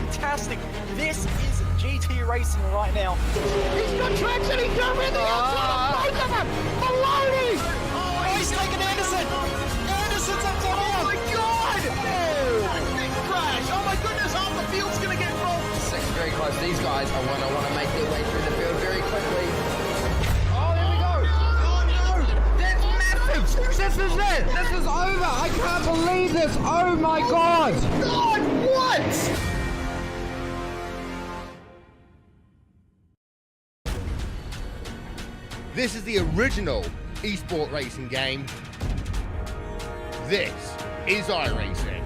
fantastic. This is GT racing right now. He's got traction, he's got rhythm, both of them! Maloney! Oh, he's taken Anderson! Anderson's up top! Oh my god! Oh. Big crash! Oh my goodness, half the field's gonna get rolled! Second very close. These guys are going to want to make their way through the field very quickly. Oh, there we go! Oh no! That's massive! This is it! This is over! I can't believe this! Oh my god! God, what? This is the original esport racing game. This is iRacing.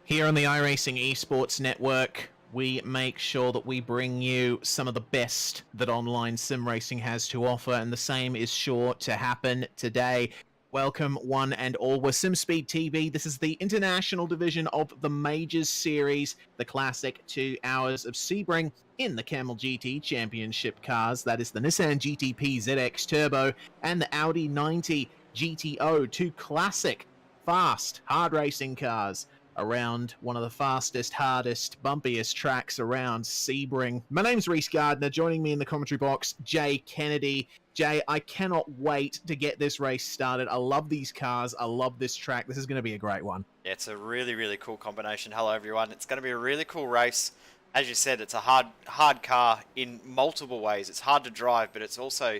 Here on the iRacing Esports Network, we make sure that we bring you some of the best that online sim racing has to offer, and the same is sure to happen today. Welcome, one and all. We're SimSpeed TV. This is the international division of the Majors Series, the classic 2 hours of Sebring in the Camel GT Championship cars. That is the Nissan GTP ZX Turbo and the Audi 90 GTO, two classic, fast, hard racing cars around one of the fastest, hardest, bumpiest tracks around, Sebring. My name's Reese Gardner. Joining me in the commentary box, Jay Kennedy. Jay, I cannot wait to get this race started. I love these cars. I love this track. This is going to be a great one. Yeah, it's a really, really cool combination. Hello, everyone. It's going to be a really cool race. As you said, it's a hard car in multiple ways. It's hard to drive, but it's also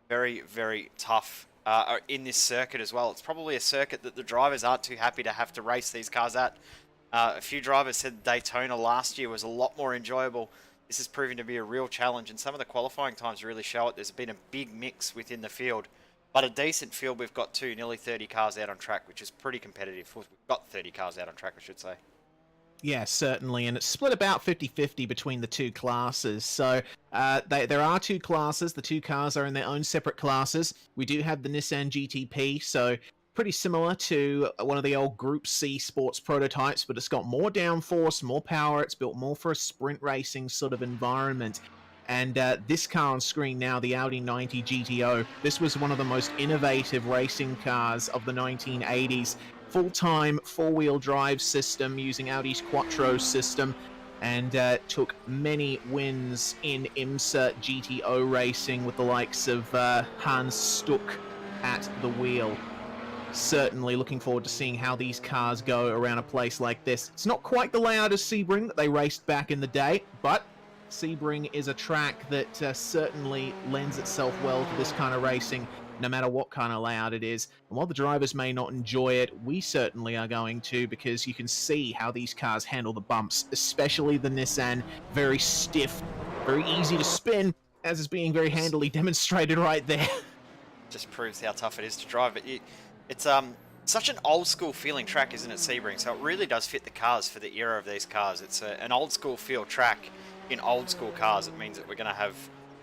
very, very tough in this circuit as well. It's probably a circuit that the drivers aren't too happy to have to race these cars at. A few drivers said Daytona last year was a lot more enjoyable. This is proving to be a real challenge, and some of the qualifying times really show it. There's been a big mix within the field, but a decent field. We've got nearly 30 cars out on track, which is pretty competitive. We've got 30 cars out on track, I should say. Yeah, certainly, and it's split about 50-50 between the two classes. So there are two classes. The two cars are in their own separate classes. We do have the Nissan GTP, so pretty similar to one of the old Group C sports prototypes, but it's got more downforce, more power. It's built more for a sprint racing sort of environment. And this car on screen now, the Audi 90 GTO, this was one of the most innovative racing cars of the 1980s. Full-time four-wheel drive system using Audi's Quattro system, and took many wins in IMSA GTO racing with the likes of Hans Stuck at the wheel. Certainly looking forward to seeing how these cars go around a place like this. It's not quite the layout of Sebring that they raced back in the day, but Sebring is a track that certainly lends itself well to this kind of racing, no matter what kind of layout it is. And while the drivers may not enjoy it, we certainly are going to, because you can see how these cars handle the bumps, especially the Nissan. Very stiff, very easy to spin, as is being very handily demonstrated right there. Just proves how tough it is to drive. But it's such an old school feeling track, isn't it, Sebring? So it really does fit the cars for the era of these cars. It's an old school feel track in old school cars. It means that we're going to have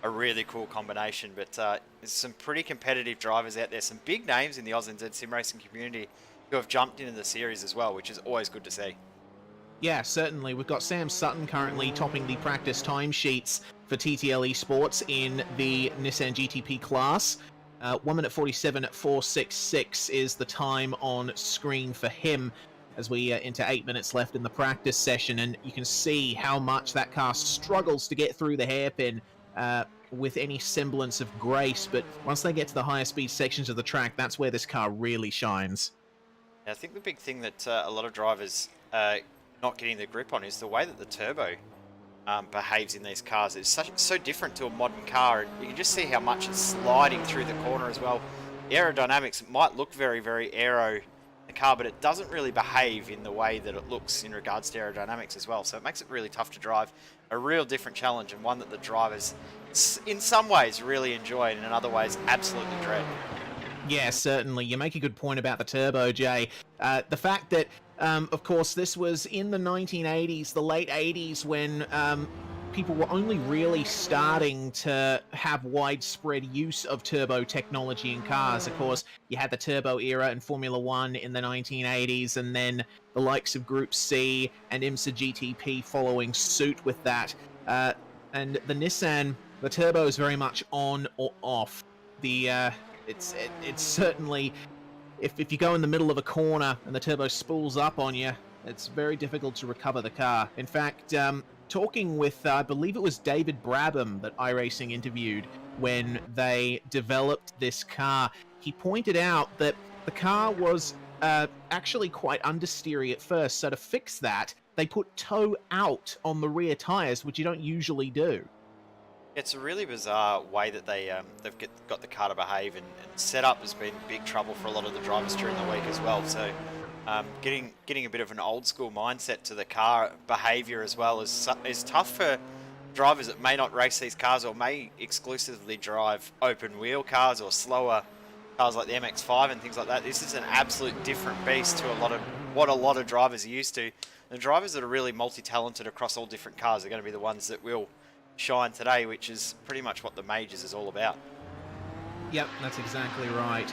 a really cool combination, but there's some pretty competitive drivers out there, some big names in the Oz NZ sim racing community who have jumped into the series as well, which is always good to see. Yeah, certainly. We've got Sam Sutton currently topping the practice timesheets for TTL Esports in the Nissan GTP class. 1 minute 47.466 is the time on screen for him as we into 8 minutes left in the practice session, and you can see how much that car struggles to get through the hairpin with any semblance of grace, but once they get to the higher speed sections of the track, that's where this car really shines. I think the big thing that a lot of drivers not getting the grip on is the way that the turbo behaves in these cars. It's so different to a modern car, and you can just see how much it's sliding through the corner as well. The aerodynamics, it might look very, very aero the car, but it doesn't really behave in the way that it looks in regards to aerodynamics as well. So it makes it really tough to drive. A real different challenge, and one that the drivers in some ways really enjoy and in other ways absolutely dread. Yeah, certainly. You make a good point about the turbo, Jay. The fact that Of course, this was in the 1980s, the late 80s, when people were only really starting to have widespread use of turbo technology in cars. Of course, you had the turbo era in Formula One in the 1980s, and then the likes of Group C and IMSA GTP following suit with that. And the Nissan, the turbo is very much on or off. It's certainly, if you go in the middle of a corner and the turbo spools up on you, it's very difficult to recover the car. In fact, talking with, I believe it was David Brabham that iRacing interviewed when they developed this car, he pointed out that the car was actually quite understeery at first. So to fix that, they put toe out on the rear tires, which you don't usually do. It's a really bizarre way that they've got the car to behave, and setup has been big trouble for a lot of the drivers during the week as well. So getting a bit of an old school mindset to the car behaviour as well is tough for drivers that may not race these cars or may exclusively drive open wheel cars or slower cars like the MX-5 and things like that. This is an absolute different beast to what a lot of drivers are used to. The drivers that are really multi-talented across all different cars are going to be the ones that will shine today, which is pretty much what the majors is all about. Yep, that's exactly right.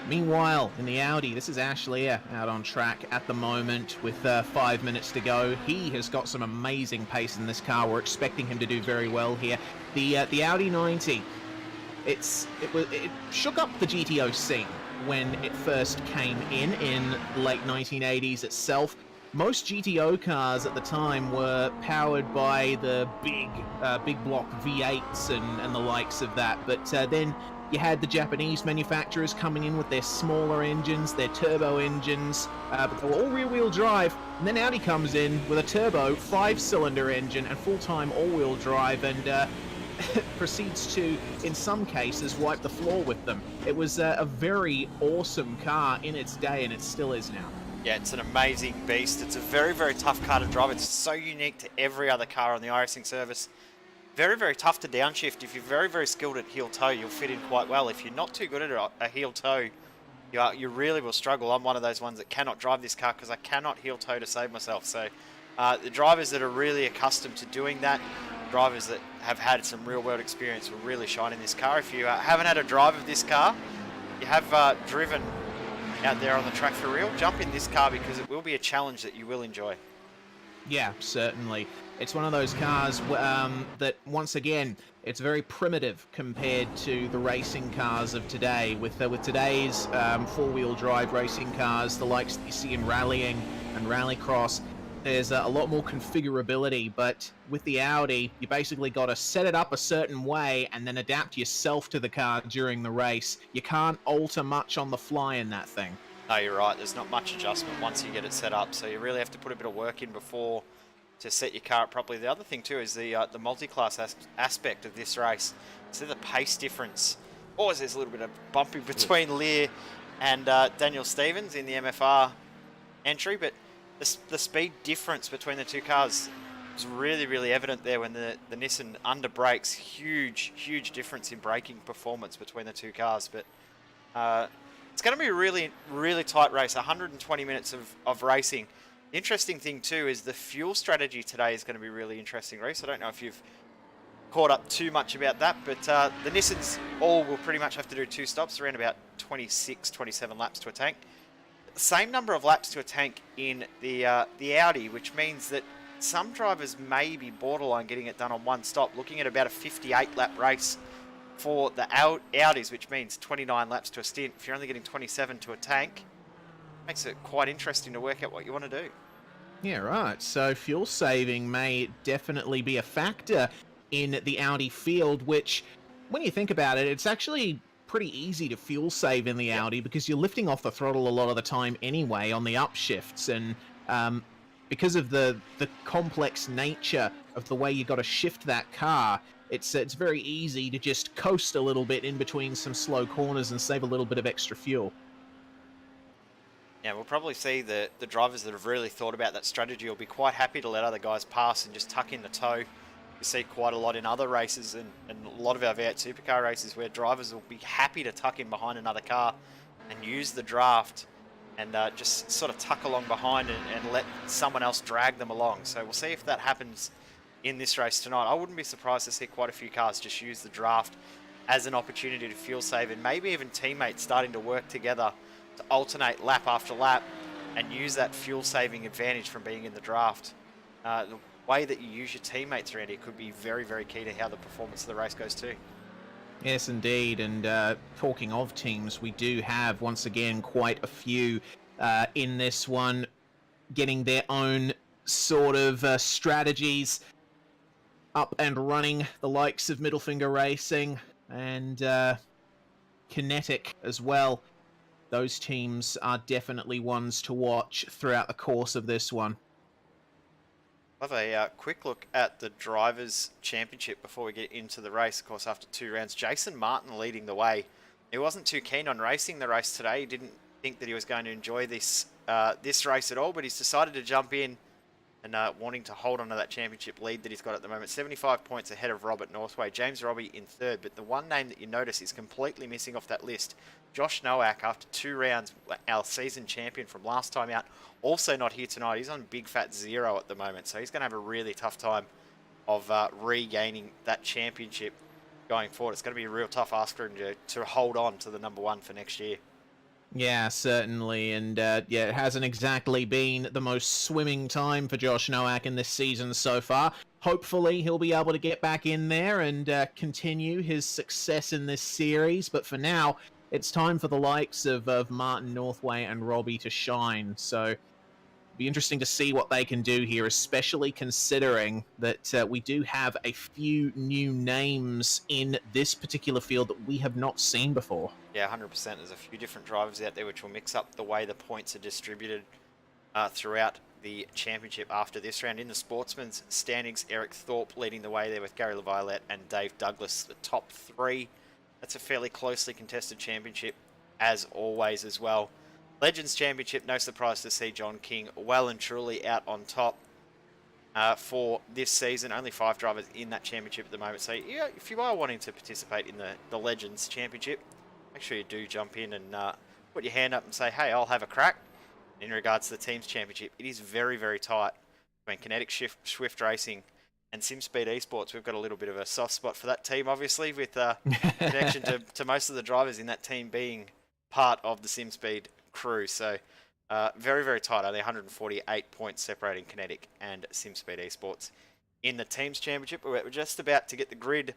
Meanwhile, in the Audi, this is Ashley out on track at the moment with 5 minutes to go. He has got some amazing pace in this car. We're expecting him to do very well here. The Audi 90, it shook up the GTO scene when it first came in late 1980s itself. Most GTO cars at the time were powered by the big block V8s and the likes of that, but then you had the Japanese manufacturers coming in with their smaller engines, their turbo engines, but they were all rear-wheel drive, and then Audi comes in with a turbo 5-cylinder engine and full-time all-wheel drive, and proceeds to, in some cases, wipe the floor with them. It was a very awesome car in its day, and it still is now. Yeah, it's an amazing beast. It's a very, very tough car to drive. It's so unique to every other car on the iRacing service. Very, very tough to downshift. If you're very, very skilled at heel toe, you'll fit in quite well. If you're not too good at a heel toe, you really will struggle. I'm one of those ones that cannot drive this car because I cannot heel toe to save myself. So the drivers that are really accustomed to doing that, drivers that have had some real world experience will really shine in this car. If you haven't had a drive of this car, you have driven out there on the track for real, jump in this car because it will be a challenge that you will enjoy. Yeah, certainly. It's one of those cars that, once again, it's very primitive compared to the racing cars of today. With today's four-wheel drive racing cars, the likes that you see in rallying and rallycross, there's a lot more configurability, but with the Audi, you basically got to set it up a certain way and then adapt yourself to the car during the race. You can't alter much on the fly in that thing. No, you're right. There's not much adjustment once you get it set up, so you really have to put a bit of work in before to set your car up properly. The other thing too is the multi-class aspect of this race. So the pace difference. Always there's a little bit of bumping between Lear and Daniel Stevens in the MFR entry, but the speed difference between the two cars was really, really evident there when the Nissan under brakes. Huge difference in braking performance between the two cars. But it's going to be a really, really tight race, 120 minutes of racing. The interesting thing too is the fuel strategy today is going to be really interesting, Reece. I don't know if you've caught up too much about that, but the Nissans all will pretty much have to do 2 stops, around about 26, 27 laps to a tank. Same number of laps to a tank in the Audi, which means that some drivers may be borderline getting it done on 1 stop, looking at about a 58-lap race for the Audis, which means 29 laps to a stint. If you're only getting 27 to a tank, makes it quite interesting to work out what you want to do. Yeah, right. So fuel saving may definitely be a factor in the Audi field, which, when you think about it, it's actually pretty easy to fuel save in the Audi because you're lifting off the throttle a lot of the time anyway on the upshifts, and because of the complex nature of the way you got to shift that car, it's very easy to just coast a little bit in between some slow corners and save a little bit of extra fuel. Yeah, we'll probably see the drivers that have really thought about that strategy will be quite happy to let other guys pass and just tuck in the toe. You see quite a lot in other races and a lot of our V8 supercar races where drivers will be happy to tuck in behind another car and use the draft and just sort of tuck along behind and let someone else drag them along. So we'll see if that happens in this race tonight. I wouldn't be surprised to see quite a few cars just use the draft as an opportunity to fuel save, and maybe even teammates starting to work together to alternate lap after lap and use that fuel saving advantage from being in the draft. The way that you use your teammates around here could be very, very key to how the performance of the race goes too. Yes, indeed. And talking of teams, we do have, once again, quite a few in this one getting their own sort of strategies up and running. The likes of Middle Finger Racing and Kinetic as well. Those teams are definitely ones to watch throughout the course of this one. Have a quick look at the Drivers' Championship before we get into the race. Of course, after 2 rounds, Jason Martin leading the way. He wasn't too keen on racing the race today. He didn't think that he was going to enjoy this this race at all, but he's decided to jump in and wanting to hold on to that championship lead that he's got at the moment. 75 points ahead of Robert Northway. James Robbie in 3rd, but the one name that you notice is completely missing off that list. Josh Nowak, after 2 rounds, our season champion from last time out, also not here tonight. He's on big fat 0 at the moment, so he's going to have a really tough time of regaining that championship going forward. It's going to be a real tough ask for him to hold on to the number 1 for next year. Yeah, certainly, and yeah, it hasn't exactly been the most swimming time for Josh Nowak in this season so far. Hopefully, he'll be able to get back in there and continue his success in this series, but for now, it's time for the likes of Martin Northway and Robbie to shine, so it'll be interesting to see what they can do here, especially considering that we do have a few new names in this particular field that we have not seen before. Yeah, 100%. There's a few different drivers out there which will mix up the way the points are distributed throughout the championship after this round. In the sportsmen's standings, Eric Thorpe leading the way there with Gary LaViolette and Dave Douglas, the top 3. That's a fairly closely contested championship, as always, as well. Legends Championship, no surprise to see John King well and truly out on top for this season. Only 5 drivers in that championship at the moment. So, yeah, if you are wanting to participate in the Legends Championship, make sure you do jump in and put your hand up and say, hey, I'll have a crack. In regards to the Teams Championship, it is very, very tight between Kinetic Swift Racing and SimSpeed Esports. We've got a little bit of a soft spot for that team, obviously, with connection to most of the drivers in that team being part of the SimSpeed crew. So very, very tight. Only 148 points separating Kinetic and SimSpeed Esports in the Teams Championship. We're just about to get the grid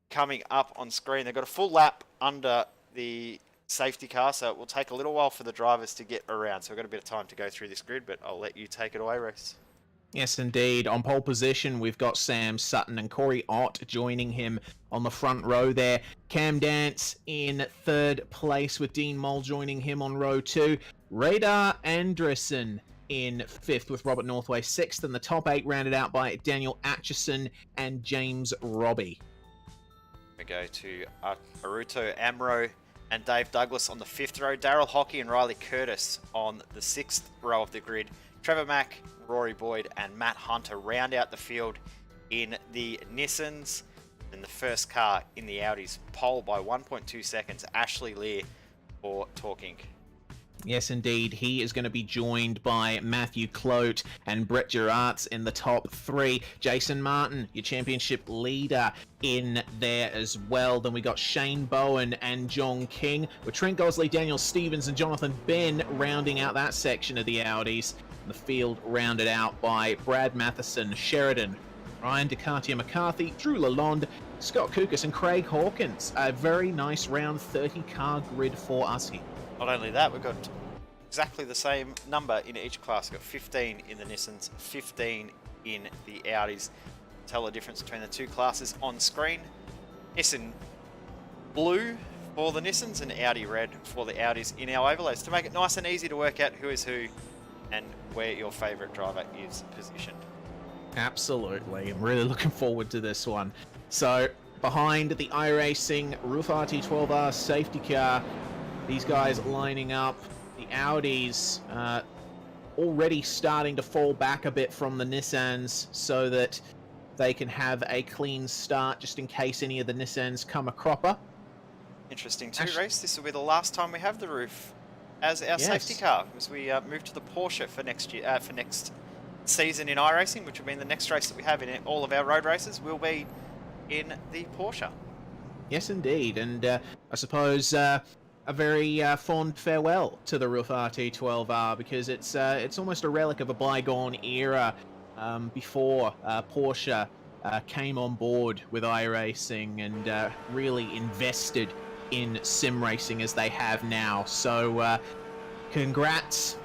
coming up on screen. They've got a full lap under the safety car, so it will take a little while for the drivers to get around. So we've got a bit of time to go through this grid, but I'll let you take it away, Reese. Yes, indeed. On pole position, we've got Sam Sutton and Corey Ott joining him on the front row there. Cam Dance in 3rd place with Dean Moll joining him on row 2. Radar Anderson in 5th with Robert Northway 6th, and the top 8 rounded out by Daniel Atchison and James Robbie. We go to Aruto Amro and Dave Douglas on the 5th row. Daryl Hockey and Riley Curtis on the 6th row of the grid. Trevor Mack, Rory Boyd and Matt Hunter round out the field in the Nissans, and the first car in the Audis pole by 1.2 seconds, Ashley Lear for Talking. Yes, indeed. He is going to be joined by Matthew Clote and Brett Gerards in the top 3. Jason Martin, your championship leader, in there as well. Then we got Shane Bowen and John King, with Trent Gosley, Daniel Stevens and Jonathan Ben rounding out that section of the Audis. The field rounded out by Brad Matheson, Sheridan, Ryan DeCartia McCarthy, Drew Lalonde, Scott Kukas and Craig Hawkins. A very nice round 30 car grid for us here. Not only that, we've got exactly the same number in each class. We've got 15 in the Nissans, 15 in the Audis. Tell the difference between the two classes on screen. Nissan blue for the Nissans and Audi red for the Audis in our overlays to make it nice and easy to work out who is who and where your favourite driver is positioned. Absolutely. I'm really looking forward to this one. So, behind the iRacing Ruth RT12R safety car, these guys lining up. The Audis already starting to fall back a bit from the Nissans so that they can have a clean start just in case any of the Nissans come a cropper. Interesting too, Race. This will be the last time we have the roof as our Yes. safety car as we move to the Porsche for next year, for next season in iRacing, which will be in the next race that we have in all of our road races, will be in the Porsche. Yes, indeed, and I suppose a very fond farewell to the Roof RT12R, because it's almost a relic of a bygone era before Porsche came on board with iRacing and really invested in sim racing as they have now. So congrats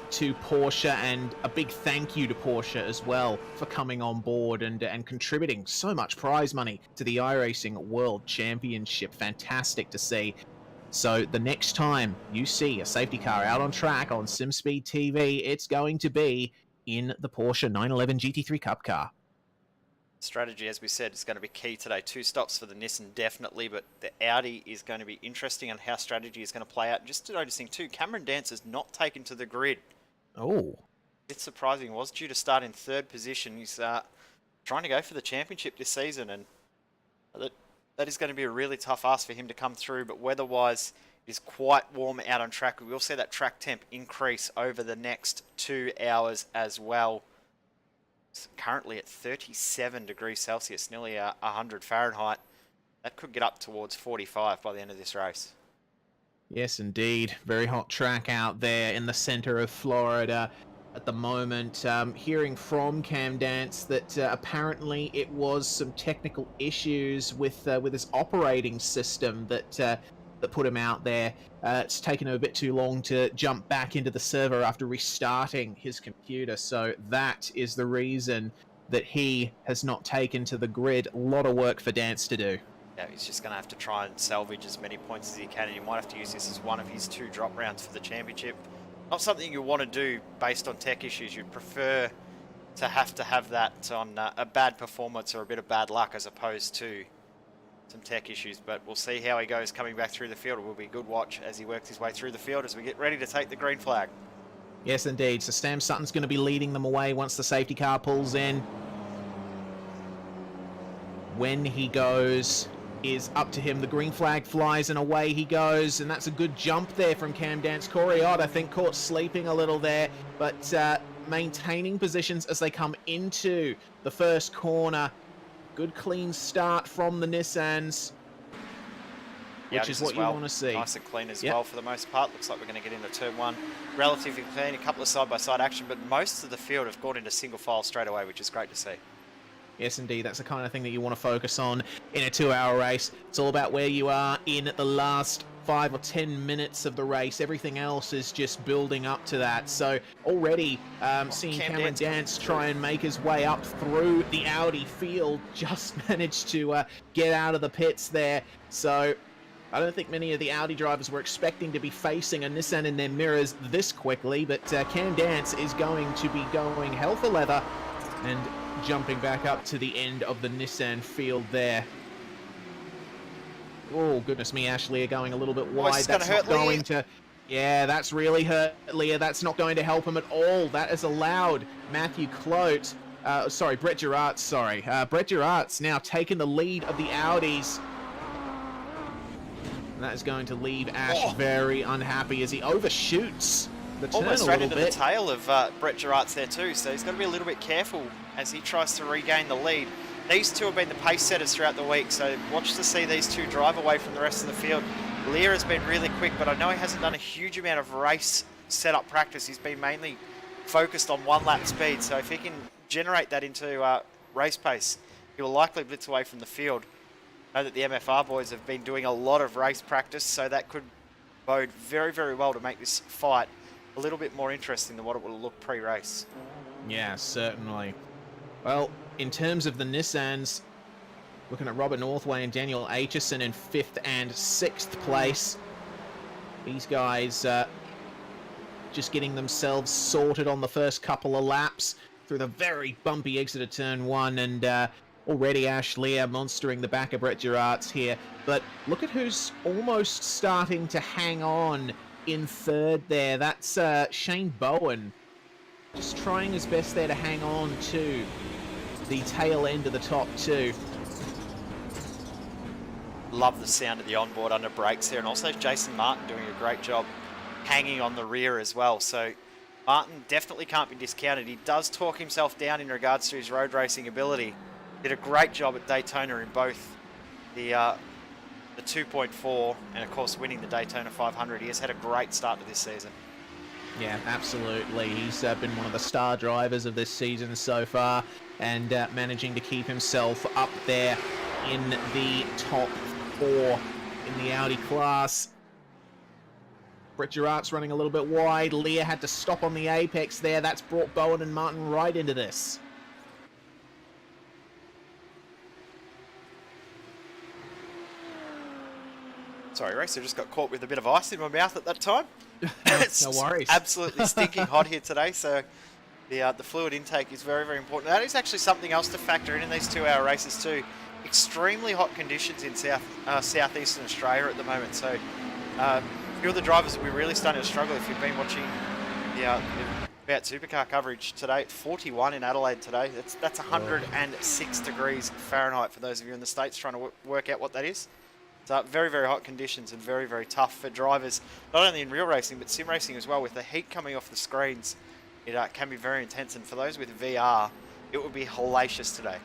to Porsche, and a big thank you to Porsche as well for coming on board and contributing so much prize money to the iRacing World Championship. Fantastic to see. So the next time you see a safety car out on track on SimSpeed TV, it's going to be in the Porsche 911 GT3 Cup car. Strategy, as we said, is going to be key today. 2 stops for the Nissan, definitely, but the Audi is going to be interesting on how strategy is going to play out. Just noticing, too, Cameron Dance is not taken to the grid. Oh. It's surprising. He was due to start in 3rd position. He's trying to go for the championship this season, and that is going to be a really tough ask for him to come through. But weather-wise, it is quite warm out on track. We will see that track temp increase over the next 2 hours as well. It's currently at 37 degrees Celsius, nearly 100 Fahrenheit. That could get up towards 45 by the end of this race. Yes, indeed. Very hot track out there in the center of Florida at the moment. Hearing from Cam Dance that apparently it was some technical issues with his operating system that put him out there. It's taken him a bit too long to jump back into the server after restarting his computer, so that is the reason that he has not taken to the grid. A lot of work for Dance to do. Yeah, he's just going to have to try and salvage as many points as he can, and he might have to use this as one of his 2 drop rounds for the championship. Not something you want to do based on tech issues. You'd prefer to have that on a bad performance or a bit of bad luck as opposed to some tech issues. But we'll see how he goes coming back through the field. It will be a good watch as he works his way through the field as we get ready to take the green flag. Yes, indeed. So Sam Sutton's going to be leading them away once the safety car pulls in. When he goes is up to him. The green flag flies and away he goes, and that's a good jump there from Cam Dance. Corey Ott, I think, caught sleeping a little there, but maintaining positions as they come into the first corner. Good clean start from the Nissans, which is what you want to see. Nice and clean as well for the most part. Looks like we're going to get into turn 1 relatively clean. A couple of side-by-side action, but most of the field have gone into single file straight away, which is great to see. Yes, indeed. That's the kind of thing that you want to focus on in a 2-hour race. It's all about where you are in the last 5 or 10 minutes of the race. Everything else is just building up to that. So already seeing Cameron Dance try and make his way up through the Audi field, just managed to get out of the pits there. So I don't think many of the Audi drivers were expecting to be facing a Nissan in their mirrors this quickly, but Cam Dance is going to be going hell for leather and jumping back up to the end of the Nissan field there. Oh, goodness me, Ash Lear going a little bit wide. That's not going to... Yeah, that's really hurt Lear. That's not going to help him at all. That has allowed Matthew Clote... Brett Gerards, Brett Gerards now taking the lead of the Audis. And that is going to leave Ash very unhappy as he overshoots the turn almost a straight little into bit. the tail of Brett Gerards there too, so he's got to be a little bit careful as he tries to regain the lead. These two have been the pace setters throughout the week, so watch to see these two drive away from the rest of the field. Lear has been really quick, but I know he hasn't done a huge amount of race setup practice. He's been mainly focused on 1-lap speed, so if he can generate that into race pace, he will likely blitz away from the field. I know that the MFR boys have been doing a lot of race practice, so that could bode very, very well to make this fight a little bit more interesting than what it will look pre-race. Yeah, certainly. Well, in terms of the Nissans, looking at Robert Northway and Daniel Aitchison in 5th and 6th place. These guys just getting themselves sorted on the first couple of laps through the very bumpy exit of turn 1, and already Ash Lear monstering the back of Brett Gerards here. But look at who's almost starting to hang on in 3rd there. That's Shane Bowen, just trying his best there to hang on to the tail end of the top 2. Love the sound of the onboard under brakes there, and also Jason Martin doing a great job hanging on the rear as well. So Martin definitely can't be discounted. He does talk himself down in regards to his road racing ability. Did a great job at Daytona in both the 2.4 and of course winning the Daytona 500. He has had a great start to this season. Yeah, absolutely. He's been one of the star drivers of this season so far, and managing to keep himself up there in the top 4 in the Audi class. Brett Geraert's running a little bit wide. Lear had to stop on the apex there. That's brought Bowen and Martin right into this. Sorry, Racer, just got caught with a bit of ice in my mouth at that time. No worries. Absolutely stinking hot here today, so the fluid intake is very, very important. That is actually something else to factor in these 2-hour races too. Extremely hot conditions in southeastern Australia at the moment, so a few of the drivers will be really starting to struggle. If you've been watching the about supercar coverage today, it's 41 in Adelaide today. That's 106 degrees Fahrenheit for those of you in the States trying to work out what that is. So very, very hot conditions and very, very tough for drivers, not only in real racing, but sim racing as well. With the heat coming off the screens, it can be very intense. And for those with VR, it would be hellacious today.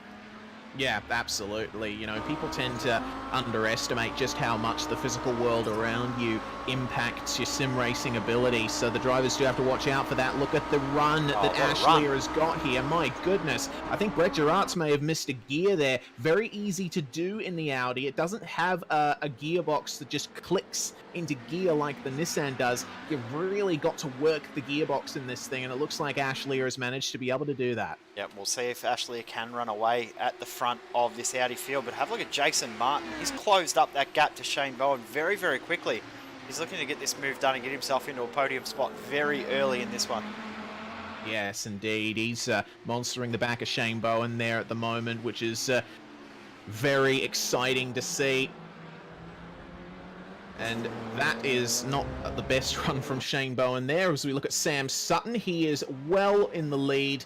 Yeah, absolutely. You know, people tend to underestimate just how much the physical world around you impacts your sim racing ability. So the drivers do have to watch out for that. Look at the run that Ashley has got here. My goodness. I think Brett Geraert's may have missed a gear there. Very easy to do in the Audi. It doesn't have a gearbox that just clicks into gear like the Nissan does. You've really got to work the gearbox in this thing, and it looks like Ashley has managed to be able to do that. Yep, we'll see if Ashley can run away at the front of this Audi field. But have a look at Jason Martin. He's closed up that gap to Shane Bowen very, very quickly. He's looking to get this move done and get himself into a podium spot very early in this one. Yes, indeed. He's monstering the back of Shane Bowen there at the moment, which is very exciting to see. And that is not the best run from Shane Bowen there. As we look at Sam Sutton, he is well in the lead.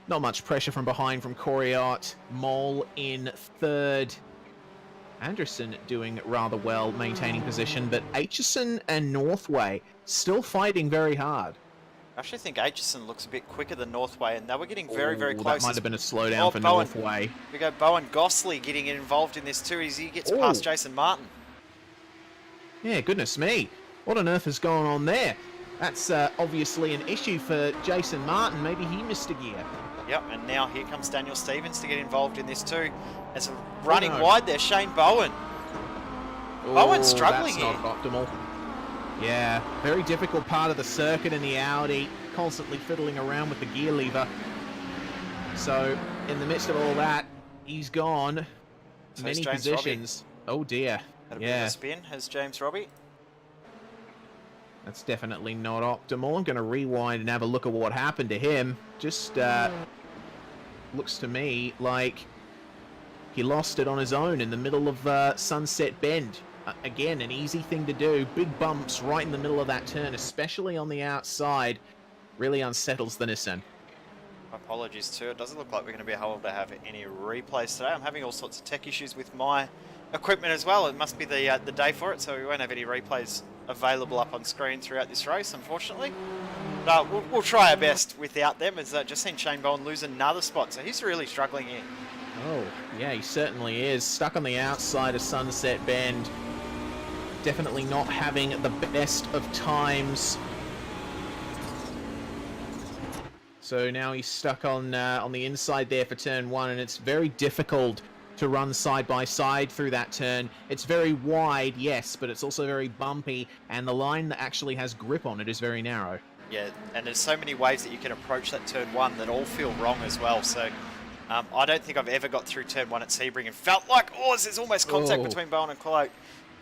Not much pressure from behind from Coriat. Mole in third. Anderson doing rather well, maintaining position, but Aitchison and Northway still fighting very hard. I actually think Aitchison looks a bit quicker than Northway, and they were getting very, very close. That might have been a slowdown for Bowen. Northway. We go Bowen Gosling getting involved in this too as he gets past Jason Martin. Yeah, goodness me. What on earth is going on there? That's obviously an issue for Jason Martin. Maybe he missed a gear. Yep, and now here comes Daniel Stevens to get involved in this too. As running wide there, Shane Bowen. Bowen's struggling here. That's not optimal. Yeah, very difficult part of the circuit in the Audi, constantly fiddling around with the gear lever. So, in the midst of all that, he's gone. So many James positions. Robbie. Oh dear. Had a bit of a spin, has James Robbie. That's definitely not optimal. I'm going to rewind and have a look at what happened to him. Just looks to me like he lost it on his own in the middle of Sunset Bend. Again, an easy thing to do. Big bumps right in the middle of that turn, especially on the outside. Really unsettles the Nissan. Apologies too. It doesn't look like we're going to be able to have any replays today. I'm having all sorts of tech issues with my equipment as well. It must be the day for it, so we won't have any replays available up on screen throughout this race, unfortunately. But we'll try our best without them. As just seen Shane Bowen lose another spot, so he's really struggling here. Oh, yeah, he certainly is. Stuck on the outside of Sunset Bend. Definitely not having the best of times. So now he's stuck on the inside there for turn one, and it's very difficult to run side by side through that turn. It's very wide, yes, but it's also very bumpy, and the line that actually has grip on it is very narrow. Yeah, and there's so many ways that you can approach that turn one that all feel wrong as well. So I don't think I've ever got through turn one at Sebring and felt like, there's almost contact between Bowen and Cloak.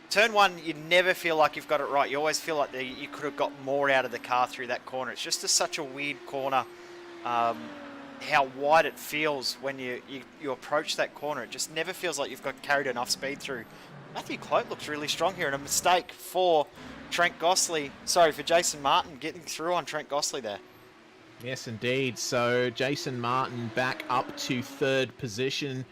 Turn one, you never feel like you've got it right. You always feel like you could have got more out of the car through that corner. It's just such a weird corner. How wide it feels when you approach that corner. It just never feels like you've got carried enough speed through. Matthew Cloak looks really strong here, and a mistake for for Jason Martin getting through on Trent Gosling there. Yes, indeed. So Jason Martin back up to third position.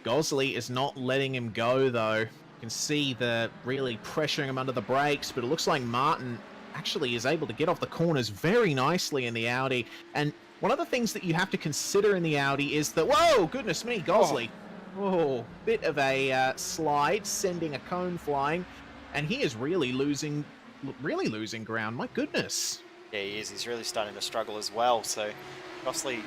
Gosley is not letting him go, though. You can see the really pressuring him under the brakes, but it looks like Martin actually is able to get off the corners very nicely in the Audi. And one of the things that you have to consider in the Audi is that, whoa, goodness me, Gosley. Oh, bit of a slide, sending a cone flying, and he is really losing ground. My goodness. Yeah, he is. He's really starting to struggle as well. So Gosley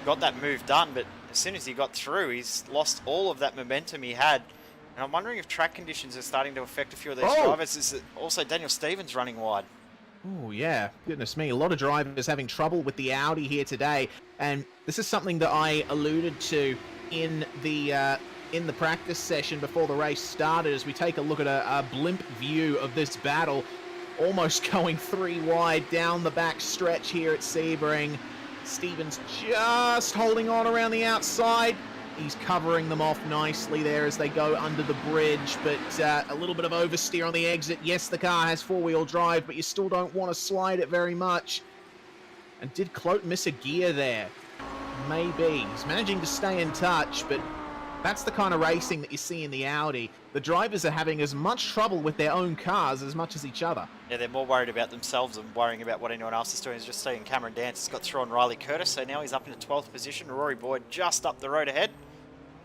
got that move done, but as soon as he got through, he's lost all of that momentum he had. And I'm wondering if track conditions are starting to affect a few of these drivers. Is it also Daniel Stevens running wide? Oh, yeah. Goodness me. A lot of drivers having trouble with the Audi here today. And this is something that I alluded to in the practice session before the race started, as we take a look at a blimp view of this battle, almost going 3 wide down the back stretch here at Sebring. Stevens just holding on around the outside. He's covering them off nicely there as they go under the bridge, but a little bit of oversteer on the exit. Yes, the car has four-wheel drive, but you still don't want to slide it very much. And did Clote miss a gear there? Maybe. He's managing to stay in touch, but that's the kind of racing that you see in the Audi. The drivers are having as much trouble with their own cars as much as each other. Yeah, they're more worried about themselves than worrying about what anyone else is doing. He's just seeing Cameron Dance has got through on Riley Curtis, so now he's up into 12th position. Rory Boyd just up the road ahead.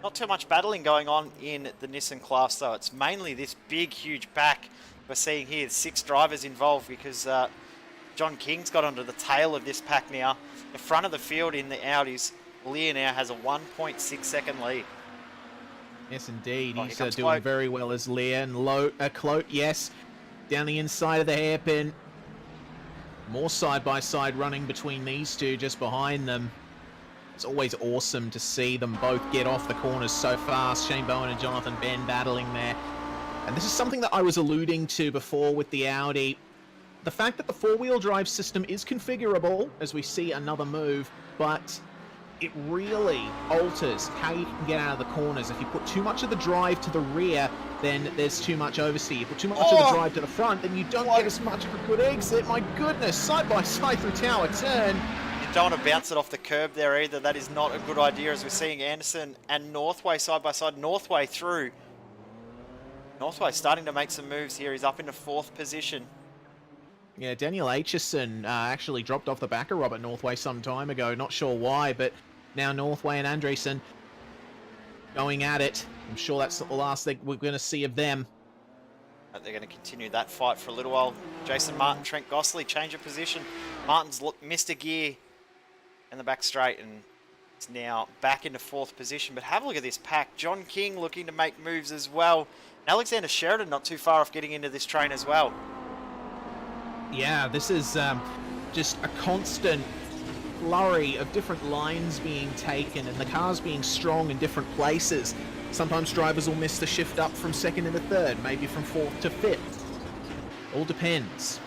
Not too much battling going on in the Nissan class, though. It's mainly this big, huge pack we're seeing here. 6 drivers involved because John King's got onto the tail of this pack now. The front of the field in the Audis, Lear now has a 1.6 second lead. Yes, indeed. He's doing Clote very well as Lear. And Clote, yes, down the inside of the hairpin. More side-by-side running between these two just behind them. It's always awesome to see them both get off the corners so fast. Shane Bowen and Jonathan Ben battling there. And this is something that I was alluding to before with the Audi. The fact that the four-wheel drive system is configurable, as we see another move, but it really alters how you can get out of the corners. If you put too much of the drive to the rear, then there's too much oversteer. You put too much of the drive to the front, then you don't get as much of a good exit. My goodness, side by side through tower turn. You don't want to bounce it off the curb there either. That is not a good idea, as we're seeing Anderson and Northway side by side. Northway through. Northway starting to make some moves here. He's up into 4th position. Yeah, Daniel Aitchison actually dropped off the back of Robert Northway some time ago. Not sure why, but now Northway and Andresen going at it. I'm sure that's the last thing we're going to see of them. They're going to continue that fight for a little while. Jason Martin, Trent Gosley, change of position. Martin's missed a gear in the back straight and is now back into 4th position. But have a look at this pack. John King looking to make moves as well. And Alexander Sheridan not too far off getting into this train as well. Yeah, this is just a constant flurry of different lines being taken and the cars being strong in different places. Sometimes drivers will miss the shift up from 2nd into 3rd, maybe from 4th to 5th. All depends.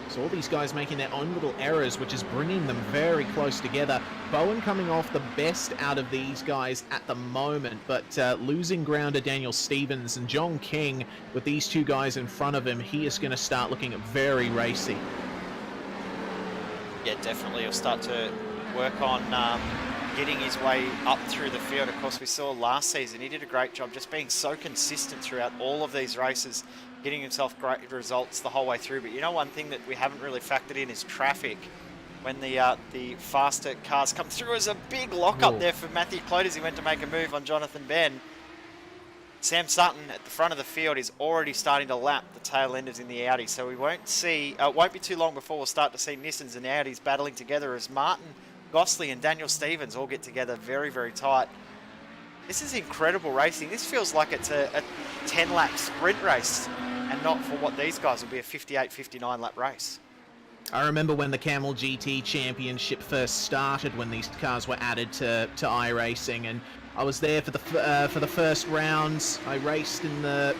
So all these guys making their own little errors, which is bringing them very close together. Bowen coming off the best out of these guys at the moment, but losing ground to Daniel Stevens and John King with these two guys in front of him, he is going to start looking very racy. Yeah, definitely. He'll start to work on getting his way up through the field. Of course, we saw last season, he did a great job just being so consistent throughout all of these races, getting himself great results the whole way through. But you know, one thing that we haven't really factored in is traffic. When the faster cars come through, as a big lock-up there for Matthew Clote as he went to make a move on Jonathan Ben. Sam Sutton at the front of the field is already starting to lap the tail enders in the Audi, so we won't see. Won't be too long before we'll start to see Nissans and Audis battling together as Martin, Gosley, and Daniel Stevens all get together very, very tight. This is incredible racing. This feels like it's a 10-lap sprint race, and not for what these guys will be a 58, 59-lap race. I remember when the Camel GT Championship first started, when these cars were added to iRacing, and I was there for the first rounds. I raced in the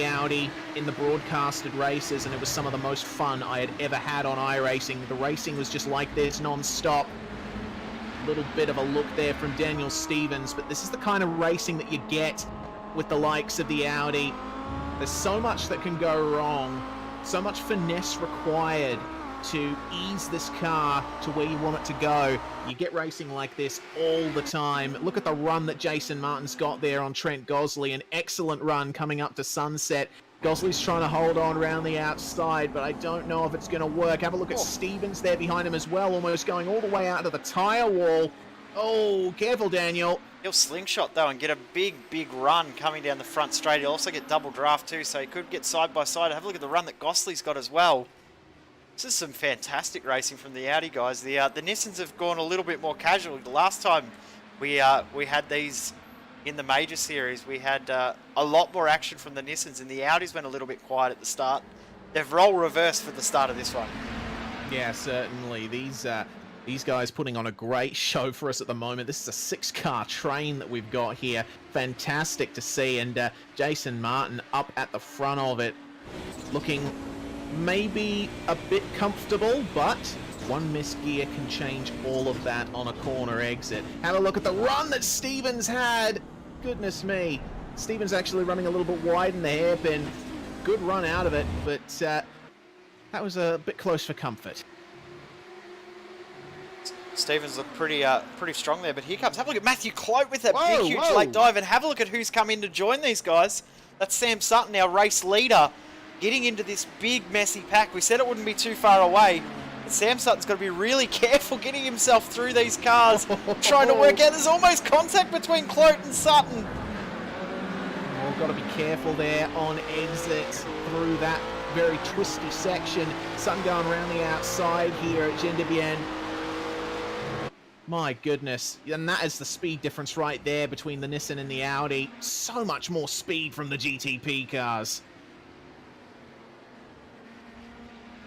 Audi in the broadcasted races, and it was some of the most fun I had ever had on iRacing. The racing was just like this, non-stop. A little bit of a look there from Daniel Stevens, but this is the kind of racing that you get with the likes of the Audi. There's so much that can go wrong, so much finesse required to ease this car to where you want it to go. You get racing like this all the time. Look at the run that Jason Martin's got there on Trent Gosley. An excellent run coming up to Sunset. Gosley's trying to hold on around the outside, but I don't know if it's going to work. Have a look at Stevens there behind him as well, almost going all the way out to the tyre wall. Oh, careful, Daniel. He'll slingshot, though, and get a big, big run coming down the front straight. He'll also get double draft, too, so he could get side by side. Have a look at the run that Gosley's got as well. This is some fantastic racing from the Audi guys. The Nissans have gone a little bit more casual. The last time we had these in the major series, we had a lot more action from the Nissans, and the Audis went a little bit quiet at the start. They've role reversed for the start of this one. Yeah, certainly. These guys putting on a great show for us at the moment. This is a 6-car train that we've got here. Fantastic to see, and Jason Martin up at the front of it, looking maybe a bit comfortable, but one missed gear can change all of that on a corner exit. Have a look at the run that Stevens had. Goodness me. Stevens actually running a little bit wide in the hairpin. Good run out of it, but that was a bit close for comfort. Stevens looked pretty strong there, but here comes. Have a look at Matthew Clote with that big, huge late dive, and have a look at who's come in to join these guys. That's Sam Sutton, our race leader, getting into this big, messy pack. We said it wouldn't be too far away. But Sam Sutton's got to be really careful getting himself through these cars, trying to work out. There's almost contact between Clote and Sutton. Oh, got to be careful there on exit through that very twisty section. Sutton going around the outside here at Gendebien. My goodness, and that is the speed difference right there between the Nissan and the Audi. So much more speed from the GTP cars.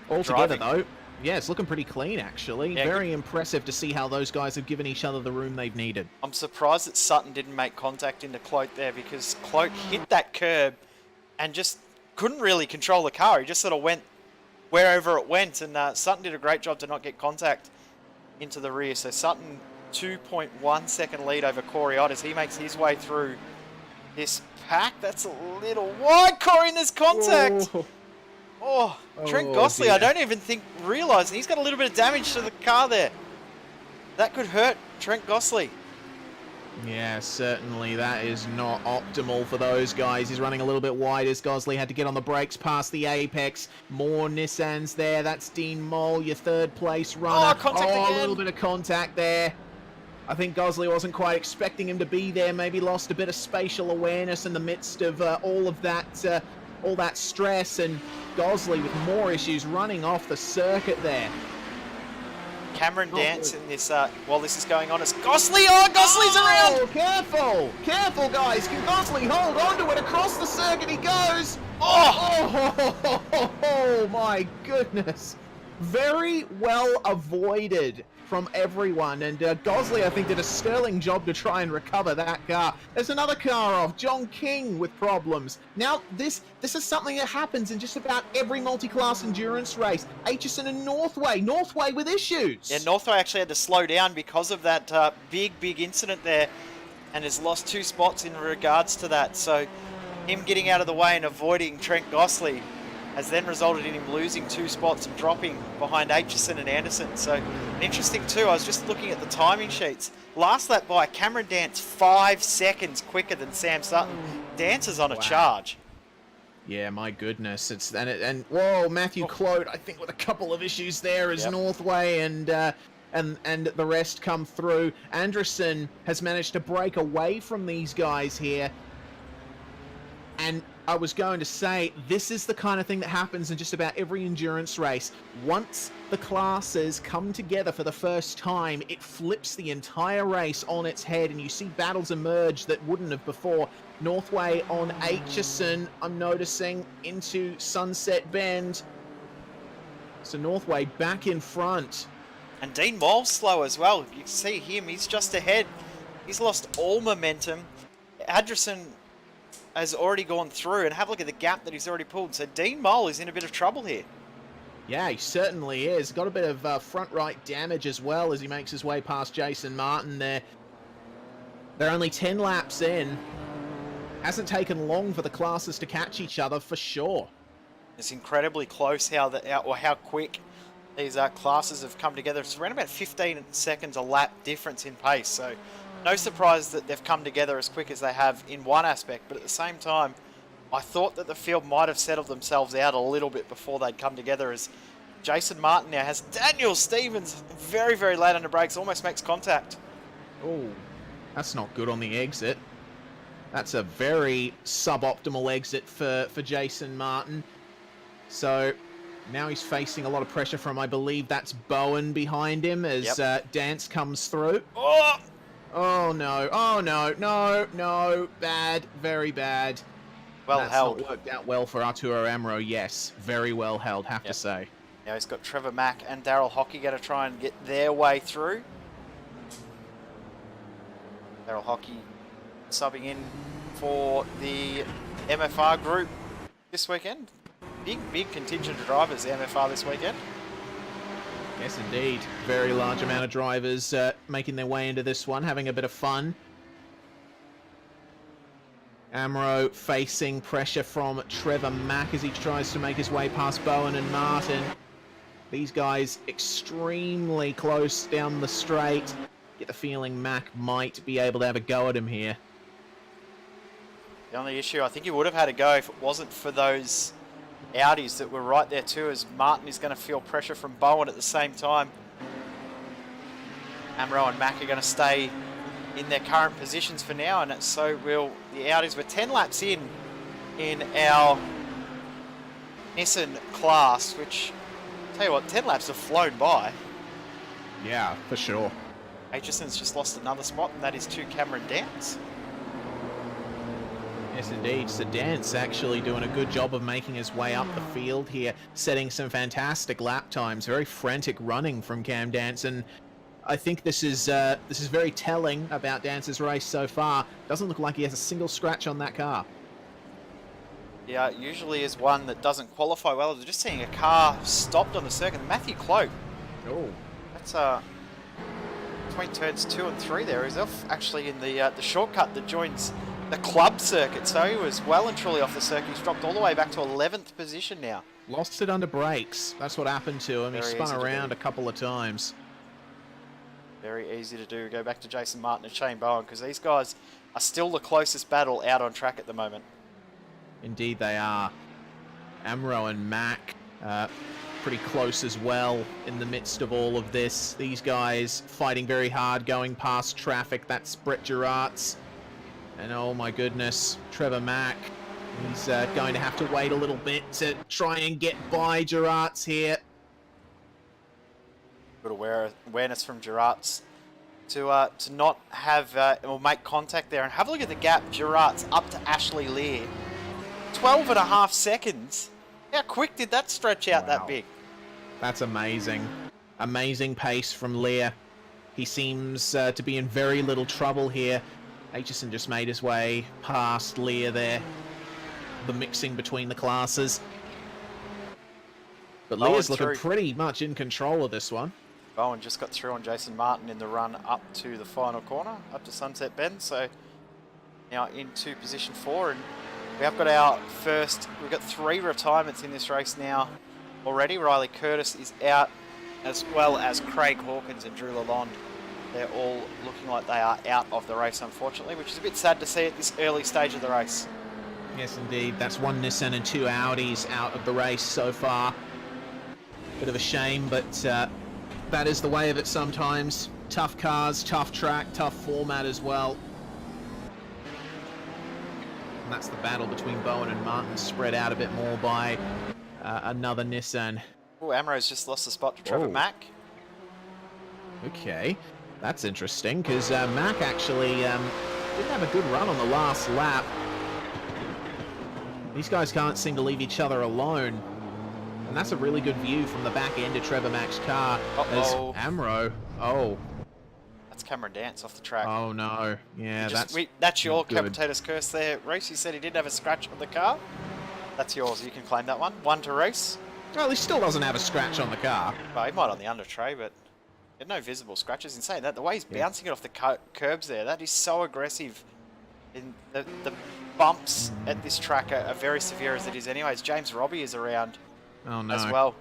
Altogether, though, yeah, it's looking pretty clean, actually. Yeah, very impressive to see how those guys have given each other the room they've needed. I'm surprised that Sutton didn't make contact into Clote there, because Clote hit that curb and just couldn't really control the car. He just sort of went wherever it went, and Sutton did a great job to not get contact into the rear. So Sutton, 2.1 second lead over Corey Ott as he makes his way through this pack. That's a little wide, Corey, in this contact. Whoa. Oh, Trent Gosley, dear. I don't even think realised he's got a little bit of damage to the car there. That could hurt Trent Gosley. Yeah, certainly that is not optimal for those guys. He's running a little bit wide as Gosley had to get on the brakes past the apex. More Nissans there. That's Dean Moll, your third place runner. Oh, contact again. A little bit of contact there. I think Gosley wasn't quite expecting him to be there. Maybe lost a bit of spatial awareness in the midst of all that stress, and Gosley with more issues running off the circuit there. Cameron Dance in this while this is going on. It's Gosley. Oh, Gosley's around. Careful! Careful, guys! Can Gosley hold on to it? Across the circuit he goes! Oh, my goodness. Very well avoided from everyone, and Gosley, I think, did a sterling job to try and recover that car. There's another car off, John King with problems. Now, this is something that happens in just about every multi-class endurance race. Aitchison and Northway with issues. Yeah, Northway actually had to slow down because of that big incident there, and has lost 2 spots in regards to that. So him getting out of the way and avoiding Trent Gosley has then resulted in him losing 2 spots and dropping behind Aitchison and Anderson. So interesting too, I was just looking at the timing sheets. Last lap by Cameron Dance 5 seconds quicker than Sam Sutton. Dance is on a charge. Yeah, my goodness. Whoa, Matthew Clote, I think, with a couple of issues there as Northway and the rest come through. Anderson has managed to break away from these guys here. And I was going to say, this is the kind of thing that happens in just about every endurance race. Once the classes come together for the first time, it flips the entire race on its head, and you see battles emerge that wouldn't have before. Northway on Aitchison, I'm noticing, into Sunset Bend. So Northway back in front. And Dean Moll's slow as well. You can see him, he's just ahead. He's lost all momentum. Anderson has already gone through, and have a look at the gap that he's already pulled. So Dean Moll is in a bit of trouble here. Yeah, he certainly is. Got a bit of front right damage as well as he makes his way past Jason Martin there. They're only 10 laps in. Hasn't taken long for the classes to catch each other for sure. It's incredibly close how quick these classes have come together. It's around about 15 seconds a lap difference in pace. So no surprise that they've come together as quick as they have in one aspect. But at the same time, I thought that the field might have settled themselves out a little bit before they'd come together, as Jason Martin now has Daniel Stevens very, very late under brakes, almost makes contact. Oh, that's not good on the exit. That's a very suboptimal exit for Jason Martin. So now he's facing a lot of pressure from, I believe that's Bowen behind him as Dance comes through. Oh! Oh no, oh no, no, bad, very bad. Well That's held. not worked out well for Arturo Amro, yes. Very well held, have to say. Now he's got Trevor Mack and Daryl Hockey going to try and get their way through. Daryl Hockey subbing in for the MFR group this weekend. Big contingent of drivers, the MFR this weekend. Yes, indeed. Very large amount of drivers making their way into this one, having a bit of fun. Amro facing pressure from Trevor Mack as he tries to make his way past Bowen and Martin. These guys extremely close down the straight. Get the feeling Mack might be able to have a go at him here. The only issue, I think he would have had a go if it wasn't for those Audis that were right there too, as Martin is going to feel pressure from Bowen at the same time. Amro and Mack are going to stay in their current positions for now, and so will the Audis. We're 10 laps in our Nissan class, which, tell you what, 10 laps have flown by. Yeah, for sure. Aitchison's just lost another spot, and that is to Cameron Dance. Yes, indeed. So Dance actually doing a good job of making his way up the field here, setting some fantastic lap times. Very frantic running from Cam Dance, and I think this is very telling about Dance's race so far. Doesn't look like he has a single scratch on that car. Yeah, it usually is one that doesn't qualify well. They're just seeing a car stopped on the circuit. Matthew Cloak. Oh. That's between turns 2 and 3 there. He's off actually in the shortcut that joins the club circuit. So he was well and truly off the circuit. He's dropped all the way back to 11th position now. Lost it under brakes. That's what happened to him. He spun around a couple of times. Very easy to do. Go back to Jason Martin and Shane Bowen, because these guys are still the closest battle out on track at the moment. Indeed they are. Amro and Mack pretty close as well in the midst of all of this. These guys fighting very hard, going past traffic. That's Brett Gerards. And oh my goodness, Trevor Mack. He's going to have to wait a little bit to try and get by Gerards here. Good awareness from Gerards to not have or make contact there. And have a look at the gap. Gerards up to Ashley Lear. 12.5 seconds. How quick did that stretch out that big? That's amazing. Amazing pace from Lear. He seems to be in very little trouble here. Aitchison just made his way past Lear there. The mixing between the classes. But Lear's looking pretty much in control of this one. Bowen just got through on Jason Martin in the run up to the final corner, up to Sunset Bend. So now into position 4, and we have got our first, we've got 3 retirements in this race now already. Riley Curtis is out, as well as Craig Hawkins and Drew Lalonde. They're all looking like they are out of the race, unfortunately, which is a bit sad to see at this early stage of the race. Yes, indeed. That's 1 Nissan and 2 Audis out of the race so far. Bit of a shame, but that is the way of it sometimes. Tough cars, tough track, tough format as well. And that's the battle between Bowen and Martin, spread out a bit more by another Nissan. Oh, Amro's just lost the spot to Trevor Mack. Okay, that's interesting, because Mack actually didn't have a good run on the last lap. These guys can't seem to leave each other alone. And that's a really good view from the back end of Trevor Mack's car. As Amro, that's Cameron Dance off the track. Oh no, yeah, that's your commentator's curse there. Reese, you said he didn't have a scratch on the car. That's yours, you can claim that one. 1 to Reese. Well, he still doesn't have a scratch on the car. Well, he might on the under tray, but he had no visible scratches. In saying that, the way he's bouncing it off the curbs there, that is so aggressive. In the bumps at this track are very severe as it is anyways. James Robbie is around as well.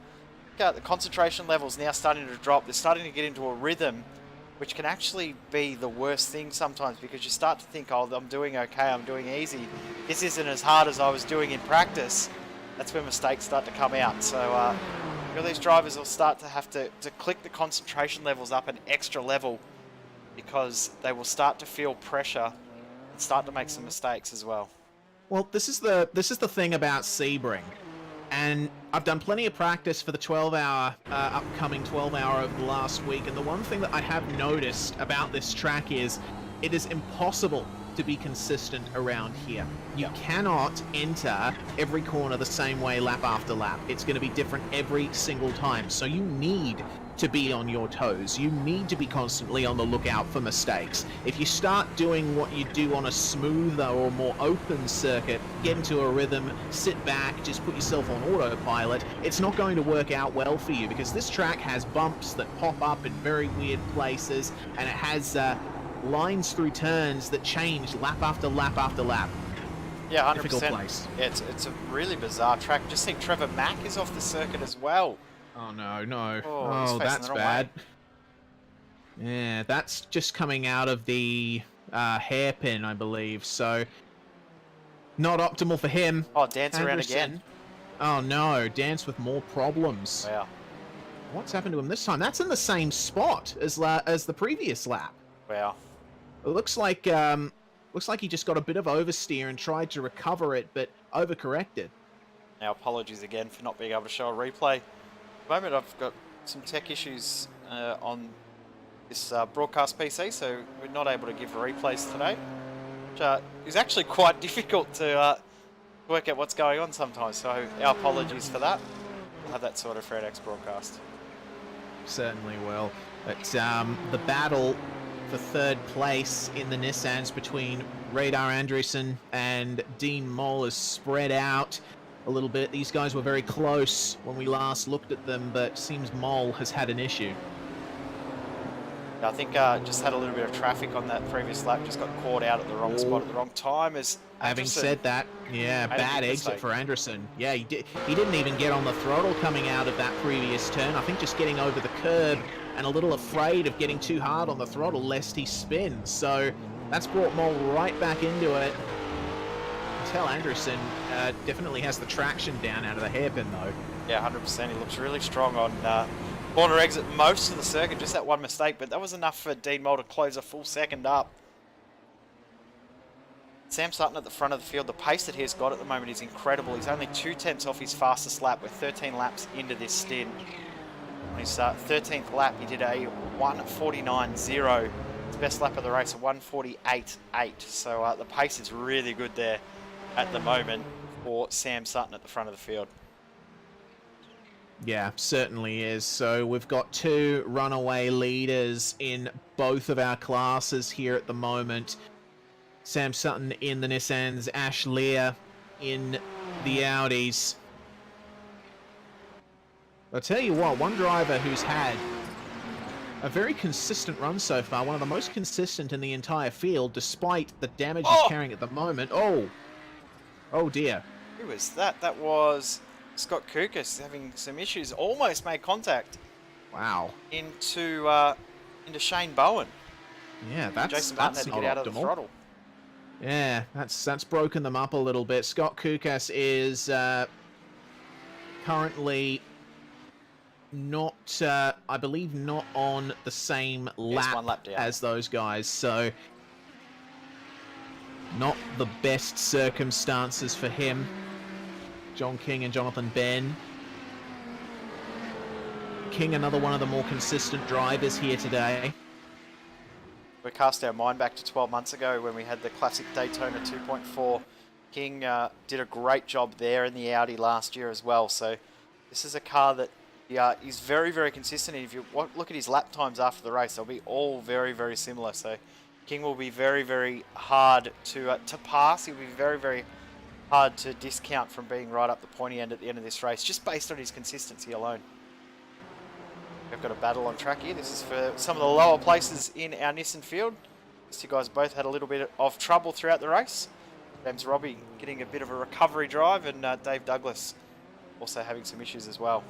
the concentration levels now starting to drop. They're starting to get into a rhythm, which can actually be the worst thing sometimes, because you start to think, oh, I'm doing okay, I'm doing easy. This isn't as hard as I was doing in practice. That's when mistakes start to come out. So these drivers will start to have to click the concentration levels up an extra level, because they will start to feel pressure and start to make some mistakes as well. Well, this is the thing about Sebring, and I've done plenty of practice for the 12-hour upcoming 12-hour over the last week, and the one thing that I have noticed about this track is it is impossible to be consistent around here. You cannot enter every corner the same way lap after lap. It's going to be different every single time, so you need to be on your toes. You need to be constantly on the lookout for mistakes. If you start doing what you do on a smoother or more open circuit, get into a rhythm, sit back, just put yourself on autopilot, it's not going to work out well for you, because this track has bumps that pop up in very weird places, and it has lines through turns that change lap after lap after lap. Yeah, 100%. Difficult place. Yeah, it's a really bizarre track. Just think Trevor Mack is off the circuit as well. Oh no. Oh, That's bad. Yeah, that's just coming out of the hairpin, I believe, so not optimal for him. Oh, dance around Anderson. again. Oh no, Dance with more problems. Wow. What's happened to him this time? That's in the same spot as the previous lap. Wow. It looks like he just got a bit of oversteer and tried to recover it, but overcorrected. Now, apologies again for not being able to show a replay. At the moment, I've got some tech issues on this broadcast PC, so we're not able to give replays today, which is actually quite difficult to work out what's going on sometimes, so our apologies for that. We'll have that sorted for our next broadcast. Certainly will. But the battle for third place in the Nissans between Radar Andresen and Dean Moll is spread out a little bit. These guys were very close when we last looked at them, but seems Moll has had an issue. I think just had a little bit of traffic on that previous lap, just got caught out at the wrong spot at the wrong time. As Having Anderson said that, yeah, bad exit for Andresen. Yeah, he didn't even get on the throttle coming out of that previous turn. I think just getting over the curb and a little afraid of getting too hard on the throttle lest he spins. So that's brought Moll right back into it. Tell Andresen definitely has the traction down out of the hairpin though. Yeah, 100%. He looks really strong on corner exit most of the circuit, just that one mistake, but that was enough for Dean Moll to close a full second up. Sam Sutton at the front of the field, the pace that he's got at the moment is incredible. He's only 2/10 off his fastest lap. We're 13 laps into this stint. On his 13th lap, he did a 1:49.0. His best lap of the race, a 1:48.8. So the pace is really good there at the moment for Sam Sutton at the front of the field. Yeah, certainly is. So we've got two runaway leaders in both of our classes here at the moment. Sam Sutton in the Nissans, Ash Lear in the Audis. I'll tell you what, one driver who's had a very consistent run so far, one of the most consistent in the entire field, despite the damage he's carrying at the moment. Oh dear. Who was that? That was Scott Kukas having some issues. Almost made contact. Wow. Into Shane Bowen. Yeah, that's Jason Martin had to not get out optimal. of the throttle. Yeah, that's broken them up a little bit. Scott Kukas is currently not, I believe, not on the same one lap down as those guys, so not the best circumstances for him. John King and Jonathan Ben. King, another one of the more consistent drivers here today. We cast our mind back to 12 months ago when we had the classic Daytona 2.4. King did a great job there in the Audi last year as well. So this is a car that is very, very consistent. And if you look at his lap times after the race, they'll be all very, very similar. So King will be very, very hard to pass. He'll be very, very hard to discount from being right up the pointy end at the end of this race, just based on his consistency alone. We've got a battle on track here. This is for some of the lower places in our Nissan field. These two guys both had a little bit of trouble throughout the race. James Robbie getting a bit of a recovery drive, and Dave Douglas also having some issues as well.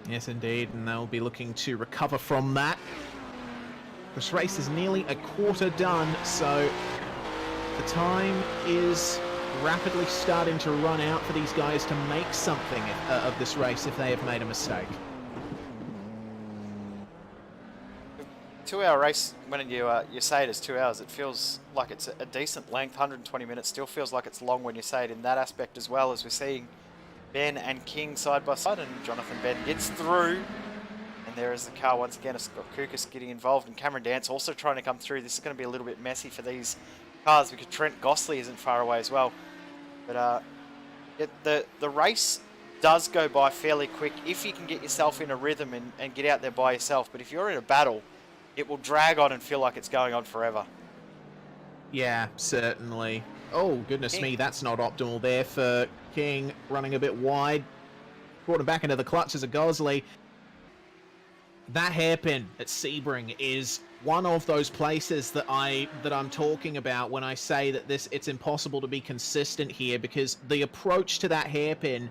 Yes, indeed, and they'll be looking to recover from that. This race is nearly a quarter done, so the time is rapidly starting to run out for these guys to make something of this race if they have made a mistake. 2-hour race, when you say it is 2 hours, it feels like it's a decent length. 120 minutes still feels like it's long when you say it in that aspect, as well as we're seeing Ben and King side by side, and Jonathan Ben gets through. And there is the car once again. Scott Kukas getting involved, and Cameron Dance also trying to come through. This is going to be a little bit messy for these cars because Trent Gosling isn't far away as well. But the race does go by fairly quick if you can get yourself in a rhythm and get out there by yourself. But if you're in a battle, it will drag on and feel like it's going on forever. Yeah, certainly. Oh, goodness me, that's not optimal there for King, running a bit wide. Brought him back into the clutches of Gosley. That hairpin at Sebring is one of those places that I'm talking about when I say that it's impossible to be consistent here, because the approach to that hairpin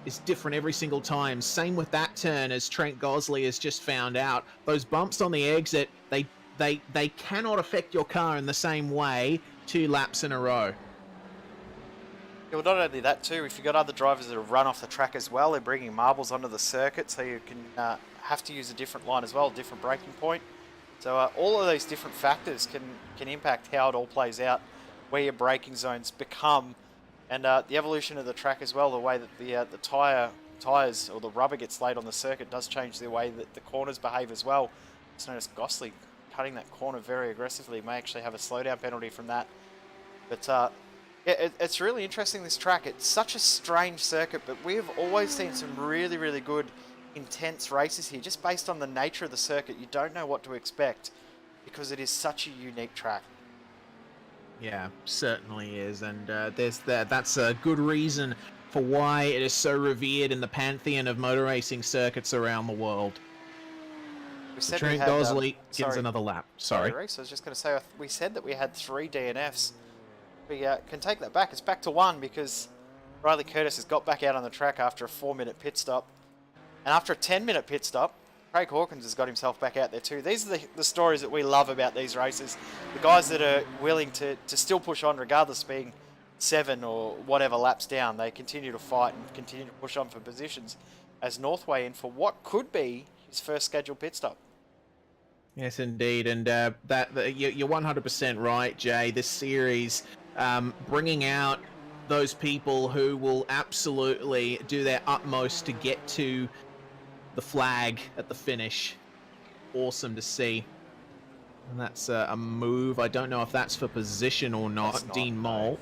is different every single time. Same with that turn, as Trent Gosling has just found out. Those bumps on the exit, they cannot affect your car in the same way 2 laps in a row. Yeah, well, not only that too, if you've got other drivers that have run off the track as well, they're bringing marbles onto the circuit, so you can have to use a different line as well, a different braking point. So all of these different factors can impact how it all plays out, where your braking zones become, and the evolution of the track as well, the way that the tyres or the rubber gets laid on the circuit does change the way that the corners behave as well. Just notice Gosling cutting that corner very aggressively, may actually have a slowdown penalty from that. But yeah, it's really interesting, this track. It's such a strange circuit, but we have always seen some really, really good, intense races here, just based on the nature of the circuit. You don't know what to expect because it is such a unique track. Yeah, certainly is, and that's a good reason for why it is so revered in the pantheon of motor racing circuits around the world. Trent Gosling gets another lap. Sorry. I was just going to say, we said that we had 3 DNFs. We can take that back. It's back to 1 because Riley Curtis has got back out on the track after a 4-minute pit stop. And after a 10-minute pit stop, Craig Hawkins has got himself back out there too. These are the stories that we love about these races. The guys that are willing to still push on regardless of being 7 or whatever laps down. They continue to fight and continue to push on for positions as Northway in for what could be his first scheduled pit stop. Yes, indeed, and you're 100% right, Jay. This series bringing out those people who will absolutely do their utmost to get to the flag at the finish. Awesome to see. And that's a move. I don't know if that's for position or not. Dean Mole.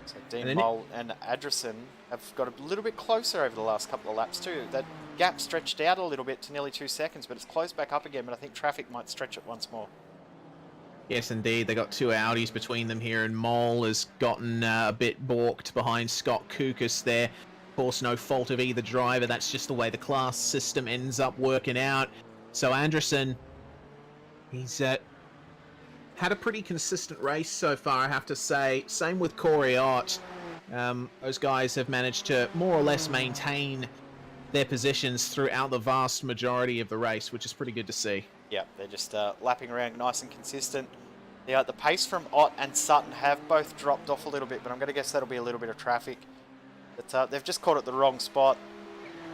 So Dean Mole and Adrison have got a little bit closer over the last couple of laps too. That gap stretched out a little bit to nearly 2 seconds, but it's closed back up again, but I think traffic might stretch it once more. Yes, indeed. They got 2 Audis between them here, and Mole has gotten a bit balked behind Scott Kukas there. Of course, no fault of either driver. That's just the way the class system ends up working out. So Anderson, he's had a pretty consistent race so far, I have to say. Same with Corey Ott. Those guys have managed to more or less maintain their positions throughout the vast majority of the race, which is pretty good to see. Yeah, they're just lapping around nice and consistent. The pace from Ott and Sutton have both dropped off a little bit, but I'm going to guess that'll be a little bit of traffic. But they've just caught at the wrong spot.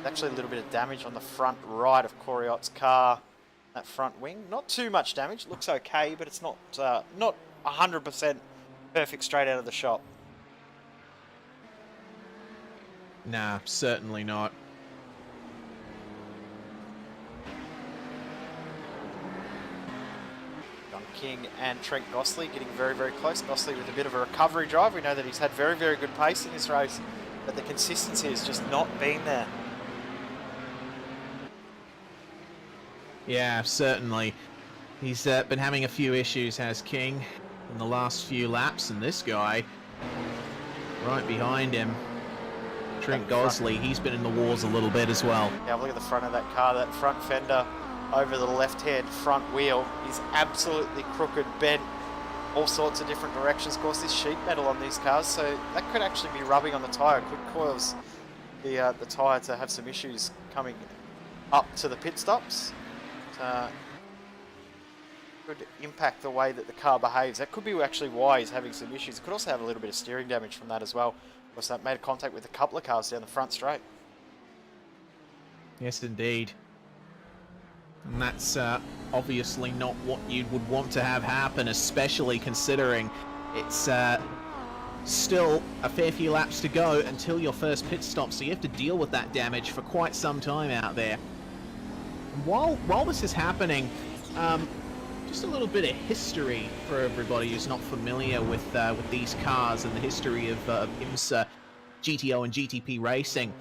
Actually a little bit of damage on the front right of Corey Ott's car. That front wing, not too much damage. Looks okay, but it's not 100% perfect straight out of the shop. Nah, certainly not. John King and Trent Gosling getting very, very close. Gosling with a bit of a recovery drive. We know that he's had very, very good pace in this race, but the consistency has just not been there. Yeah, certainly. He's been having a few issues, has King, in the last few laps, and this guy, right behind him, Trent Gosling, he's been in the wars a little bit as well. Yeah, look at the front of that car, that front fender over the left-hand front wheel is absolutely crooked, bent, all sorts of different directions. Of course, this sheet metal on these cars, so that could actually be rubbing on the tyre, could cause the tyre to have some issues coming up to the pit stops. Could impact the way that the car behaves. That could be actually why he's having some issues. It could also have a little bit of steering damage from that as well. Because that made contact with a couple of cars down the front straight. Yes, indeed. And that's obviously not what you would want to have happen, especially considering it's still a fair few laps to go until your first pit stop, so you have to deal with that damage for quite some time out there. While this is happening, just a little bit of history for everybody who's not familiar with these cars and the history of IMSA, GTO and GTP racing.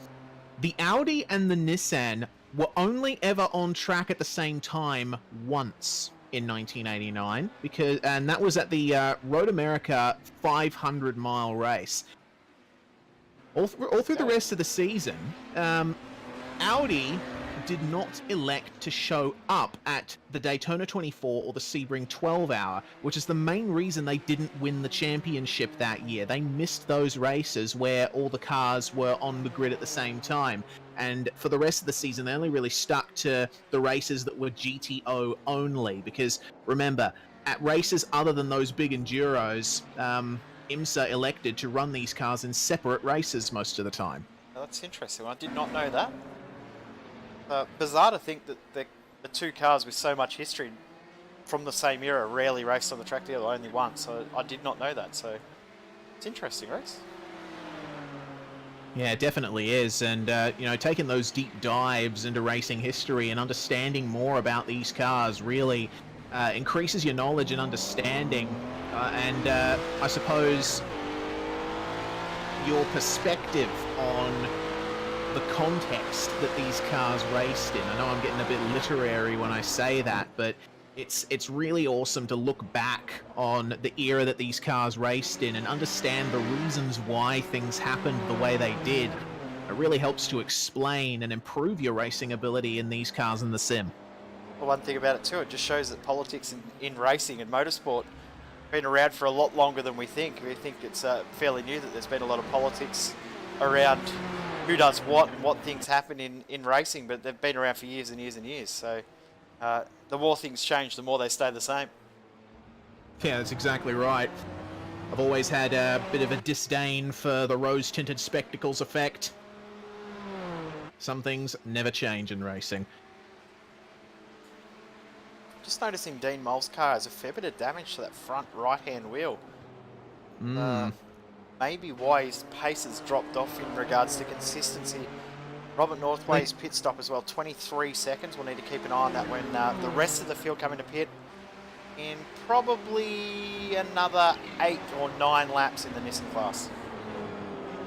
The Audi and the Nissan were only ever on track at the same time once in 1989, and that was at the Road America 500-mile race. All through the rest of the season, Audi did not elect to show up at the Daytona 24 or the Sebring 12 hour, which is the main reason they didn't win the championship that year. They missed those races where all the cars were on the grid at the same time. And for the rest of the season, they only really stuck to the races that were GTO only, because remember, at races other than those big enduros, IMSA elected to run these cars in separate races most of the time. That's interesting. I did not know that. Bizarre to think that the two cars with so much history from the same era rarely raced on the track together, only once. So I did not know that. So it's interesting race. Yeah, it definitely is. And, you know, taking those deep dives into racing history and understanding more about these cars really increases your knowledge and understanding. And I suppose your perspective on the context that these cars raced in. I know I'm getting a bit literary when I say that, but it's really awesome to look back on the era that these cars raced in and understand the reasons why things happened the way they did. It really helps to explain and improve your racing ability in these cars in the sim. Well, one thing about it too, it just shows that politics in racing and motorsport have been around for a lot longer than we think. We think it's fairly new that there's been a lot of politics around who does what and what things happen in racing, but they've been around for years and years and years. So the more things change, the more they stay the same. Yeah, that's exactly right. I've always had a bit of a disdain for the rose-tinted spectacles effect. Some things never change in racing. Just noticing Dean Moll's car has a fair bit of damage to that front right-hand wheel. Maybe why his pace has dropped off in regards to consistency. Robert Northway's pit stop as well, 23 seconds. We'll need to keep an eye on that when the rest of the field come into pit in probably another 8 or 9 laps in the Nissan class.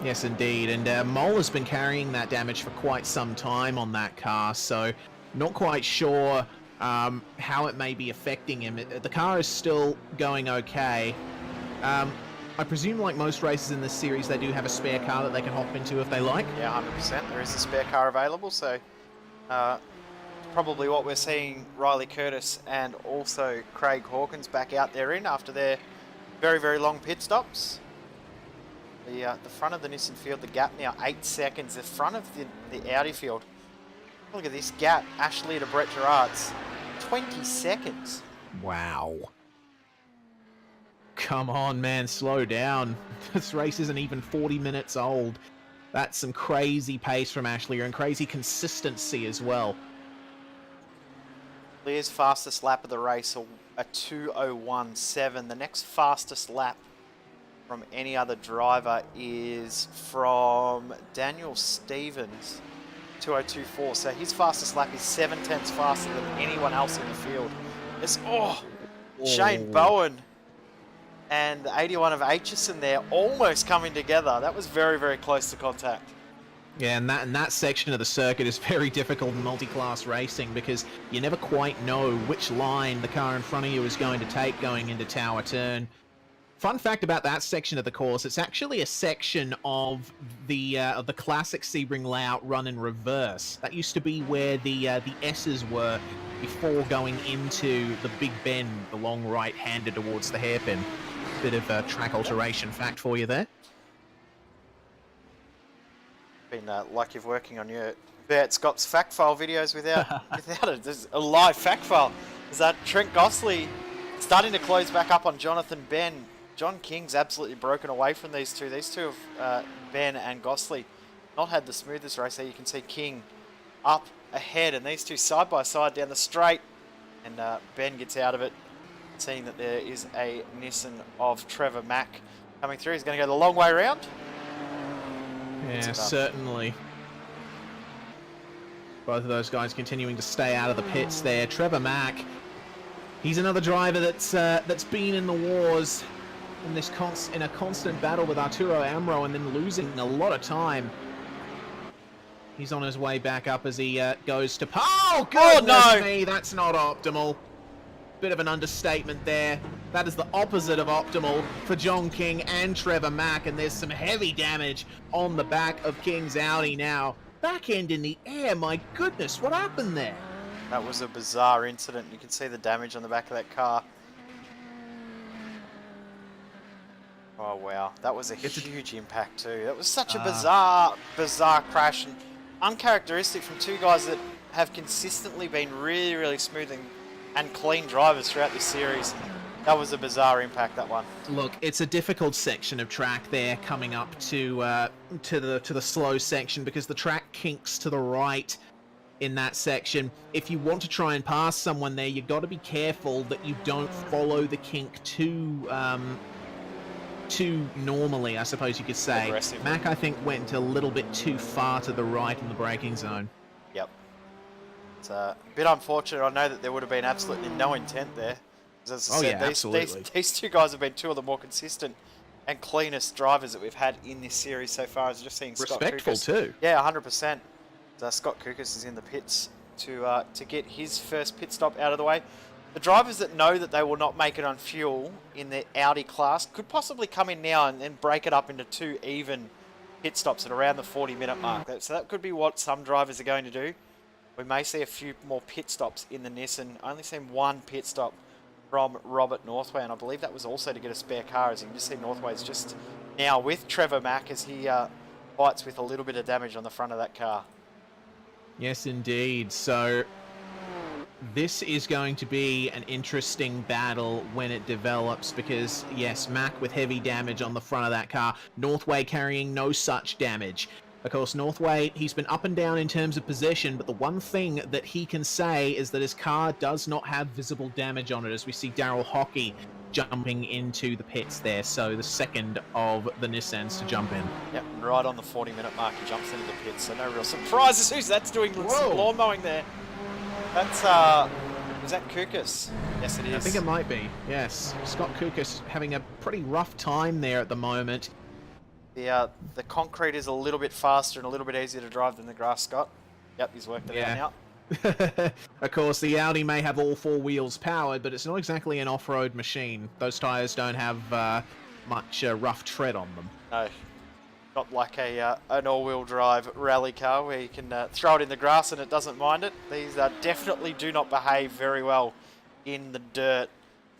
Yes, indeed. And Moll has been carrying that damage for quite some time on that car, so not quite sure how it may be affecting him. The car is still going okay. I presume, like most races in this series, they do have a spare car that they can hop into if they like. Yeah, 100%. There is a spare car available, so probably what we're seeing Riley Curtis and also Craig Hawkins back out there in after their very, very long pit stops. The front of the Nissan field, the gap now 8 seconds. The front of the Audi field, look at this gap, Ashley to Brett Gerard's, 20 seconds. Wow. Come on, man, slow down. This race isn't even 40 minutes old. That's some crazy pace from Ashley and crazy consistency as well. Lear's fastest lap of the race, a 2:01.7. The next fastest lap from any other driver is from Daniel Stevens, 2:02.4. So his fastest lap is 7/10 faster than anyone else in the field. It's, Shane Bowen and the 81 of Aitchison there almost coming together. That was very, very close to contact. Yeah, and that section of the circuit is very difficult in multi-class racing because you never quite know which line the car in front of you is going to take going into Tower Turn. Fun fact about that section of the course, it's actually a section of the classic Sebring layout run in reverse. That used to be where the S's were before going into the big bend, the long right handed towards the hairpin. Bit of a track alteration fact for you there. Been like you're working on your Bert Scott's fact file videos without there's a live fact file. Is that Trent Gossley starting to close back up on Jonathan Ben? John King's absolutely broken away from these two. These two have Ben and Gossley not had the smoothest race there. You can see King up ahead, and these two side by side down the straight, and Ben gets out of it, seeing that there is a Nissan of Trevor Mack coming through. He's going to go the long way around. Yeah, certainly. Both of those guys continuing to stay out of the pits there. Trevor Mack, he's another driver that's been in the wars in this in a constant battle with Arturo Amro, and then losing a lot of time. He's on his way back up as he goes to... Oh, goodness me, that's not optimal. Bit of an understatement there. That is the opposite of optimal for John King and Trevor Mack, and there's some heavy damage on the back of King's Audi now. Back end in the air, my goodness, what happened there? That was a bizarre incident. You can see the damage on the back of that car. Oh, wow. That was a huge impact, too. That was such a bizarre crash, and uncharacteristic from two guys that have consistently been really, really smooth and clean drivers throughout this series. That was a bizarre impact, that one. Look, it's a difficult section of track there coming up to the slow section, because the track kinks to the right in that section. If you want to try and pass someone there, you've got to be careful that you don't follow the kink too normally, I suppose you could say. Mack, I think, went a little bit too far to the right in the braking zone. Yep. It's a bit unfortunate. I know that there would have been absolutely no intent there. As I said, these two guys have been two of the more consistent and cleanest drivers that we've had in this series so far. As just seeing Scott respectful Kukas. Too. Yeah, 100%. Scott Kukas is in the pits to get his first pit stop out of the way. The drivers that know that they will not make it on fuel in the Audi class could possibly come in now and then break it up into two even pit stops at around the 40-minute mark. So that could be what some drivers are going to do. We may see a few more pit stops in the Nissan. I only seen one pit stop from Robert Northway, and I believe that was also to get a spare car. As you can just see, Northway's just now with Trevor Mack as he fights with a little bit of damage on the front of that car. Yes, indeed. So this is going to be an interesting battle when it develops, because yes, Mack with heavy damage on the front of that car, Northway carrying no such damage. Of course, Northway, he's been up and down in terms of position, but the one thing that he can say is that his car does not have visible damage on it, as we see Daryl Hockey jumping into the pits there. So the second of the Nissans to jump in. Yep, right on the 40-minute mark, he jumps into the pits, so no real surprises. Who's that's doing some lawn mowing there? That's, is that Kukas? Yes, it is. I think it might be, yes. Scott Kukas having a pretty rough time there at the moment. The concrete is a little bit faster and a little bit easier to drive than the grass, Scott. Yep, he's worked it out now. Of course, the Audi may have all four wheels powered, but it's not exactly an off-road machine. Those tyres don't have much rough tread on them. No, not like an all-wheel drive rally car where you can throw it in the grass and it doesn't mind it. These definitely do not behave very well in the dirt.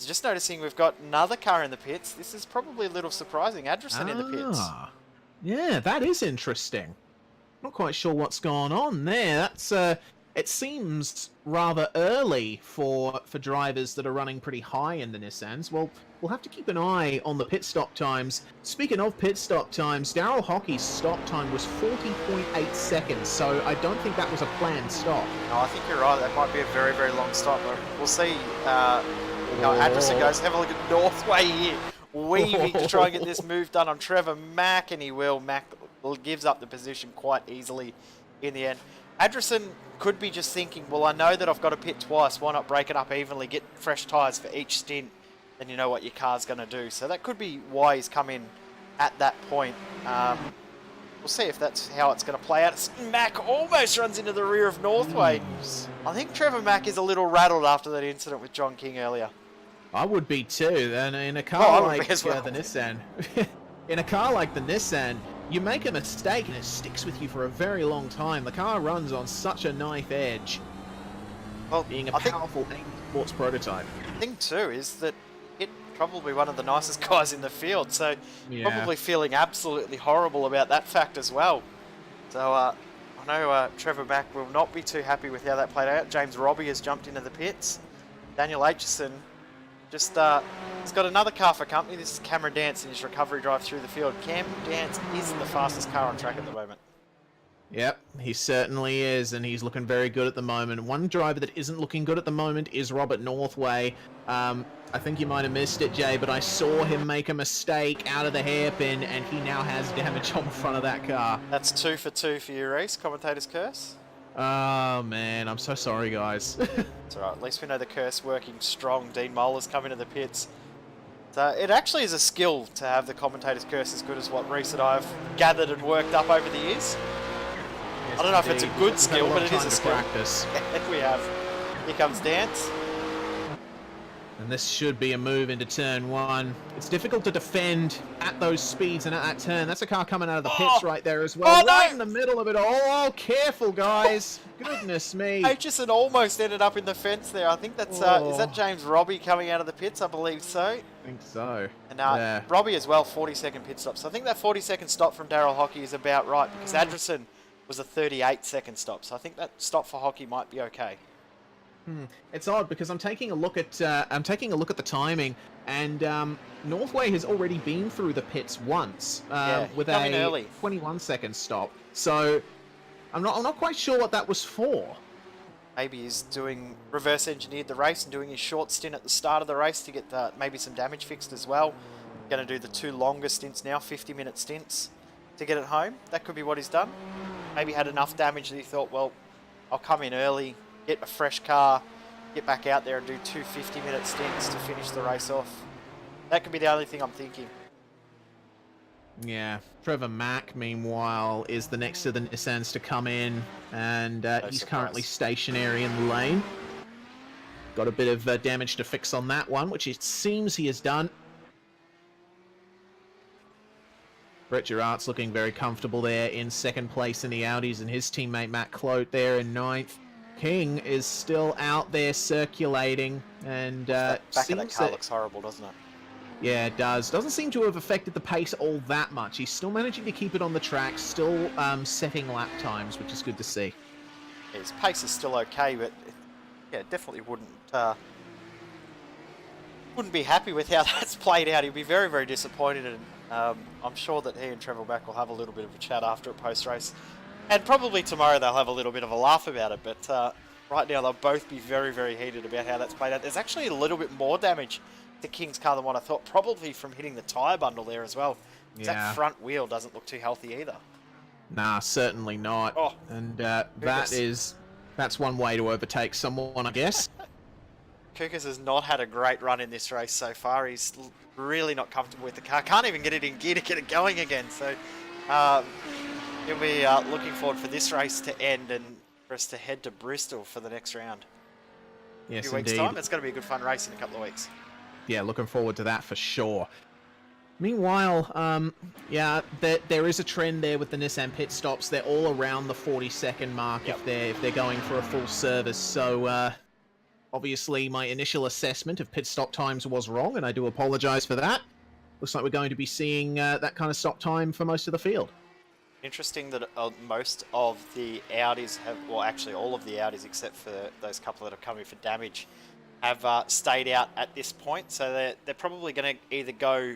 Just noticing we've got another car in the pits. This is probably a little surprising. Adrison in the pits. Yeah, that is interesting. Not quite sure what's going on there. That's it seems rather early for drivers that are running pretty high in the Nissans. Well, we'll have to keep an eye on the pit stop times. Speaking of pit stop times, Daryl Hockey's stop time was 40.8 seconds, so I don't think that was a planned stop. No, I think you're right. That might be a very, very long stop. But we'll see how Adrison goes. Have a look at Northway here, weaving to try and get this move done on Trevor Mack, and he will. Mack gives up the position quite easily in the end. Adrison could be just thinking, well, I know that I've got to pit twice. Why not break it up evenly, get fresh tyres for each stint, then you know what your car's going to do. So that could be why he's come in at that point. We'll see if that's how it's going to play out. Mack almost runs into the rear of Northway. I think Trevor Mack is a little rattled after that incident with John King earlier. I would be too. And in a car like the Nissan, in a car like the Nissan, you make a mistake and it sticks with you for a very long time. The car runs on such a knife edge. Well, being a powerful sports prototype. The thing too is that it probably one of the nicest guys in the field, so probably feeling absolutely horrible about that fact as well. So I know Trevor Mack will not be too happy with how that played out. James Robbie has jumped into the pits. Daniel Aitchison just has got another car for company. This is Cameron Dance in his recovery drive through the field. Cam Dance is the fastest car on track at the moment. Yep, he certainly is, and he's looking very good at the moment. One driver that isn't looking good at the moment is Robert Northway. I think you might have missed it, Jay, but I saw him make a mistake out of the hairpin, and he now has damage on the front of that car. That's 2 for 2 for you, Reese. Commentator's curse. Oh, man, I'm so sorry, guys. It's alright, at least we know the curse working strong. Dean Mollers coming to the pits. So it actually is a skill to have the commentator's curse as good as what Reese and I have gathered and worked up over the years. I don't know if it's a good skill, but it is a skill. Practice. We have. Here comes Dance. And this should be a move into turn 1. It's difficult to defend at those speeds and at that turn. That's a car coming out of the pits right there as well. Oh, no! Right in the middle of it all. Oh, careful, guys. Goodness me. Aitchison almost ended up in the fence there. I think that's, is that James Robbie coming out of the pits? I believe so. I think so. And yeah. Robbie as well, 40-second pit stop. So I think that 40-second stop from Daryl Hockey is about right, because Anderson was a 38-second stop. So I think that stop for Hockey might be okay. It's odd because I'm taking a look at the timing, and Northway has already been through the pits once with a 21-second stop. So I'm not quite sure what that was for. Maybe he's doing reverse engineered the race and doing his short stint at the start of the race to get maybe some damage fixed as well. Going to do the 2 longer stints now, 50-minute stints to get it home. That could be what he's done. Maybe had enough damage that he thought, well, I'll come in early, get a fresh car, get back out there and do 2 50-minute stints to finish the race off. That could be the only thing I'm thinking. Yeah, Trevor Mack, meanwhile, is the next of the Nissans to come in, and he's currently stationary in the lane. Got a bit of damage to fix on that one, which it seems he has done. Brett Girard's looking very comfortable there in second place in the Audis, and his teammate Matt Clote there in 9th. King is still out there circulating, and back of that car looks horrible, doesn't it? Yeah, it does. Doesn't seem to have affected the pace all that much. He's still managing to keep it on the track, still setting lap times, which is good to see. Yeah, his pace is still okay, but yeah, definitely wouldn't be happy with how that's played out. He'd be very, very disappointed, and I'm sure that he and Trevor Mack will have a little bit of a chat after a post-race. And probably tomorrow they'll have a little bit of a laugh about it, but right now they'll both be very, very heated about how that's played out. There's actually a little bit more damage to King's car than what I thought, probably from hitting the tyre bundle there as well. Yeah. That front wheel doesn't look too healthy either. Nah, certainly not. Oh, and that's one way to overtake someone, I guess. Kukas has not had a great run in this race so far. He's really not comfortable with the car. Can't even get it in gear to get it going again. So he'll be looking forward for this race to end and for us to head to Bristol for the next round. Yes, a few weeks' time. It's going to be a good fun race in a couple of weeks. Yeah, looking forward to that for sure. Meanwhile, yeah, there is a trend there with the Nissan pit stops. They're all around the 40-second mark if they're going for a full service. So obviously, my initial assessment of pit stop times was wrong, and I do apologise for that. Looks like we're going to be seeing that kind of stop time for most of the field. Interesting that most of the Audis have, well, actually all of the Audis except for those couple that are coming for damage, have stayed out at this point. So they're probably going to either go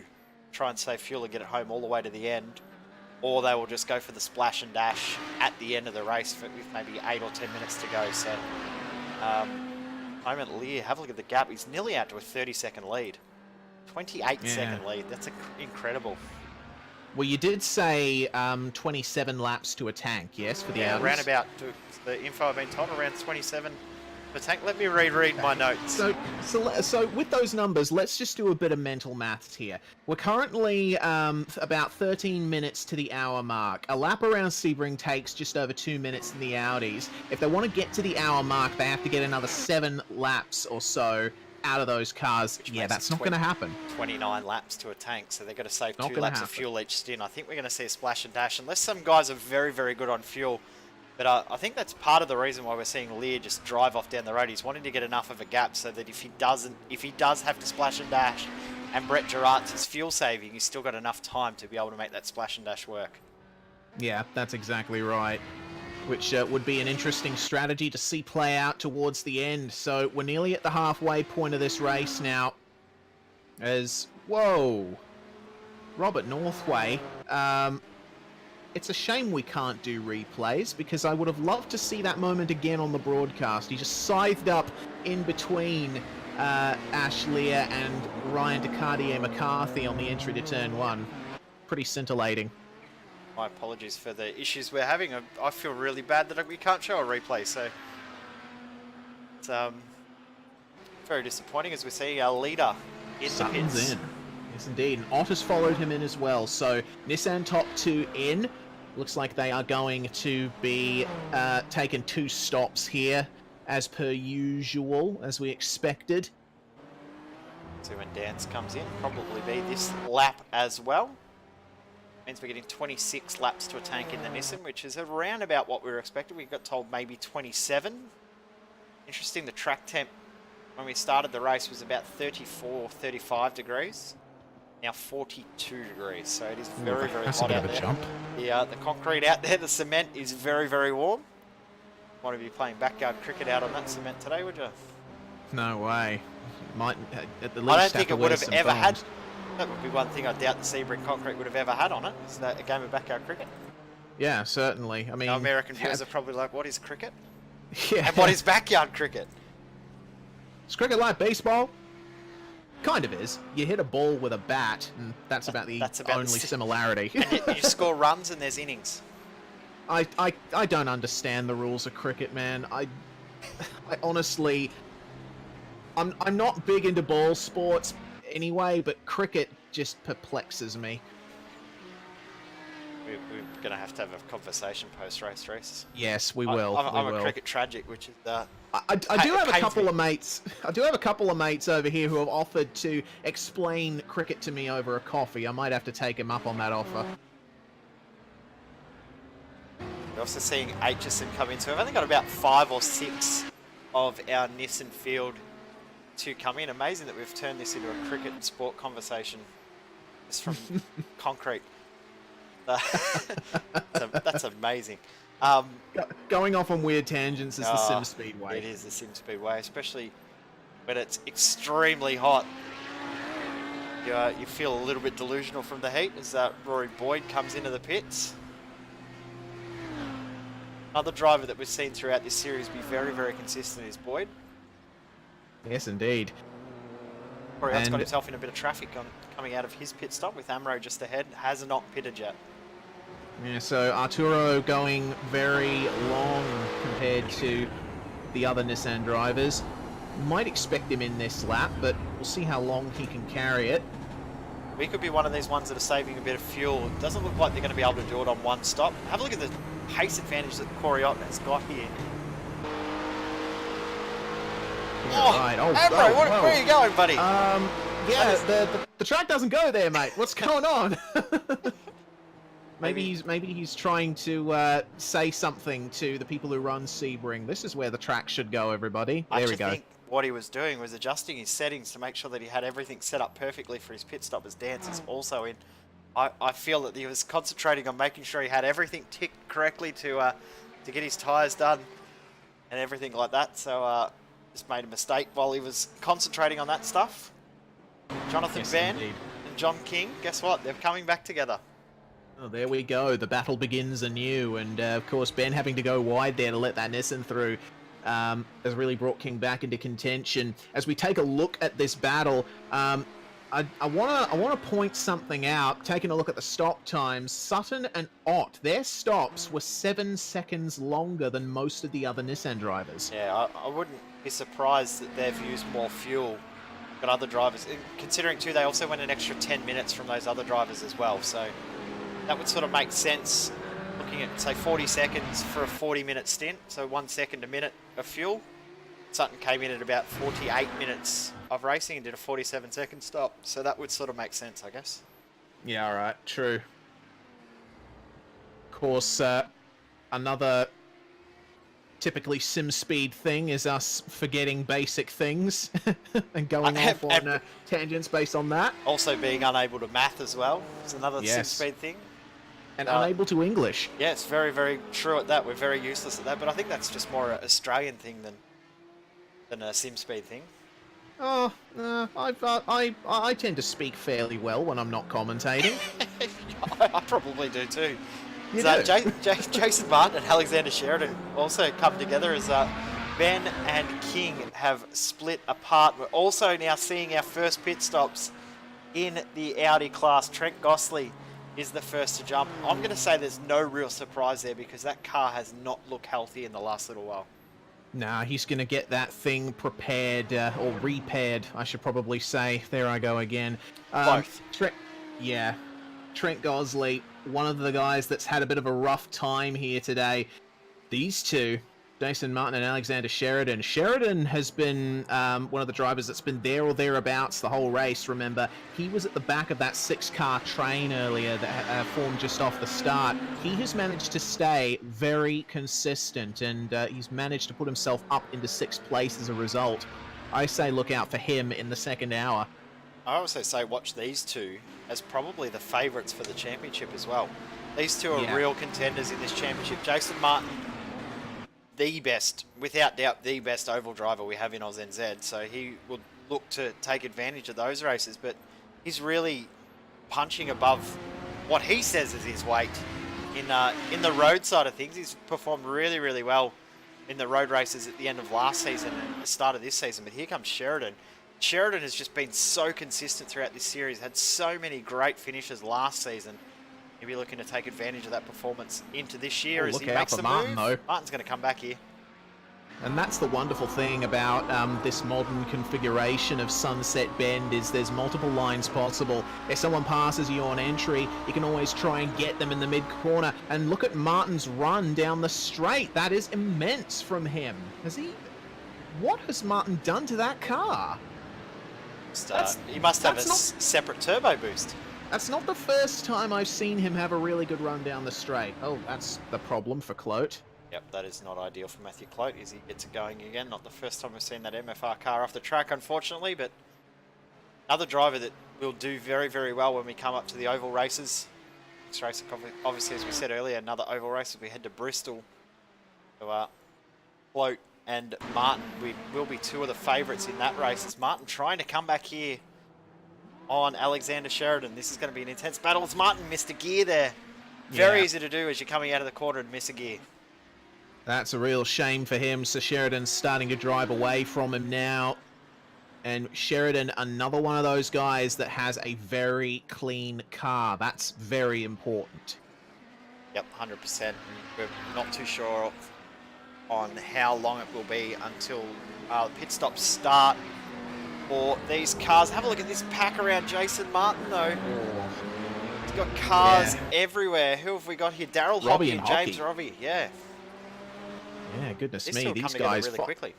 try and save fuel and get it home all the way to the end, or they will just go for the splash and dash at the end of the race with maybe 8 or 10 minutes to go. So, moment Lear, have a look at the gap. He's nearly out to a 30-second lead. 28-second lead. That's incredible. Well, you did say 27 laps to a tank, yes, for the Audis? Around about, the info I've been told, around 27 per tank. Let me reread my notes. So with those numbers, let's just do a bit of mental maths here. We're currently about 13 minutes to the hour mark. A lap around Sebring takes just over 2 minutes in the Audis. If they want to get to the hour mark, they have to get another 7 laps or so out of those cars. Yeah, that's not going to happen. 29 laps to a tank, so they've got to save 2 laps of fuel each stint. I think we're going to see a splash and dash, unless some guys are very, very good on fuel. But I think that's part of the reason why we're seeing Lear just drive off down the road. He's wanting to get enough of a gap so that if he does have to splash and dash, and Brett Girard's his fuel saving, he's still got enough time to be able to make that splash and dash work. Yeah, that's exactly right. Which would be an interesting strategy to see play out towards the end. So we're nearly at the halfway point of this race now. As, whoa, Robert Northway. It's a shame we can't do replays because I would have loved to see that moment again on the broadcast. He just scythed up in between Ash Lear and Ryan DeCartier McCarthy on the entry to turn 1. Pretty scintillating. My apologies for the issues we're having. I feel really bad that we can't show a replay, so it's very disappointing as we see our leader in Sutton's the pits. in. Yes, indeed. And Otis followed him in as well. So Nissan top 2 in. Looks like they are going to be taking 2 stops here, as per usual, as we expected. So when Dance comes in, probably be this lap as well. Means we're getting 26 laps to a tank in the Nissan, which is around about what we were expecting. We got told maybe 27. Interesting, the track temp when we started the race was about 34, 35 degrees. Now 42 degrees, so it is very, very That's hot a bit out of a there. jump. The concrete out there, the cement is very, very warm. Might be playing backyard cricket out on that cement today, would you? No way. Might at the least I don't have think to it wear would have some ever had. thongs. That would be one thing I doubt the Sebring concrete would have ever had on it. Is that a game of backyard cricket? Yeah, certainly. I mean, Now American viewers are probably like, "What is cricket? yeah. And what is backyard cricket?" Is cricket like baseball? Kind of is. You hit a ball with a bat, and that's about the That's about the only si- similarity. You score runs and there's innings. I don't understand the rules of cricket, man. I honestly, I'm not big into ball sports anyway, but cricket just perplexes me. We're going to have a conversation post-race, Reese. Yes, we will. I'm we a will. cricket tragic, which is... I do have a pains couple me. of mates. I do have a couple of mates over here who have offered to explain cricket to me over a coffee. I might have to take him up on that offer. We're also seeing Aitchison come in, so we've only got about 5 or 6 of our Nissan field to come in. Amazing that we've turned this into a cricket and sport conversation. It's from concrete. That's amazing. Going off on weird tangents is the Sim Speedway. It is the Sim Speedway, especially when it's extremely hot. You feel a little bit delusional from the heat as Rory Boyd comes into the pits. Another driver that we've seen throughout this series be very, very consistent is Boyd. Yes, indeed. Rory has got And- himself in a bit of traffic coming out of his pit stop with Amro just ahead. Has not pitted yet. Yeah, so Arturo going very long compared to the other Nissan drivers. Might expect him in this lap, but we'll see how long he can carry it. We could be one of these ones that are saving a bit of fuel. It doesn't look like they're going to be able to do it on one stop. Have a look at the pace advantage that Corey Ott has got here. Right. Oh, Amro, oh, where whoa. are you going, buddy? Yeah, the track doesn't go there, mate. What's going on? Maybe- maybe he's trying to say something to the people who run Sebring. This is where the track should go, everybody. I There we actually go. think what he was doing was adjusting his settings to make sure that he had everything set up perfectly for his pit stop as Dance is also in. I feel that he was concentrating on making sure he had everything ticked correctly to get his tyres done and everything like that. So just made a mistake while he was concentrating on that stuff. Jonathan Yes, Van indeed. and John King, guess what? They're coming back together. Oh, there we go. The battle begins anew, and of course Ben having to go wide there to let that Nissan through has really brought King back into contention. As we take a look at this battle, I wanna point something out. Taking a look at the stop times, Sutton and Ott, their stops were 7 seconds longer than most of the other Nissan drivers. Yeah, I wouldn't be surprised that they've used more fuel than other drivers. Considering too, they also went an extra 10 minutes from those other drivers as well. So that would sort of make sense looking at, say, 40 seconds for a 40-minute stint. So 1 second a minute of fuel. Sutton came in at about 48 minutes of racing and did a 47-second stop. So that would sort of make sense, I guess. Yeah, all right, true. Of course, another typically sim speed thing is us forgetting basic things and going off on tangents based on that. Also being unable to math as well is another Yes. sim speed thing. and unable to English. Yeah, it's very, very true at that. We're very useless at that, but I think that's just more an Australian thing than a SimSpeed thing. Oh, I tend to speak fairly well when I'm not commentating. I probably do too. You So do. Jason Martin and Alexander Sheridan also come together as Ben and King have split apart. We're also now seeing our first pit stops in the Audi class. Trent Gostley is the first to jump. I'm going to say there's no real surprise there because that car has not looked healthy in the last little while. Nah, he's going to get that thing prepared, or repaired, I should probably say. There I go again. Both. Trent Gostley, one of the guys that's had a bit of a rough time here today. These two, Jason Martin and Alexander Sheridan. Sheridan has been one of the drivers that's been there or thereabouts the whole race, remember. He was at the back of that 6-car train earlier that formed just off the start. He has managed to stay very consistent, and he's managed to put himself up into 6th place as a result. I say look out for him in the second hour. I also say watch these two as probably the favourites for the championship as well. These two are real contenders in this championship. Jason Martin, the best, without doubt, the best oval driver we have in AusNZ. So he will look to take advantage of those races, but he's really punching above what he says is his weight in the road side of things. He's performed really, really well in the road races at the end of last season and the start of this season. But here comes Sheridan. Sheridan has just been so consistent throughout this series, had so many great finishes last season. He'll be looking to take advantage of that performance into this year as he makes the Martin, move. though. Martin's going to come back here. And that's the wonderful thing about this modern configuration of Sunset Bend is there's multiple lines possible. If someone passes you on entry, you can always try and get them in the mid-corner. And look at Martin's run down the straight. That is immense from him. What has Martin done to that car? He must have a separate turbo boost. That's not the first time I've seen him have a really good run down the straight. Oh, that's the problem for Clote. Yep, that is not ideal for Matthew Clote as he gets it going again. Not the first time we've seen that MFR car off the track, unfortunately, but another driver that will do very, very well when we come up to the oval races. Next race, obviously, as we said earlier, another oval race as we head to Bristol. So, Clote and Martin will be two of the favourites in that race. It's Martin trying to come back here on Alexander Sheridan. This is going to be an intense battle. As Martin missed a gear there. Very easy to do as you're coming out of the corner and miss a gear. That's a real shame for him. So Sheridan's starting to drive away from him now. And Sheridan, another one of those guys that has a very clean car. That's very important. Yep, 100%. We're not too sure on how long it will be until the pit stops start for these cars. Have a look at this pack around Jason Martin, though. He's got cars everywhere. Who have we got here? Daryl Hockey and James Robbie. Yeah. Yeah, goodness These me, two these come guys really quickly.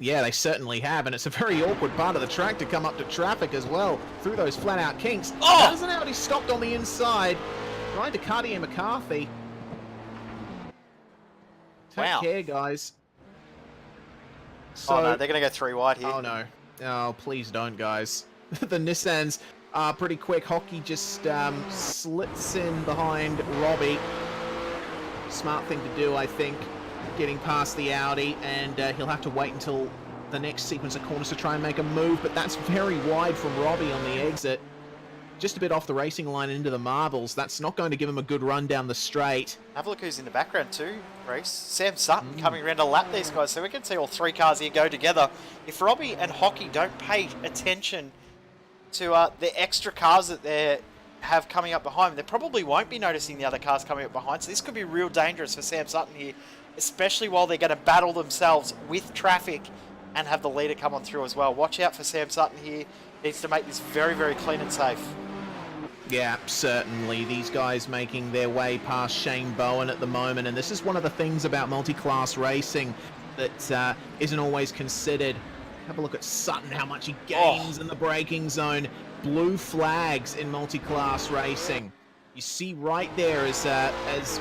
Yeah, they certainly have, and it's a very awkward part of the track to come up to traffic as well, through those flat-out kinks. Oh! That isn't how he stopped on the inside. Right to Cartier McCarthy. Take care, guys. So, Oh no, they're going to go 3 wide here. Oh no. Oh, please don't, guys. The Nissans are pretty quick. Hockey just slits in behind Robbie. Smart thing to do, I think, getting past the Audi, and he'll have to wait until the next sequence of corners to try and make a move, but that's very wide from Robbie on the exit. Just a bit off the racing line into the marbles. That's not going to give him a good run down the straight. Have a look who's in the background too, Reese. Sam Sutton coming around to lap these guys, so we can see all 3 cars here go together. If Robbie and Hockey don't pay attention to the extra cars that they have coming up behind them, they probably won't be noticing the other cars coming up behind, so this could be real dangerous for Sam Sutton here, especially while they're going to battle themselves with traffic and have the leader come on through as well. Watch out for Sam Sutton here. Needs to make this very, very clean and safe. Yeah, certainly. These guys making their way past Shane Bowen at the moment, and this is one of the things about multi-class racing that isn't always considered. Have a look at Sutton, how much he gains in the braking zone. Blue flags in multi-class racing. You see right there as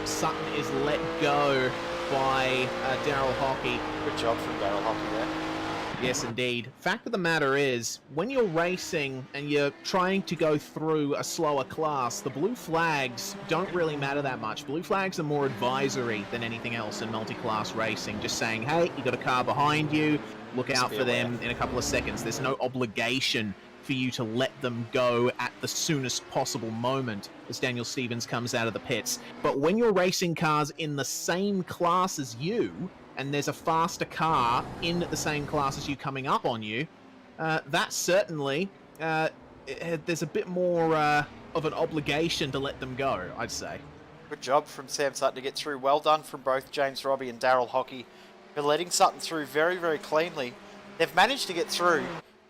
Sutton is let go by Daryl Hockey. Good job from Daryl Hockey there. Yes, indeed. Fact of the matter is, when you're racing and you're trying to go through a slower class, the blue flags don't really matter that much. Blue flags are more advisory than anything else in multi-class racing. Just saying, hey, you got a car behind you, look out for them in a couple of seconds. There's no obligation for you to let them go at the soonest possible moment as Daniel Stevens comes out of the pits. But when you're racing cars in the same class as you, and there's a faster car in the same class as you coming up on you, that certainly, there's a bit more of an obligation to let them go, I'd say. Good job from Sam Sutton to get through. Well done from both James Robbie and Daryl Hockey for letting Sutton through very, very cleanly. They've managed to get through,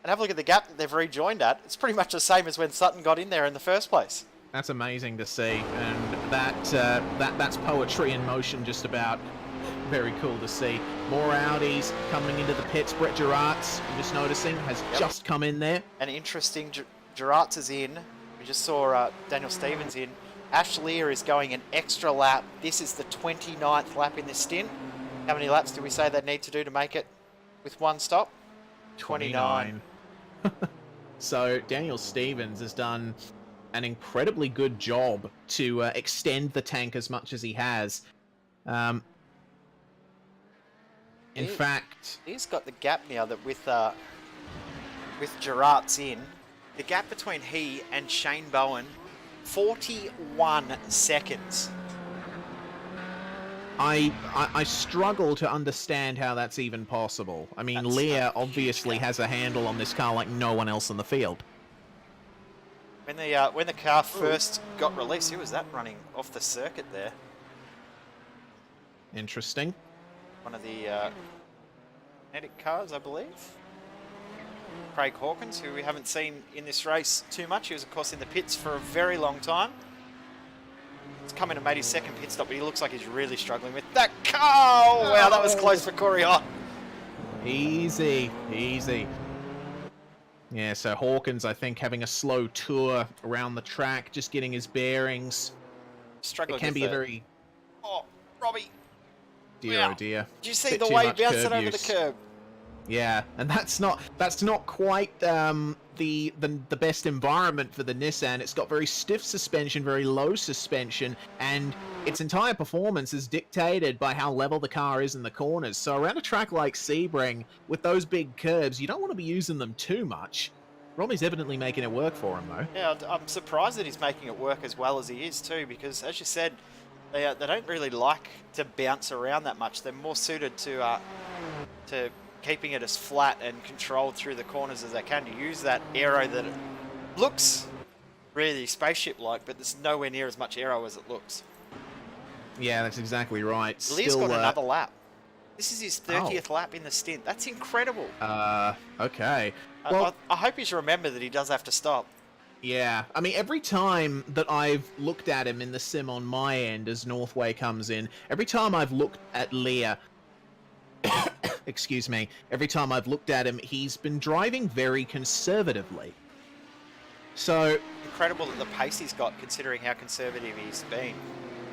and have a look at the gap that they've rejoined at. It's pretty much the same as when Sutton got in there in the first place. That's amazing to see, and that's poetry in motion, just about. Very cool to see. More Audis coming into the pits. Brett Gerards, I'm just noticing, has just come in there. And interesting, Gerards is in. We just saw Daniel Stevens in. Ash Lear is going an extra lap. This is the 29th lap in this stint. How many laps do we say they need to do to make it with one stop? 29. So Daniel Stevens has done an incredibly good job to extend the tank as much as he has. In fact, he's got the gap now that with Gerards in, the gap between he and Shane Bowen, 41 seconds. I struggle to understand how that's even possible. I mean, Lear obviously has a handle on this car like no one else in the field. When the car first got released, who was that running off the circuit there? Interesting. One of the Kinetic cars, I believe. Craig Hawkins, who we haven't seen in this race too much. He was, of course, in the pits for a very long time. He's come in and made his second pit stop, but he looks like he's really struggling with that car. Oh, wow, that was close for Corey Hott. Easy, easy. Yeah, so Hawkins, I think, having a slow tour around the track, just getting his bearings. Struggling. It can be a very... Oh, Robbie. Dear, wow. Oh dear. Did you see the way he bounced it over the curb? Yeah, and that's not quite the best environment for the Nissan. It's got very stiff suspension, very low suspension, and its entire performance is dictated by how level the car is in the corners. So around a track like Sebring, with those big curves, you don't want to be using them too much. Robbie's evidently making it work for him, though. Yeah, I'm surprised that he's making it work as well as he is, too, because, as you said, they don't really like to bounce around that much. They're more suited to keeping it as flat and controlled through the corners as they can, to use that aero that it looks really spaceship-like, but there's nowhere near as much aero as it looks. Yeah, that's exactly right. Lee's got another lap. This is his 30th lap in the stint. That's incredible. Okay. Well, I hope he's remembered that he does have to stop. Yeah, I mean, every time that I've looked at him in the sim on my end as Northway comes in, every time I've looked at Lear, excuse me, every time I've looked at him, he's been driving very conservatively. So... Incredible that the pace he's got, considering how conservative he's been.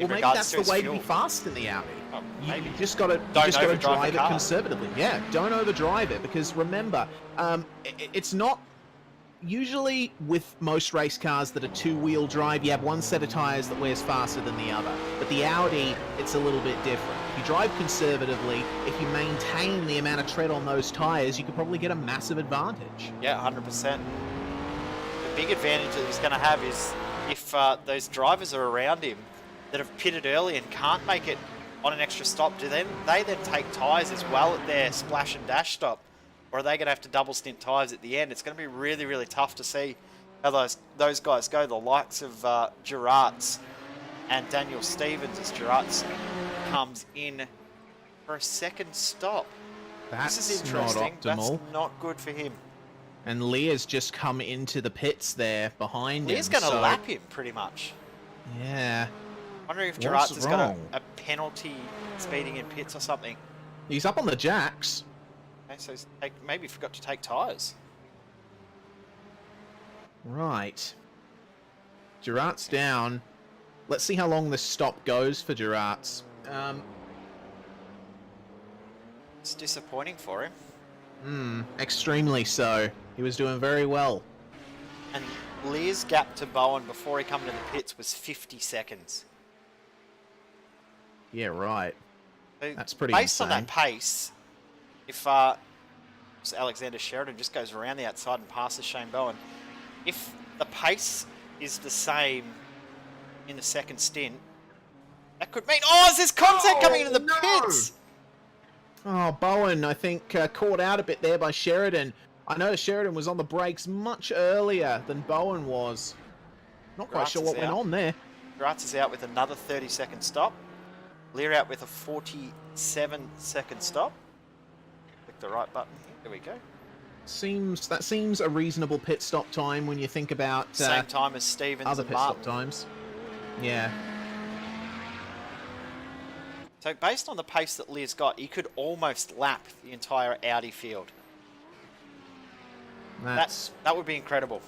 Well, maybe that's the way to be fast in the Audi. Oh, you just got to drive it conservatively. Yeah, don't overdrive it, because remember, it's not... Usually, with most race cars that are two-wheel drive, you have one set of tyres that wears faster than the other. But the Audi, it's a little bit different. If you drive conservatively, if you maintain the amount of tread on those tyres, you could probably get a massive advantage. Yeah, 100%. The big advantage that he's going to have is if those drivers are around him that have pitted early and can't make it on an extra stop, they then take tyres as well at their splash and dash stop? Or are they going to have to double stint tyres at the end? It's going to be really, really tough to see how those guys go. The likes of Gerards and Daniel Stevens as Gerards comes in for a second stop. This is interesting. Not optimal. That's not good for him. And Lear's just come into the pits there behind him. Lear's going to lap him, pretty much. Yeah. I wonder if Gerards has got a penalty speeding in pits or something. He's up on the jacks. Okay, so maybe forgot to take tyres. Right. Gerard's down. Let's see how long this stop goes for Gerard's. It's disappointing for him. Extremely so. He was doing very well. And Lear's gap to Bowen before he come into the pits was 50 seconds. Yeah, right. So That's pretty based insane. on that pace, if Alexander Sheridan just goes around the outside and passes Shane Bowen, if the pace is the same in the second stint, that could mean... Oh, is this contact coming into the pits? Oh, Bowen, I think, caught out a bit there by Sheridan. I know Sheridan was on the brakes much earlier than Bowen was. Not quite sure what went on there. Gratz is out with another 30-second stop. Lear out with a 47-second stop. Click the right button here. There we go. That seems a reasonable pit stop time when you think about Same time as Stevens other and pit Martin. stop times. Yeah. So based on the pace that Lear's got, he could almost lap the entire Audi field. That would be incredible.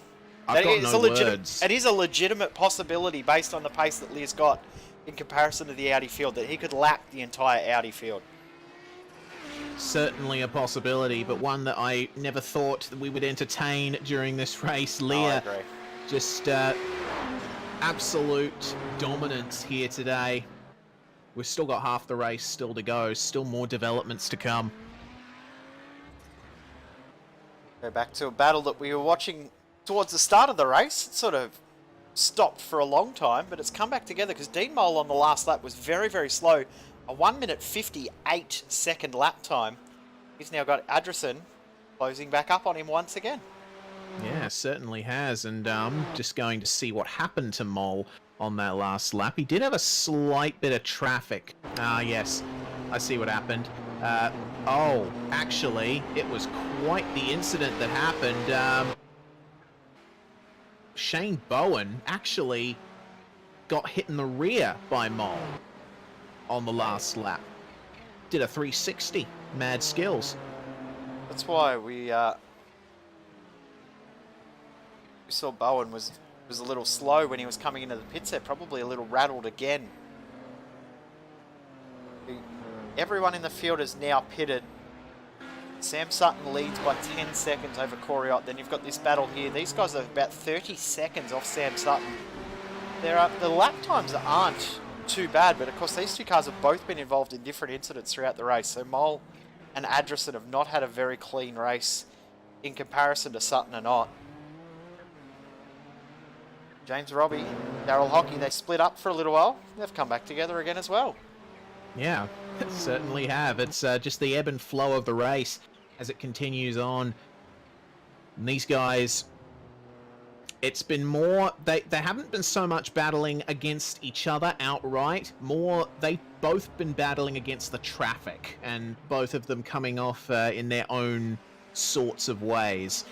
I've got no words. It is a legitimate possibility based on the pace that Lear's got in comparison to the Audi field, that he could lap the entire Audi field. Certainly a possibility, but one that I never thought that we would entertain during this race. Lear, just absolute dominance here today. We've still got half the race still to go, still more developments to come. Go back to a battle that we were watching towards the start of the race. It sort of stopped for a long time, but it's come back together because Dean Mole on the last lap was very, very slow. A 1-minute 58-second lap time. He's now got Adrison closing back up on him once again. Yeah, certainly has, and just going to see what happened to Mole on that last lap. He did have a slight bit of traffic. Yes, I see what happened. Oh, actually, it was quite the incident that happened. Shane Bowen actually got hit in the rear by Mole on the last lap. Did a 360. Mad skills. That's why we saw Bowen was a little slow when he was coming into the pit set, probably a little rattled again. Everyone in the field is now pitted. Sam Sutton leads by 10 seconds over Corey Ott. Then you've got this battle here. These guys are about 30 seconds off Sam Sutton. The lap times aren't too bad, but of course these two cars have both been involved in different incidents throughout the race. So Mole and Adrison have not had a very clean race in comparison to Sutton and Ott. James Robbie, Daryl Hockey, they split up for a little while. They've come back together again as well. Yeah, certainly have. It's just the ebb and flow of the race as it continues on. And these guys, it's been more... They haven't been so much battling against each other outright. More, they've both been battling against the traffic, and both of them coming off in their own sorts of ways.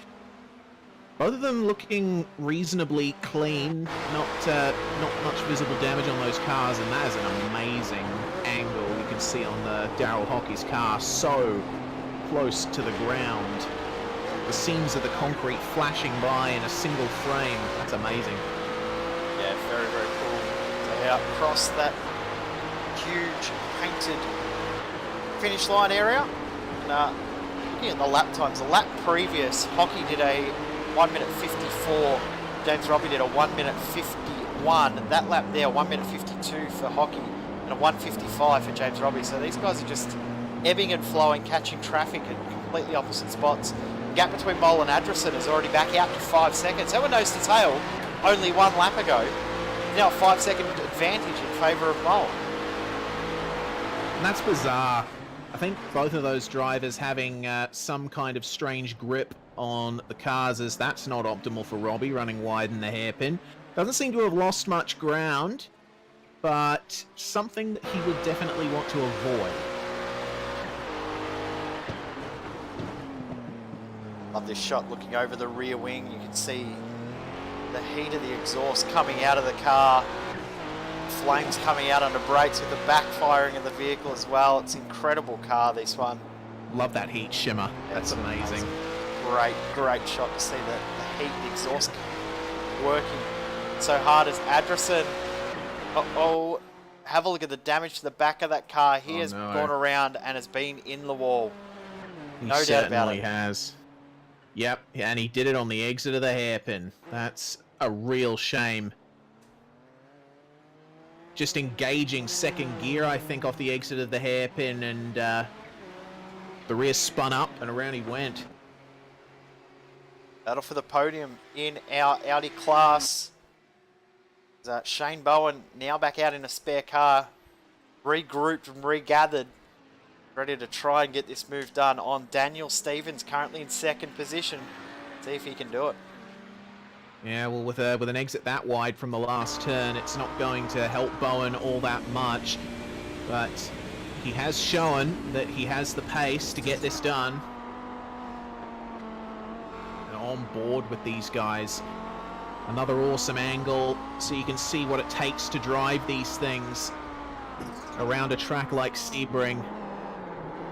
Both of them looking reasonably clean, not much visible damage on those cars, and that is an amazing angle you can see on the Daryl Hockey's car, so close to the ground. The seams of the concrete flashing by in a single frame. That's amazing. Yeah, very, very cool. So out across that huge painted finish line area. And, looking at the lap times, the lap previous, Hockey did a 1-minute 54. James Robbie did a 1-minute 51. And that lap there, 1-minute 52 for Hockey and a 1:55 for James Robbie. So these guys are just ebbing and flowing, catching traffic at completely opposite spots. The gap between Mole and Adrison is already back out to 5 seconds. They were nose to tail only one lap ago. Now a 5-second advantage in favour of Mole. And that's bizarre. I think both of those drivers having some kind of strange grip on the cars, as that's not optimal for Robbie, running wide in the hairpin. Doesn't seem to have lost much ground, but something that he would definitely want to avoid. Love this shot looking over the rear wing. You can see the heat of the exhaust coming out of the car. Flames coming out under brakes with the backfiring of the vehicle as well. It's an incredible car, this one. Love that heat shimmer. That's amazing. Great shot to see the heat, the exhaust working so hard as Adrison. Uh-oh. Have a look at the damage to the back of that car. He has gone around and has been in the wall. He No doubt certainly about it. has. Yep, and he did it on the exit of the hairpin. That's a real shame. Just engaging second gear, I think, off the exit of the hairpin, and the rear spun up and around he went. Battle for the podium in our Audi class. Shane Bowen now back out in a spare car, regrouped and regathered, ready to try and get this move done on Daniel Stevens, currently in second position. See if he can do it. Yeah, well, with an exit that wide from the last turn, it's not going to help Bowen all that much. But he has shown that he has the pace to get this done. And on board with these guys. Another awesome angle, so you can see what it takes to drive these things around a track like Sebring.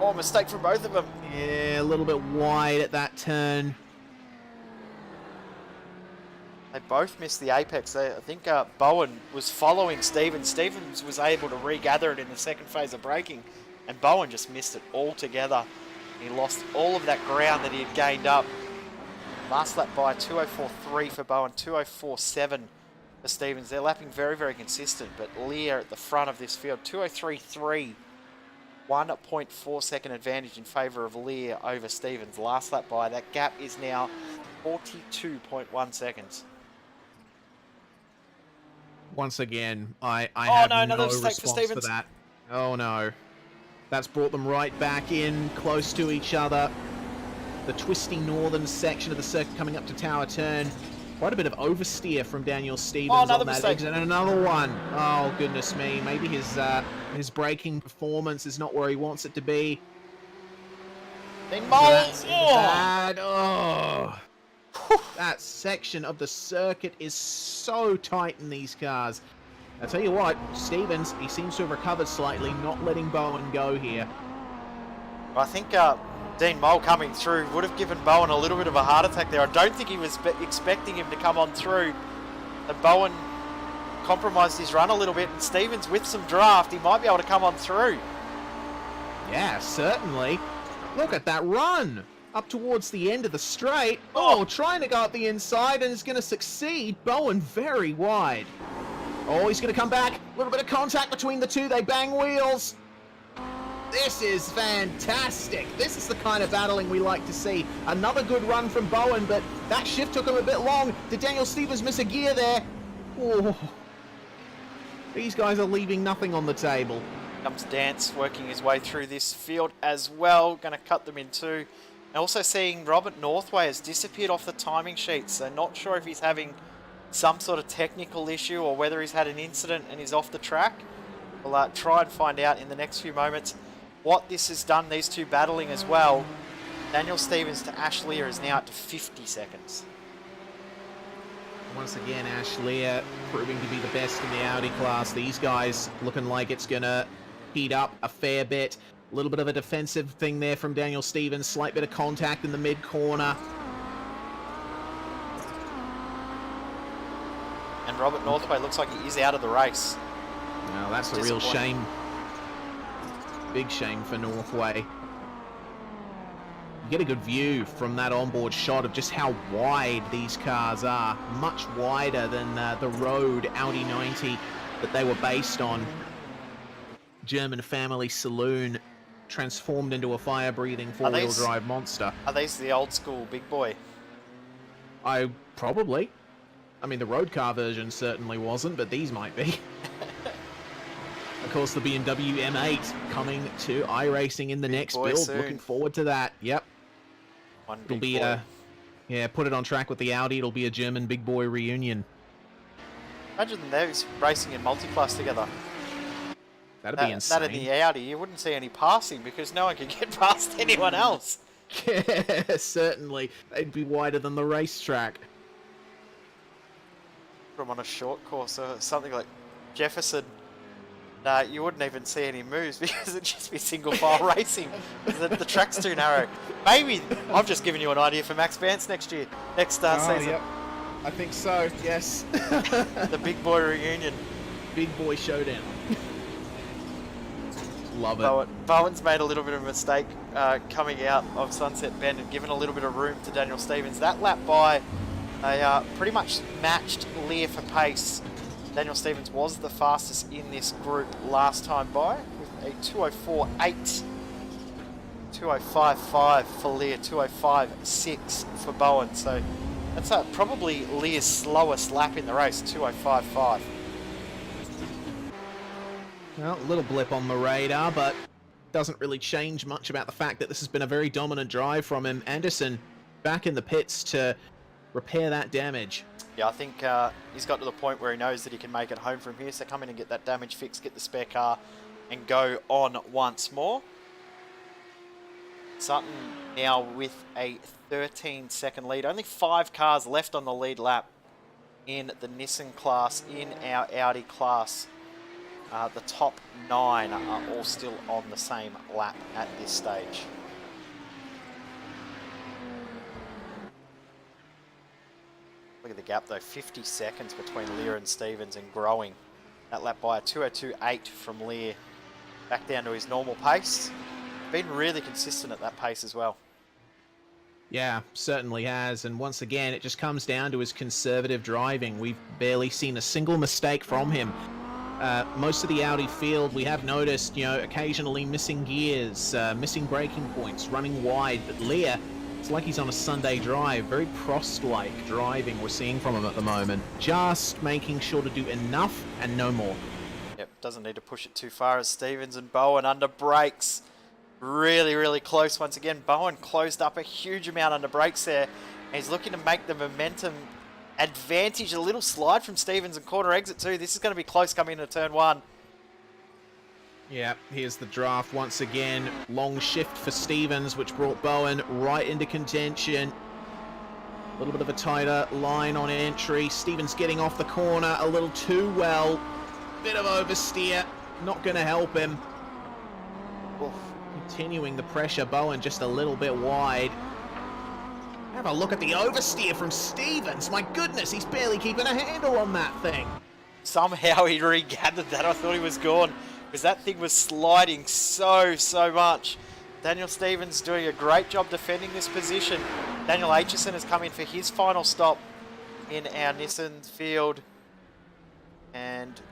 Oh, mistake from both of them. Yeah, a little bit wide at that turn. They both missed the apex. I think Bowen was following Stevens. Stevens was able to regather it in the second phase of braking, and Bowen just missed it altogether. He lost all of that ground that he had gained up. Last lap by 2:04.3 for Bowen, 2:04.7 for Stevens. They're lapping very, very consistent, but Lear at the front of this field, 2:03.3, 1.4 second advantage in favour of Lear over Stevens. Last lap by, that gap is now 42.1 seconds. Once again, I have no response for that. Oh no. That's brought them right back in, close to each other. The twisty northern section of the circuit coming up to Tower Turn. Quite a bit of oversteer from Daniel Stevens on that exit. And another one. Oh, goodness me. Maybe his braking performance is not where he wants it to be. Oh. That section of the circuit is so tight in these cars. I'll tell you what, Stevens, he seems to have recovered slightly, not letting Bowen go here. I think Dean Mole coming through would have given Bowen a little bit of a heart attack there. I don't think he was expecting him to come on through. And Bowen compromised his run a little bit, and Stevens, with some draft, he might be able to come on through. Yeah, certainly. Look at that run! Up towards the end of the straight. Oh, trying to go up the inside, and is going to succeed. Bowen very wide. Oh, he's going to come back. A little bit of contact between the two. They bang wheels. This is fantastic. This is the kind of battling we like to see. Another good run from Bowen, but that shift took him a bit long. Did Daniel Stevens miss a gear there? Oh. These guys are leaving nothing on the table. Comes Dance working his way through this field as well. Going to cut them in two. And also seeing Robert Northway has disappeared off the timing sheet, so not sure if he's having some sort of technical issue or whether he's had an incident and he's off the track. We'll try and find out in the next few moments what this has done, these two battling as well. Daniel Stevens to Ash Lear is now up to 50 seconds. Once again, Ash Lear proving to be the best in the Audi class. These guys looking like it's going to heat up a fair bit. A little bit of a defensive thing there from Daniel Stevens. Slight bit of contact in the mid-corner. And Robert Northway looks like he is out of the race. No, that's a real shame. Big shame for Northway. You get a good view from that onboard shot of just how wide these cars are. Much wider than the road Audi 90 that they were based on. German family saloon transformed into a fire-breathing four-wheel drive monster. Are these the old school big boy? Probably. I mean, the road car version certainly wasn't, but these might be. Of course, the BMW M8 coming to iRacing in the next build. Soon. Looking forward to that. Yep. It'll be yeah, put it on track with the Audi. It'll be a German big boy reunion. Imagine those racing in multi-class together. That'd be insane. That in the Audi, you wouldn't see any passing because no one could get past anyone else. Yeah, certainly. They'd be wider than the racetrack. From on a short course or something like Jefferson, you wouldn't even see any moves because it'd just be single file racing. The track's too narrow. Maybe I've just given you an idea for Max Vance next year, next season. Yep. I think so, yes. The big boy reunion. Big boy showdown. Love it. Bowen's made a little bit of a mistake coming out of Sunset Bend and given a little bit of room to Daniel Stevens. That lap by, they pretty much matched Lear for pace. Daniel Stevens was the fastest in this group last time by with a 2:04.8. 2:05.5 for Lear, 2:05.6 for Bowen. So that's probably Lear's slowest lap in the race, 2:05.5. Well, a little blip on the radar, but doesn't really change much about the fact that this has been a very dominant drive from him. Anderson back in the pits to repair that damage. Yeah, I think he's got to the point where he knows that he can make it home from here, so come in and get that damage fixed, get the spare car, and go on once more. Sutton now with a 13-second lead. Only 5 cars left on the lead lap in the Nissan class, in our Audi class. The top 9 are all still on the same lap at this stage. Look at the gap though, 50 seconds between Lear and Stevens and growing. That lap by a 2:02.8 from Lear back down to his normal pace. Been really consistent at that pace as well. Yeah, certainly has. And once again, it just comes down to his conservative driving. We've barely seen a single mistake from him. Most of the Audi field, we have noticed, occasionally missing gears, missing braking points, running wide. But Lear, it's like he's on a Sunday drive. Very Prost-like driving we're seeing from him at the moment. Just making sure to do enough and no more. Yep, doesn't need to push it too far as Stevens and Bowen under brakes. Really, really close once again. Bowen closed up a huge amount under brakes there. And he's looking to make the momentum advantage. A little slide from Stevens and corner exit too. This is going to be close coming into turn 1. Yeah, here's the draft once again. Long shift for Stevens, which brought Bowen right into contention. A little bit of a tighter line on entry. Stevens getting off the corner a little too well. Bit of oversteer. Not going to help him. Oof. Continuing the pressure. Bowen just a little bit wide. Have a look at the oversteer from Stevens. My goodness, he's barely keeping a handle on that thing. Somehow he regathered that. I thought he was gone because that thing was sliding so much. Daniel Stevens doing a great job defending this position. Daniel Aitchison has come in for his final stop in our Nissan field. And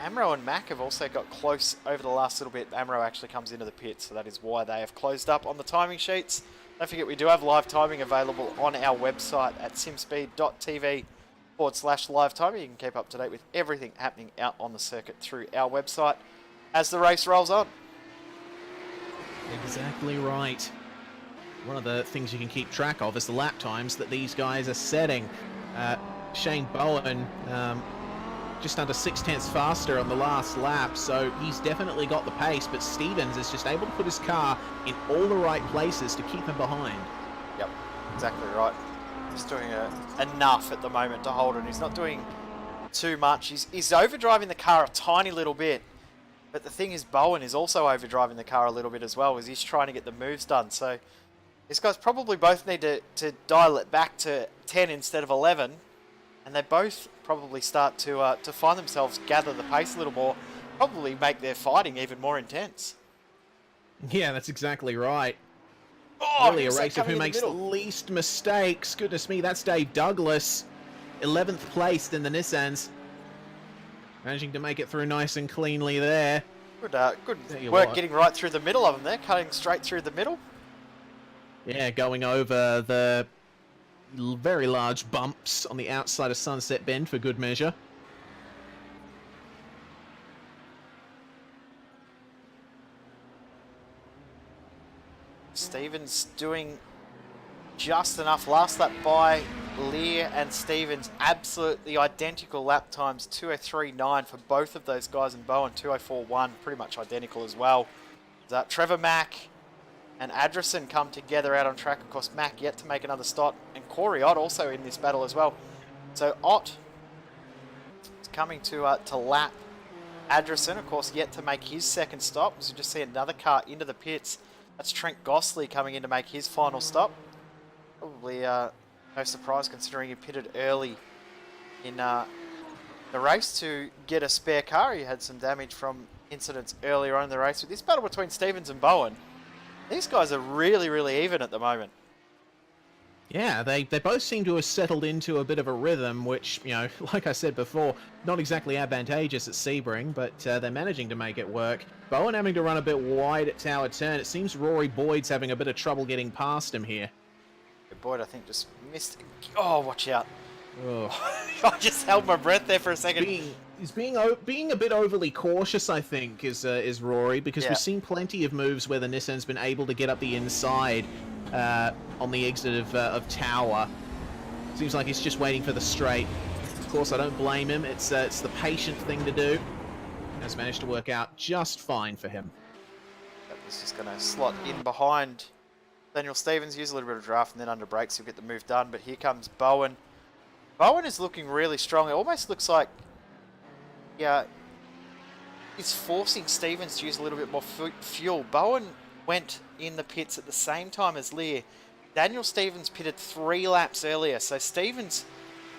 Amro and Mack have also got close over the last little bit. Amro actually comes into the pit, so that is why they have closed up on the timing sheets. Don't forget, we do have live timing available on our website at simspeed.tv/live timing. You can keep up to date with everything happening out on the circuit through our website as the race rolls on. Exactly right. One of the things you can keep track of is the lap times that these guys are setting. Shane Bowen just under 0.6 faster on the last lap, so he's definitely got the pace, but Stevens is just able to put his car in all the right places to keep him behind. Yep, exactly right. He's doing enough at the moment to hold it. He's not doing too much. He's overdriving the car a tiny little bit, but the thing is Bowen is also overdriving the car a little bit as well, as he's trying to get the moves done. So these guys probably both need to dial it back to 10 instead of 11, and they both probably start to find themselves gather the pace a little more, probably make their fighting even more intense. Yeah, that's exactly right. Oh, really a race of who makes the least mistakes. Goodness me, that's Dave Douglas, 11th placed in the Nissans. Managing to make it through nice and cleanly there. Good work getting right through the middle of them there, cutting straight through the middle. Yeah, going over the very large bumps on the outside of Sunset Bend for good measure. Stevens doing just enough. Last lap by Lear and Stevens, absolutely identical lap times, 2:03.9 for both of those guys, and Bowen 2:04.1, pretty much identical as well. Trevor Mack and Adrason come together out on track. Of course, Mack yet to make another stop, and Corey Ott also in this battle as well. So Ott is coming to lap Adrason, of course, yet to make his second stop. So just see another car into the pits. That's Trent Gostley coming in to make his final stop. Probably no surprise considering he pitted early in the race to get a spare car. He had some damage from incidents earlier on in the race. With this battle between Stevens and Bowen, these guys are really, really even at the moment. Yeah, they both seem to have settled into a bit of a rhythm, which, you know, like I said before, not exactly advantageous at Sebring, but they're managing to make it work. Bowen having to run a bit wide at Tower Turn. It seems Rory Boyd's having a bit of trouble getting past him here. Boyd, I think, just missed. Oh, watch out. Oh. I just held my breath there for a second. He's being a bit overly cautious, I think, is Rory, because we've seen plenty of moves where the Nissan's been able to get up the inside on the exit of Tower. Seems like he's just waiting for the straight. Of course, I don't blame him. It's the patient thing to do. Has managed to work out just fine for him. This is going to slot in behind Daniel Stevens, use a little bit of draft, and then under brakes he'll get the move done. But here comes Bowen. Bowen is looking really strong. It almost looks like, yeah, he's forcing Stevens to use a little bit more fuel. Bowen went in the pits at the same time as Lear. Daniel Stevens pitted 3 laps earlier, so Stevens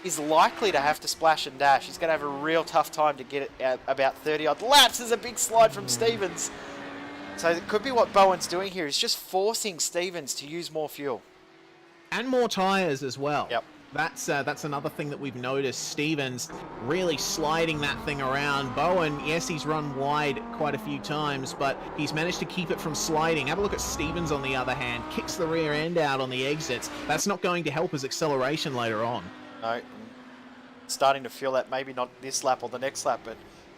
is likely to have to splash and dash. He's going to have a real tough time to get it at about 30-odd laps. There's a big slide from Stevens. So it could be what Bowen's doing here. He's just forcing Stevens to use more fuel. And more tyres as well. Yep. That's another thing that we've noticed. Stevens really sliding that thing around. Bowen, yes, he's run wide quite a few times, but he's managed to keep it from sliding. Have a look at Stevens on the other hand. Kicks the rear end out on the exits. That's not going to help his acceleration later on. No. Starting to feel that, maybe not this lap or the next lap, but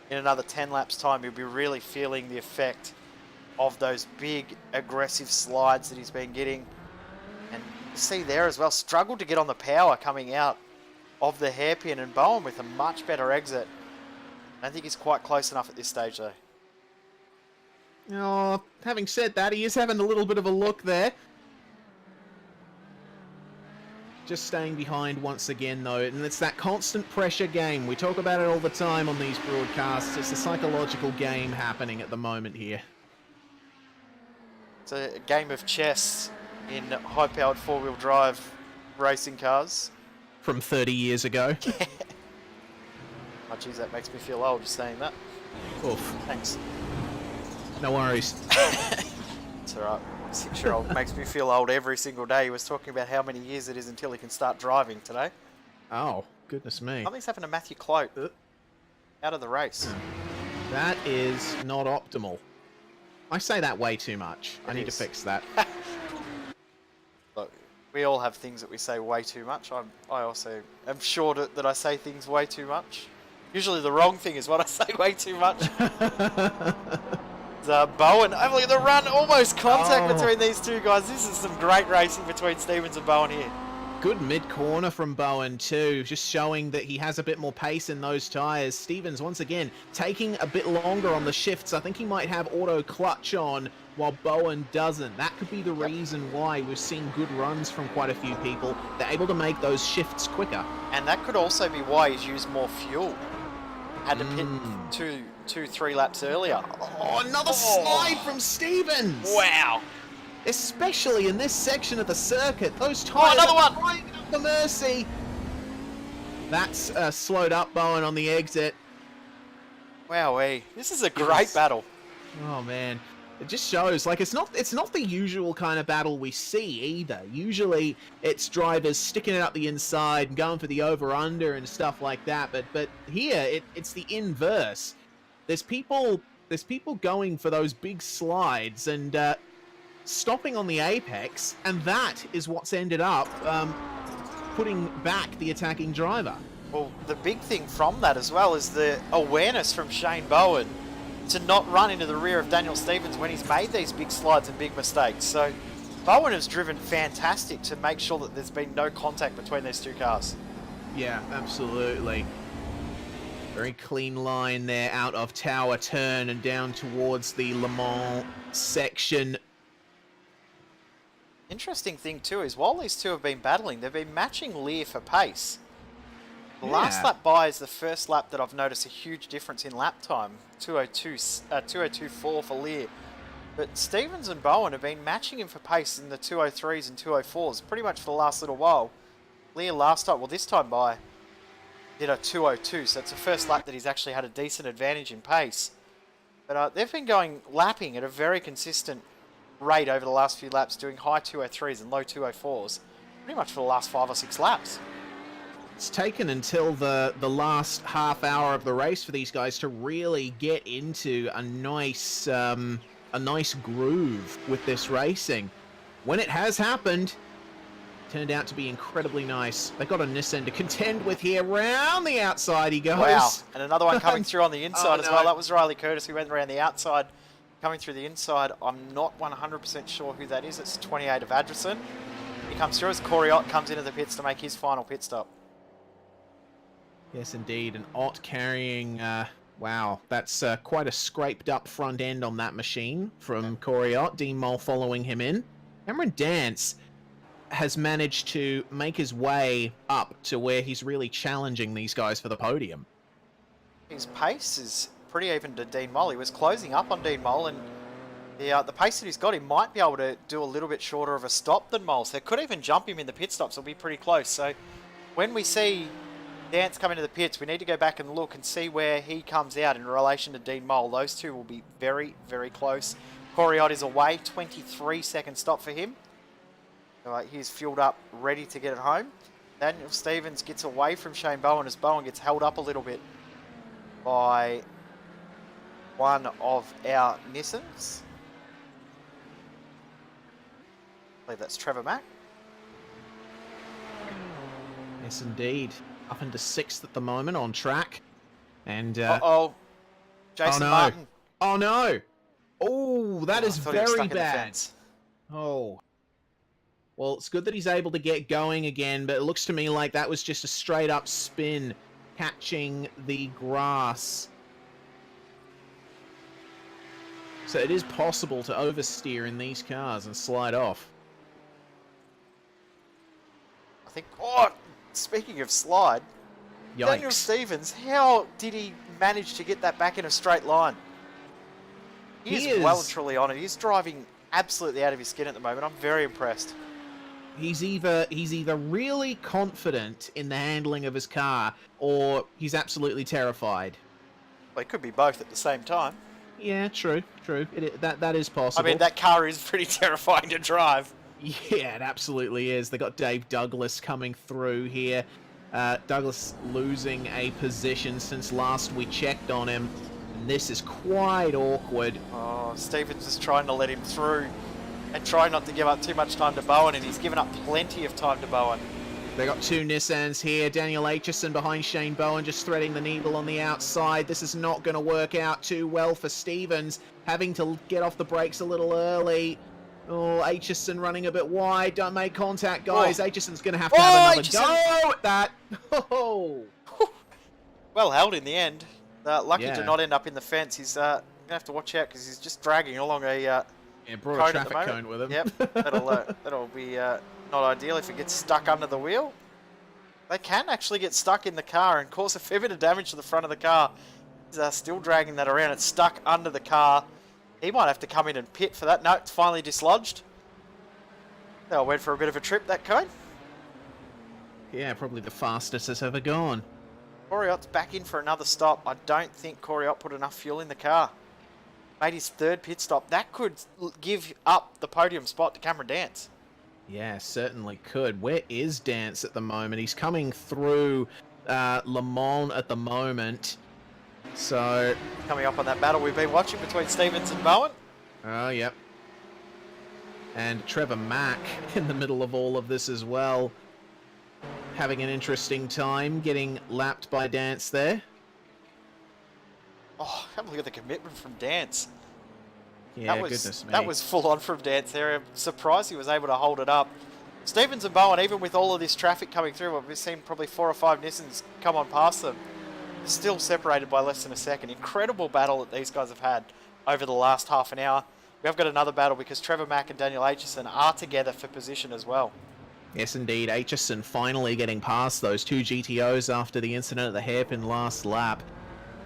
in another 10 laps time, he'll be really feeling the effect of those big aggressive slides that he's been getting. And you see there as well, struggled to get on the power coming out of the hairpin, and Bowen with a much better exit. I think he's quite close enough at this stage though. Oh, having said that, he is having a little bit of a look there. Just staying behind once again though, and it's that constant pressure game. We talk about it all the time on these broadcasts. It's a psychological game happening at the moment here. It's a game of chess in high-powered four-wheel drive racing cars. From 30 years ago. Oh geez, that makes me feel old just saying that. Oof. Thanks. No worries. It's alright. 6-year-old makes me feel old every single day. He was talking about how many years it is until he can start driving today. Oh, goodness me. Something's happened to Matthew Clote. Out of the race. That is not optimal. I say that way too much. I need to fix that. Look, we all have things that we say way too much. I also am sure that I say things way too much. Usually the wrong thing is what I say way too much. Bowen, look at the run, almost contact between these two guys. This is some great racing between Stevens and Bowen here. Good mid-corner from Bowen too, just showing that he has a bit more pace in those tyres. Stevens, once again, taking a bit longer on the shifts. I think he might have auto clutch on while Bowen doesn't. That could be the reason why we've seen good runs from quite a few people. They're able to make those shifts quicker. And that could also be why he's used more fuel. Had to pit 2-3 laps earlier. Oh, another slide from Stevens! Wow. Especially in this section of the circuit. Those tyres another one! Right up for mercy. That's slowed up Bowen on the exit. Wowee. This is a great battle. Oh, man. It just shows, like, it's not the usual kind of battle we see either. Usually, it's drivers sticking it up the inside and going for the over-under and stuff like that. But here, it's the inverse. There's people going for those big slides and stopping on the apex, and that is what's ended up putting back the attacking driver. Well, the big thing from that as well is the awareness from Shane Bowen to not run into the rear of Daniel Stevens when he's made these big slides and big mistakes. So Bowen has driven fantastic to make sure that there's been no contact between these two cars. Yeah, absolutely. Very clean line there out of Tower Turn and down towards the Le Mans section. Interesting thing too is while these two have been battling, they've been matching Lear for pace. The last lap by is the first lap that I've noticed a huge difference in lap time. 2:02.4 for Lear. But Stevens and Bowen have been matching him for pace in the 2:03s and 2:04s pretty much for the last little while. Lear last time, well this time by, did a 2:02, so it's the first lap that he's actually had a decent advantage in pace. But they've been lapping at a very consistent rate over the last few laps, doing high 203s and low 204s, pretty much for the last 5 or 6 laps. It's taken until the last half hour of the race for these guys to really get into a nice groove with this racing. When it has happened, turned out to be incredibly nice. They got a Nissan to contend with here. Round the outside he goes. Wow, and another one coming through on the inside as no. well. That was Riley Curtis who went around the outside, coming through the inside. I'm not 100% sure who that is. It's 28 of Adrison. He comes through as Corey Ott comes into the pits to make his final pit stop. Yes, indeed. And Ott carrying, wow, that's quite a scraped up front end on that machine from Corey Ott. Dean Mole following him in. Cameron Dance has managed to make his way up to where he's really challenging these guys for the podium. His pace is pretty even to Dean Mole. He was closing up on Dean Mole, and the pace that he's got, he might be able to do a little bit shorter of a stop than Mole. So they could even jump him in the pit stops. It'll be pretty close. So when we see Dance come into the pits, we need to go back and look and see where he comes out in relation to Dean Mole. Those two will be very, very close. Corey Ott is away, 23-second stop for him. He's fueled up, ready to get it home. Daniel Stevens gets away from Shane Bowen as Bowen gets held up a little bit by one of our Nissans. I believe that's Trevor Mack. Yes, indeed. Up into 6th at the moment on track. And, Jason no. Martin. Oh, no. Oh, that is very bad. Oh. Well, it's good that he's able to get going again, but it looks to me like that was just a straight up spin, catching the grass. So it is possible to oversteer in these cars and slide off. I think, speaking of slide, Yikes. Daniel Stevens, how did he manage to get that back in a straight line? He is well and truly on it. He's driving absolutely out of his skin at the moment. I'm very impressed. He's either really confident in the handling of his car, or he's absolutely terrified. Well, it could be both at the same time. Yeah, true. That is possible. I mean, that car is pretty terrifying to drive. Yeah, it absolutely is. They got Dave Douglas coming through here. Douglas losing a position since last we checked on him. And this is quite awkward. Oh, Stevens is trying to let him through and try not to give up too much time to Bowen, and he's given up plenty of time to Bowen. They got 2 Nissans here. Daniel Aitchison behind Shane Bowen, just threading the needle on the outside. This is not going to work out too well for Stevens, having to get off the brakes a little early. Oh, Aitchison running a bit wide. Don't make contact, guys. Aitchison's going to have another go at that. Oh. Well held in the end. Lucky Yeah. to not end up in the fence. He's going to have to watch out because he's just dragging along a brought a traffic cone with him. Yep, that'll be not ideal if it gets stuck under the wheel. They can actually get stuck in the car and cause a fair bit of damage to the front of the car. He's still dragging that around. It's stuck under the car. He might have to come in and pit for that. No, it's finally dislodged. They went for a bit of a trip, that cone. Yeah, probably the fastest it's ever gone. Corey Ott's back in for another stop. I don't think Corey Ott put enough fuel in the car. Made his 3rd pit stop. That could give up the podium spot to Cameron Dance. Yeah, certainly could. Where is Dance at the moment? He's coming through Le Mans at the moment. So... Coming up on that battle we've been watching between Stevens and Bowen. Oh, yep. And Trevor Mack in the middle of all of this as well. Having an interesting time getting lapped by Dance there. Oh, have a look at the commitment from Dance. Yeah, goodness me. That was full on from Dance there. I'm surprised he was able to hold it up. Stevens and Bowen, even with all of this traffic coming through, we've seen probably 4 or 5 Nissans come on past them. Still separated by less than a second. Incredible battle that these guys have had over the last half an hour. We have got another battle because Trevor Mack and Daniel Aitchison are together for position as well. Yes, indeed. Aitchison finally getting past those 2 GTOs after the incident at the hairpin last lap.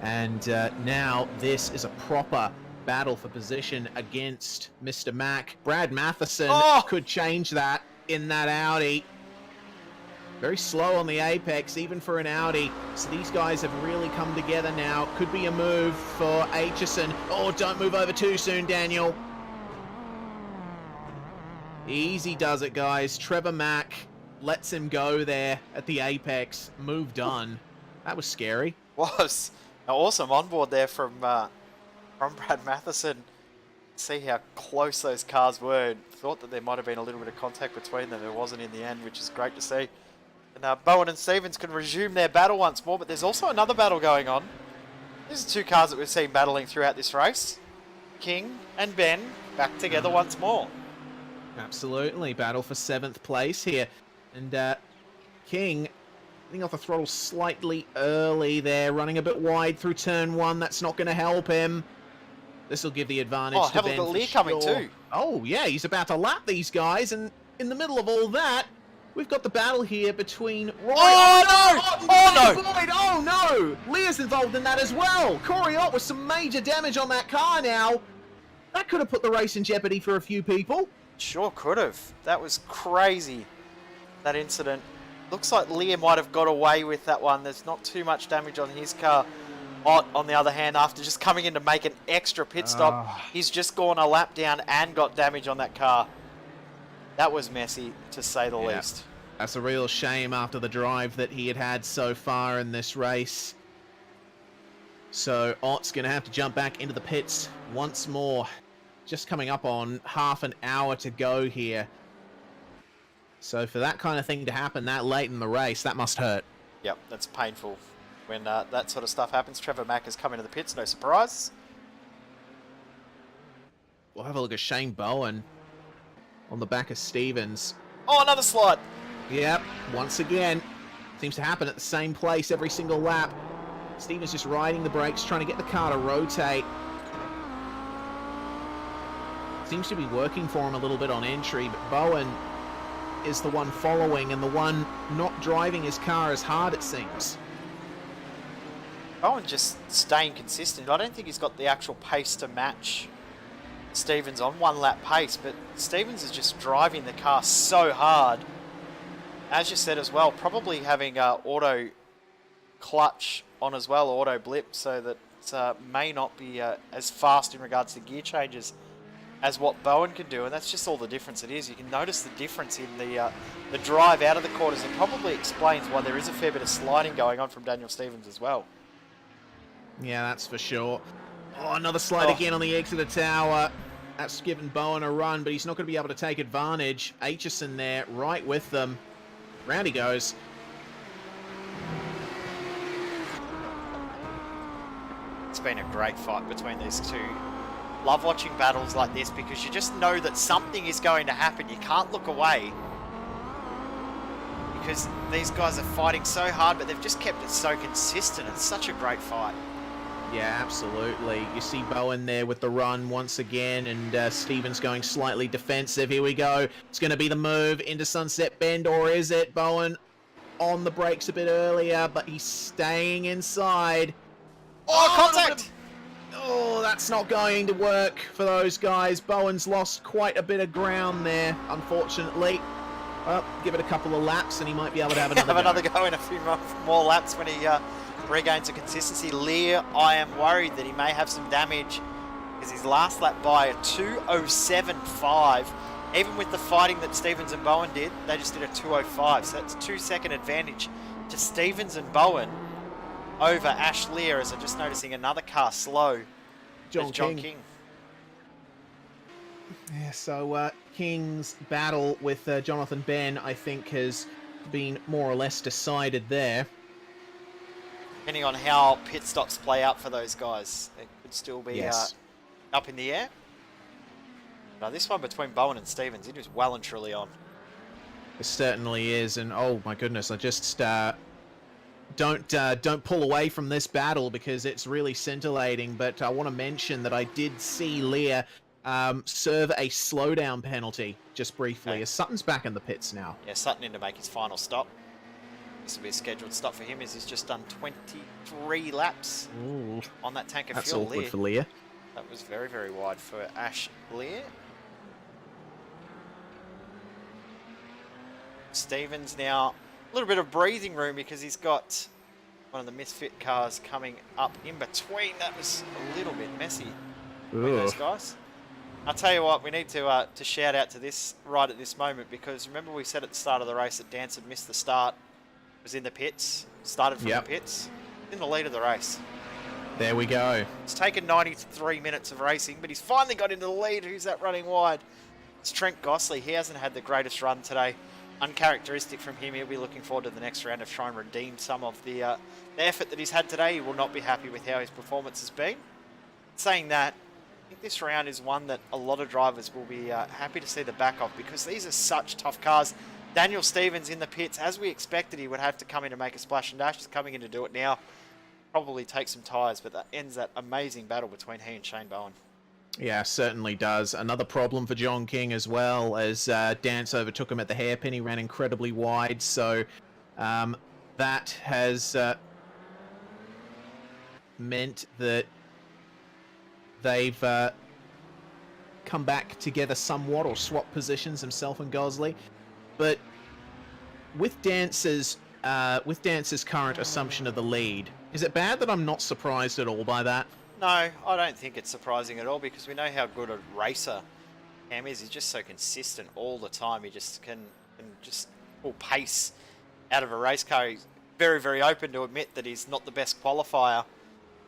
And now this is a proper battle for position against Mr. Mack. Brad Matheson could change that in that Audi. Very slow on the apex, even for an Audi. So these guys have really come together now. Could be a move for Aitchison. Oh, don't move over too soon, Daniel. Easy does it, guys. Trevor Mack lets him go there at the apex. Move done. That was scary. Was an awesome onboard there from Brad Matheson. See how close those cars were. Thought that there might have been a little bit of contact between them. There wasn't in the end, which is great to see. And Bowen and Stevens can resume their battle once more, but there's also another battle going on. These are two cars that we've seen battling throughout this race. King and Ben back together once more. Absolutely. Battle for 7th place here. And King getting off the throttle slightly early there, running a bit wide through turn 1. That's not going to help him. This will give the advantage to Ben. Oh, have a look at Lear coming too. Oh, yeah, he's about to lap these guys, and in the middle of all that, we've got the battle here between Roy... Oh, no! Lear's involved in that as well. Corey Ott with some major damage on that car now. That could have put the race in jeopardy for a few people. Sure could have. That was crazy, that incident. Looks like Lear might have got away with that one. There's not too much damage on his car. Ott, on the other hand, after just coming in to make an extra pit stop, he's just gone a lap down and got damage on that car. That was messy, to say the least. That's a real shame after the drive that he had had so far in this race. So Ott's going to have to jump back into the pits once more. Just coming up on half an hour to go here. So for that kind of thing to happen that late in the race, that must hurt. Yep, that's painful. When that sort of stuff happens, Trevor Mack has come into the pits, no surprise. We'll have a look at Shane Bowen on the back of Stevens. Oh, another slide. Yep, once again, seems to happen at the same place every single lap. Stevens just riding the brakes, trying to get the car to rotate. Seems to be working for him a little bit on entry, but Bowen is the one following and the one not driving his car as hard, it seems. Bowen just staying consistent. I don't think he's got the actual pace to match Stevens on one lap pace, but Stevens is just driving the car so hard. As you said as well, probably having auto clutch on as well, auto blip, so that may not be as fast in regards to gear changes as what Bowen can do, and that's just all the difference it is. You can notice the difference in the drive out of the corners. It probably explains why there is a fair bit of sliding going on from Daniel Stevens as well. Yeah, that's for sure. Oh, another slide again on the exit of tower. That's given Bowen a run, but he's not going to be able to take advantage. Aitchison there, right with them. Round he goes. It's been a great fight between these two. Love watching battles like this because you just know that something is going to happen. You can't look away because these guys are fighting so hard, but they've just kept it so consistent. It's such a great fight. Yeah, absolutely. You see Bowen there with the run once again, and Stevens going slightly defensive. Here we go. It's going to be the move into Sunset Bend, or is it? Bowen on the brakes a bit earlier, but he's staying inside. Oh, contact! Oh, that's not going to work for those guys. Bowen's lost quite a bit of ground there, unfortunately. Well, give it a couple of laps, and he might be able to have another go in a few more laps when he regains the consistency. Lear, I am worried that he may have some damage because his last lap by a 2:07.5. Even with the fighting that Stevens and Bowen did, they just did a 2:05. So that's a 2-second advantage to Stevens and Bowen over Ash Lear, as I'm just noticing another car slow. John King. Yeah, so King's battle with Jonathan Ben, I think, has been more or less decided there. Depending on how pit stops play out for those guys, it could still be up in the air. Now this one between Bowen and Stevens, it is well and truly on. It certainly is, and oh my goodness, I just don't pull away from this battle because it's really scintillating. But I want to mention that I did see Lear serve a slowdown penalty just briefly, as Sutton's back in the pits now. Yeah, Sutton in to make his final stop. This will be a scheduled stop for him as he's just done 23 laps on that tank of That's fuel. That's awkward for Lear. That was very, very wide for Ash Lear. Stevens now a little bit of breathing room because he's got one of the misfit cars coming up in between. That was a little bit messy between those guys. I'll tell you what, we need to shout out to this right at this moment, because remember we said at the start of the race that Dance had missed the start, was in the pits, started from the pits, in the lead of the race. There we go. It's taken 93 minutes of racing, but he's finally got into the lead. Who's that running wide? It's Trent Gossley. He hasn't had the greatest run today. Uncharacteristic from him. He'll be looking forward to the next round of trying to redeem some of the effort that he's had today. He will not be happy with how his performance has been. Saying that, I think this round is one that a lot of drivers will be happy to see the back of, because these are such tough cars. Daniel Stevens in the pits, as we expected, he would have to come in to make a splash and dash. He's coming in to do it now. Probably take some tyres, but that ends that amazing battle between he and Shane Bowen. Yeah, certainly does. Another problem for John King as well, as Dance overtook him at the hairpin. He ran incredibly wide, so that has meant that they've come back together somewhat, or swap positions, himself and Gosley. But with Dance's current assumption of the lead, is it bad that I'm not surprised at all by that? No, I don't think it's surprising at all, because we know how good a racer Cam is. He's just so consistent all the time. He just can just pull pace out of a race car. He's very, very open to admit that he's not the best qualifier.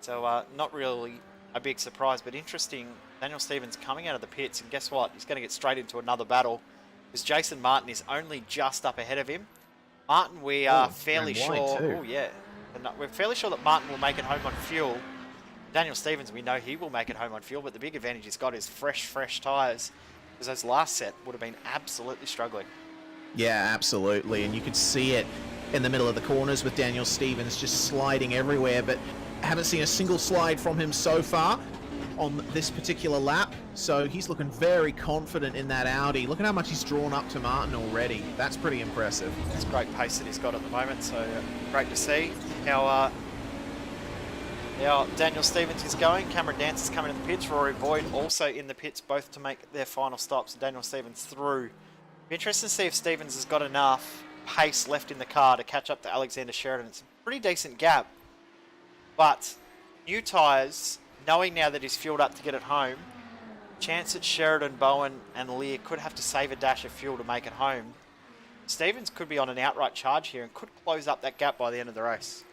So not really a big surprise, but interesting. Daniel Stevens coming out of the pits, and guess what? He's going to get straight into another battle, because Jason Martin is only just up ahead of him. Martin, we are fairly sure. Oh yeah, and we're fairly sure that Martin will make it home on fuel. Daniel Stevens, we know he will make it home on fuel, but the big advantage he's got is fresh tyres, because those last set would have been absolutely struggling. Yeah, absolutely, and you could see it in the middle of the corners with Daniel Stevens just sliding everywhere, but I haven't seen a single slide from him so far on this particular lap, so he's looking very confident in that Audi. Look at how much he's drawn up to Martin already. That's pretty impressive. It's great pace that he's got at the moment, so great to see how Daniel Stevens is going. Cameron Dance is coming to the pits. Rory Boyd also in the pits, both to make their final stops. Daniel Stevens through. Be interesting to see if Stevens has got enough pace left in the car to catch up to Alexander Sheridan. It's a pretty decent gap, but new tyres, knowing now that he's fueled up to get it home, chance that Sheridan, Bowen and Lear could have to save a dash of fuel to make it home. Stevens could be on an outright charge here and could close up that gap by the end of the race.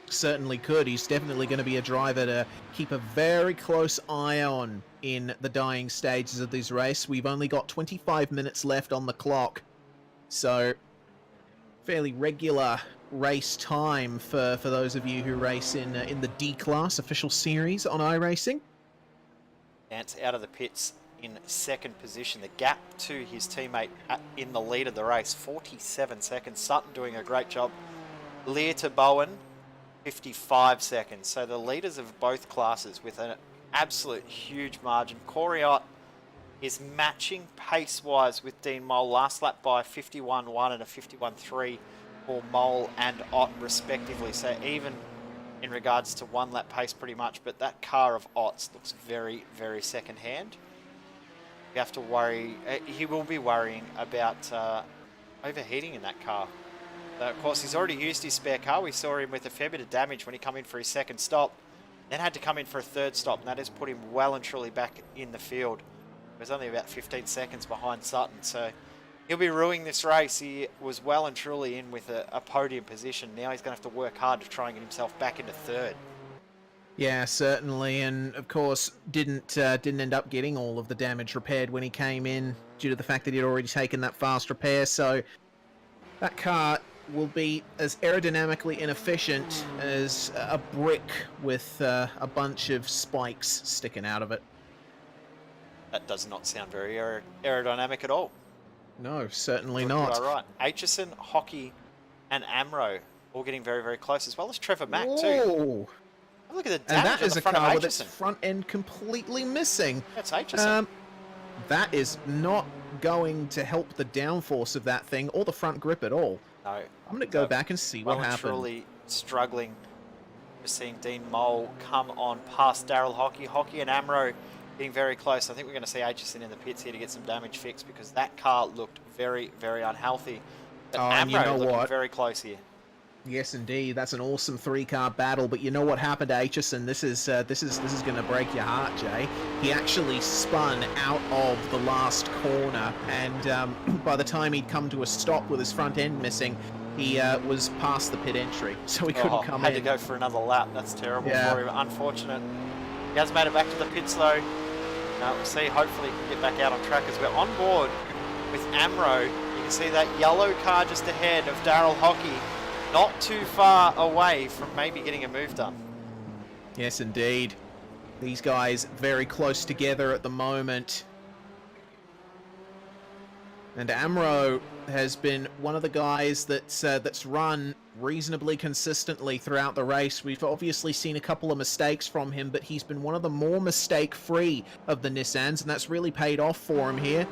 Certainly could. He's definitely going to be a driver to keep a very close eye on in the dying stages of this race. We've only got 25 minutes left on the clock, so fairly regular race time for those of you who race in the D-Class official series on iRacing. Dance out of the pits in second position. The gap to his teammate in the lead of the race, 47 seconds. Sutton doing a great job. Lear to Bowen, 55 seconds. So the leaders of both classes with an absolute huge margin. Corey Ott is matching pace-wise with Dean Mole. Last lap by 51.1 and a 51.3 for Mole and Ott respectively. So even in regards to one lap pace pretty much, but that car of Ott's looks very, very second-hand. You have to worry, he will be worrying about overheating in that car. Of course, he's already used his spare car. We saw him with a fair bit of damage when he came in for his second stop, then had to come in for a third stop, and that has put him well and truly back in the field. He was only about 15 seconds behind Sutton, so he'll be ruining this race. He was well and truly in with a podium position. Now he's going to have to work hard to try and get himself back into third. Yeah, certainly, and of course didn't end up getting all of the damage repaired when he came in due to the fact that he'd already taken that fast repair. So that car will be as aerodynamically inefficient as a brick with a bunch of spikes sticking out of it. That does not sound very aerodynamic at all. No, certainly not. All right. Aitchison, Hockey, and Amro all getting very, very close, as well as Trevor Mack too. Look at the damage and that on is the a front car of with its Aitchison. front end completely missing. That's Aitchison. That is not going to help the downforce of that thing or the front grip at all. No. I'm going to go back and see what happened. Truly struggling. We're seeing Dean Mole come on past Daryl Hockey. Hockey and Amro getting very close. I think we're going to see Aitchison in the pits here to get some damage fixed, because that car looked very, very unhealthy. But Oh, and you Amro know looking what? very close here. Yes, indeed. That's an awesome three-car battle. But you know what happened to Aitchison? This is going to break your heart, Jay. He actually spun out of the last corner, and by the time he'd come to a stop with his front end missing, he was past the pit entry, so he couldn't come had in. to go for another lap. That's terrible Yeah. for him. Unfortunate. He has made it back to the pits though. We'll see. Hopefully he can get back out on track as we're on board with Amro. You can see that yellow car just ahead of Daryl Hockey. Not too far away from maybe getting a move done. Yes, indeed. These guys very close together at the moment. And Amro has been one of the guys that's run reasonably consistently throughout the race. We've obviously seen a couple of mistakes from him, but he's been one of the more mistake-free of the Nissans, and that's really paid off for him here.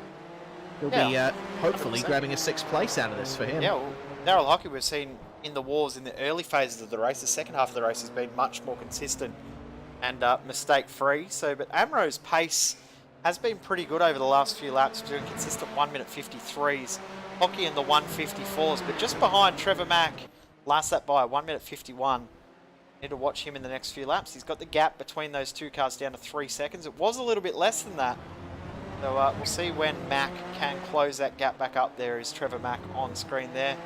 He'll be hopefully 100%. grabbing a 6th place out of this for him. Yeah, well, Daryl Hockey we've seen in the wars in the early phases of the race. The second half of the race has been much more consistent and mistake-free. But Amro's pace has been pretty good over the last few laps, doing consistent 1 minute 53s. Hockey in the 154s, but just behind Trevor Mack, last lap by 1 minute 51. Need to watch him in the next few laps. He's got the gap between those two cars down to 3 seconds. It was a little bit less than that. So we'll see when Mack can close that gap back up. There is Trevor Mack on screen there.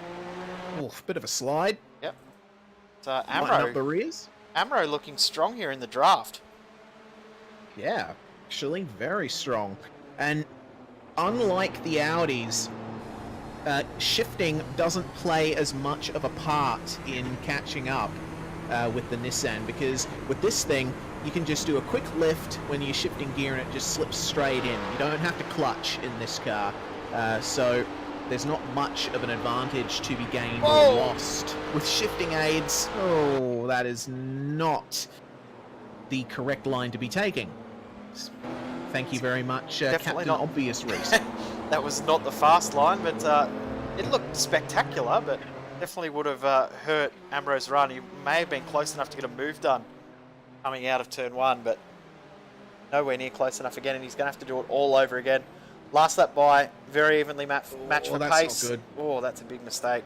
Oof, bit of a slide. Yep. So Lighten up the rears. Amro looking strong here in the draft. Yeah, actually very strong. And unlike the Audis, shifting doesn't play as much of a part in catching up with the Nissan, because with this thing, you can just do a quick lift when you're shifting gear and it just slips straight in. You don't have to clutch in this car. So there's not much of an advantage to be gained or lost. With shifting aids, oh, that is not the correct line to be taking. Thank you very much, Definitely Captain not. Obvious Reason. That was not the fast line, but it looked spectacular, but definitely would have hurt Amro's run. He may have been close enough to get a move done coming out of turn 1, but nowhere near close enough again, and he's going to have to do it all over again. Last lap by, very evenly matched for that's pace. not good. Oh, that's a big mistake.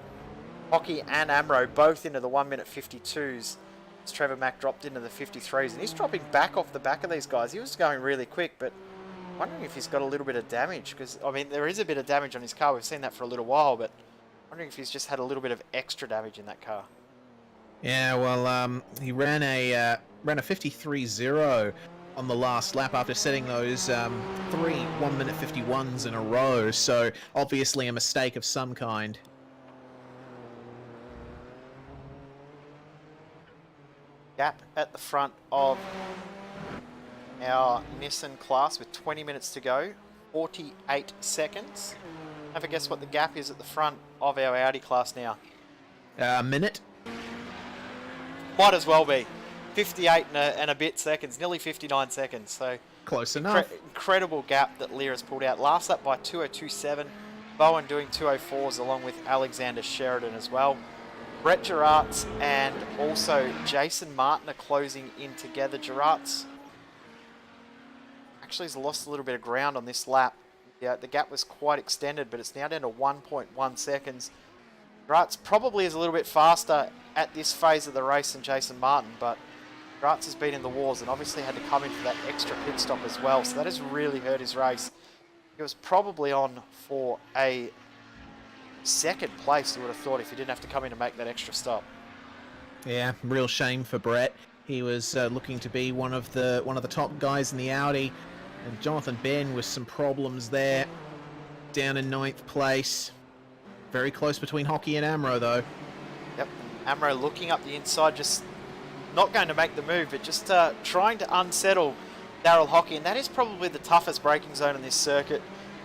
Hockey and Amro both into the 1 minute 52s. As Trevor Mack dropped into the 53s, and he's dropping back off the back of these guys. He was going really quick, but I'm wondering if he's got a little bit of damage, because, I mean, there is a bit of damage on his car. We've seen that for a little while, but I'm wondering if he's just had a little bit of extra damage in that car. Yeah, well, he ran a 53.0 on the last lap after setting those 3 1 minute 51s in a row, so obviously a mistake of some kind. Gap at the front of our Nissan class with 20 minutes to go, 48 seconds. Have a guess what the gap is at the front of our Audi class now. A minute? Might as well be. 58 and a bit seconds, nearly 59 seconds. So Close enough. incredible gap that Lear has pulled out. Last lap by 2:02.7. Bowen doing 2:04s along with Alexander Sheridan as well. Brett Gerards and also Jason Martin are closing in together. Gerards actually has lost a little bit of ground on this lap. Yeah, the gap was quite extended, but it's now down to 1.1 seconds. Gerards probably is a little bit faster at this phase of the race than Jason Martin, but Gerards has been in the wars and obviously had to come in for that extra pit stop as well, so that has really hurt his race. He was probably on for a second place, you would have thought, if he didn't have to come in and make that extra stop. Yeah, real shame for Brett. He was looking to be one of the top guys in the Audi, and Jonathan Ben with some problems there, down in 9th place. Very close between Hockey and Amro though. Yep, Amro looking up the inside, just not going to make the move, but just trying to unsettle Daryl Hockey, and that is probably the toughest braking zone in this circuit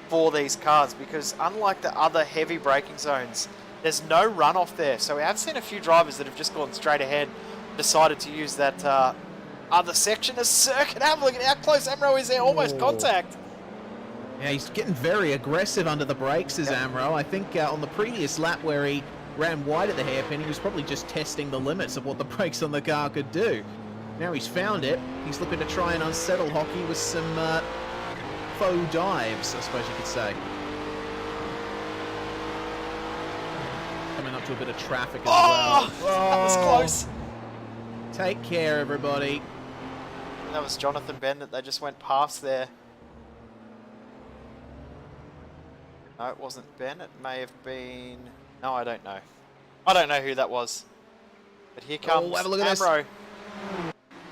for these cars, because unlike the other heavy braking zones, there's no runoff there. So we have seen a few drivers that have just gone straight ahead, decided to use that other section of circuit. Have a look at how close Amro is there, almost contact. Yeah, he's getting very aggressive under the brakes, is Amro. I think on the previous lap where he ran wide at the hairpin, he was probably just testing the limits of what the brakes on the car could do. Now he's found it. He's looking to try and unsettle Hockey with some faux dives, I suppose you could say. into a bit of traffic as Oh, well. that was close. Take care, everybody. That was Jonathan Bennett. They just went past there. No, it wasn't Ben. It may have been... No, I don't know. I don't know who that was. But here comes have a look at this. Amro.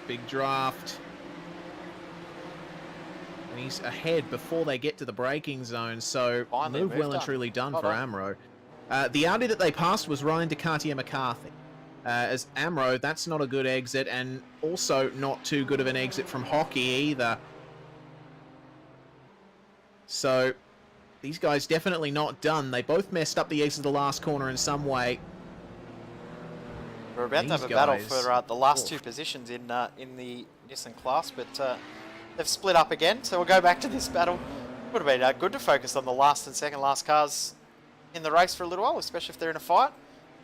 Big draft. And he's ahead before they get to the braking zone, so Finally move moved well and on. truly done Spot for on. Amro. The Audi that they passed was Ryan Descartier McCarthy. As Amro, that's not a good exit, and also not too good of an exit from Hockey either. So, these guys definitely not done. They both messed up the exit of the last corner in some way. We're about to have a These battle guys. for the last two positions in the Nissan class, but they've split up again, so we'll go back to this battle. Would have been good to focus on the last and second last cars in the race for a little while, especially if they're in a fight.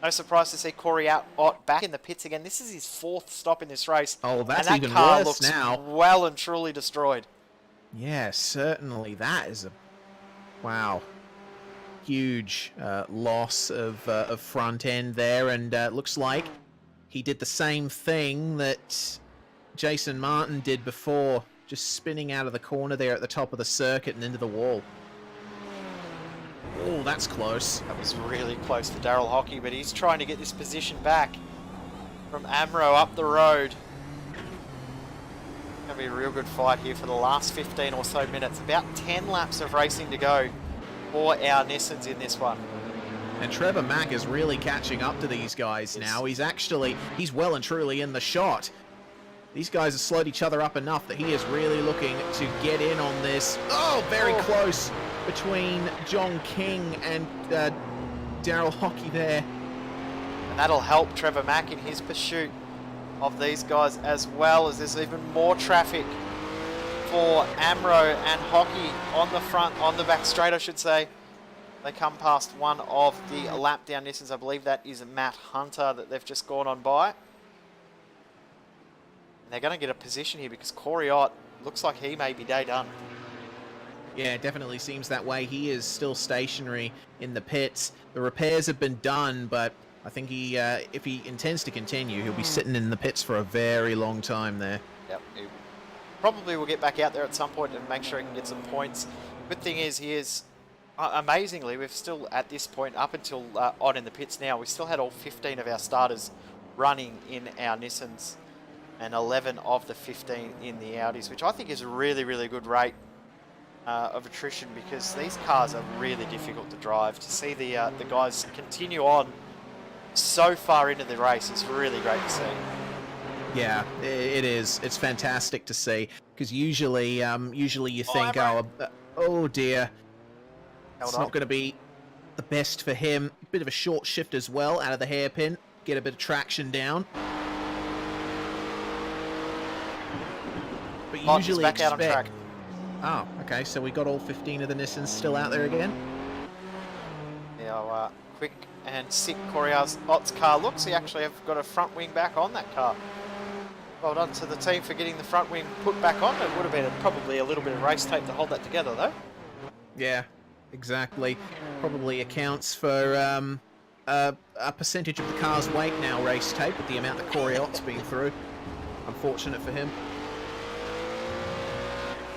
No surprise to see Corey Ott back in the pits again. This is his 4th stop in this race. Oh, that's and that even car worse looks now. well and truly destroyed. Yeah, certainly. That is a... Wow. Huge loss of front end there, and looks like he did the same thing that Jason Martin did before, just spinning out of the corner there at the top of the circuit and into the wall. Oh, that's close. That was really close for Daryl Hockey, but he's trying to get this position back from Amro up the road. Going to be a real good fight here for the last 15 or so minutes. About 10 laps of racing to go for our Nissans in this one. And Trevor Mack is really catching up to these guys now. He's well and truly in the shot. These guys have slowed each other up enough that he is really looking to get in on this. Oh, very close between John King and Daryl Hockey there. And that'll help Trevor Mack in his pursuit of these guys, as well as there's even more traffic for Amro and Hockey on the front, on the back straight I should say. They come past one of the lap down Nissans. I believe that is Matt Hunter that they've just gone on by. And they're going to get a position here because Corey Ott looks like he may be day done. Yeah, it definitely seems that way. He is still stationary in the pits. The repairs have been done, but I think he, if he intends to continue, he'll be sitting in the pits for a very long time there. Yep, he probably will get back out there at some point and make sure he can get some points. Good thing is he is, amazingly, we've still at this point, up until on in the pits now, we still had all 15 of our starters running in our Nissans and 11 of the 15 in the Audis, which I think is a really, really good rate of attrition because these cars are really difficult to drive. To see the guys continue on so far into the race is really great to see. Yeah, it is. It's fantastic to see because usually you think, oh dear, it's not going to be the best for him. Bit of a short shift as well out of the hairpin, get a bit of traction down. But usually back out on track. Oh, okay, so we got all 15 of the Nissans still out there again? Now, quick and sick Corey Ott's car looks. He actually have got a front wing back on that car. Well done to the team for getting the front wing put back on. It would have been probably a little bit of race tape to hold that together, though. Yeah, exactly. Probably accounts for a percentage of the car's weight now, race tape, with the amount that Corey Ott's been through. Unfortunate for him.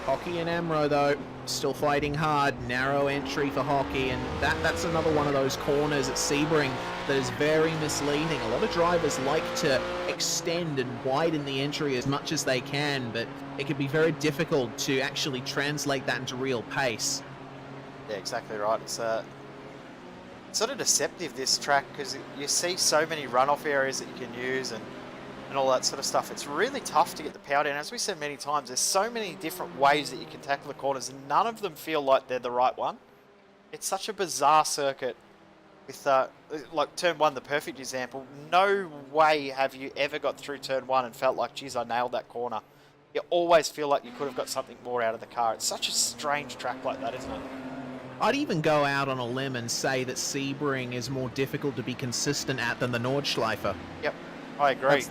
Hockey and Amro, though, still fighting hard. Narrow entry for Hockey, and that's another one of those corners at Sebring that is very misleading. A lot of drivers like to extend and widen the entry as much as they can, but it can be very difficult to actually translate that into real pace. Yeah, exactly right. It's sort of deceptive, this track, because you see so many runoff areas that you can use and all that sort of stuff. It's really tough to get the power down. As we said many times, there's so many different ways that you can tackle the corners and none of them feel like they're the right one. It's such a bizarre circuit with, like turn one, the perfect example. No way have you ever got through turn one and felt like, geez, I nailed that corner. You always feel like you could have got something more out of the car. It's such a strange track like that, isn't it? I'd even go out on a limb and say that Sebring is more difficult to be consistent at than the Nordschleife. Yep. I agree.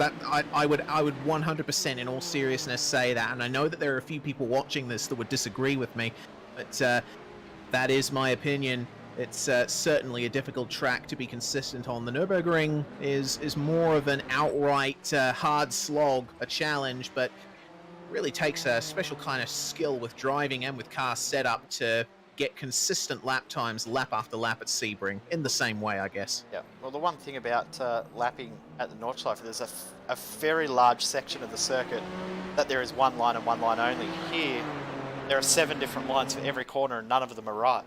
I would 100% in all seriousness say that, and I know that there are a few people watching this that would disagree with me, but that is my opinion. It's certainly a difficult track to be consistent on. The Nürburgring is more of an outright hard slog, a challenge, but really takes a special kind of skill with driving and with car setup to get consistent lap times lap after lap at Sebring, in the same way, I guess. Yeah, well, the one thing about lapping at the Nordschleife, there's a very large section of the circuit that there is one line and one line only. Here, there are 7 different lines for every corner and none of them are right.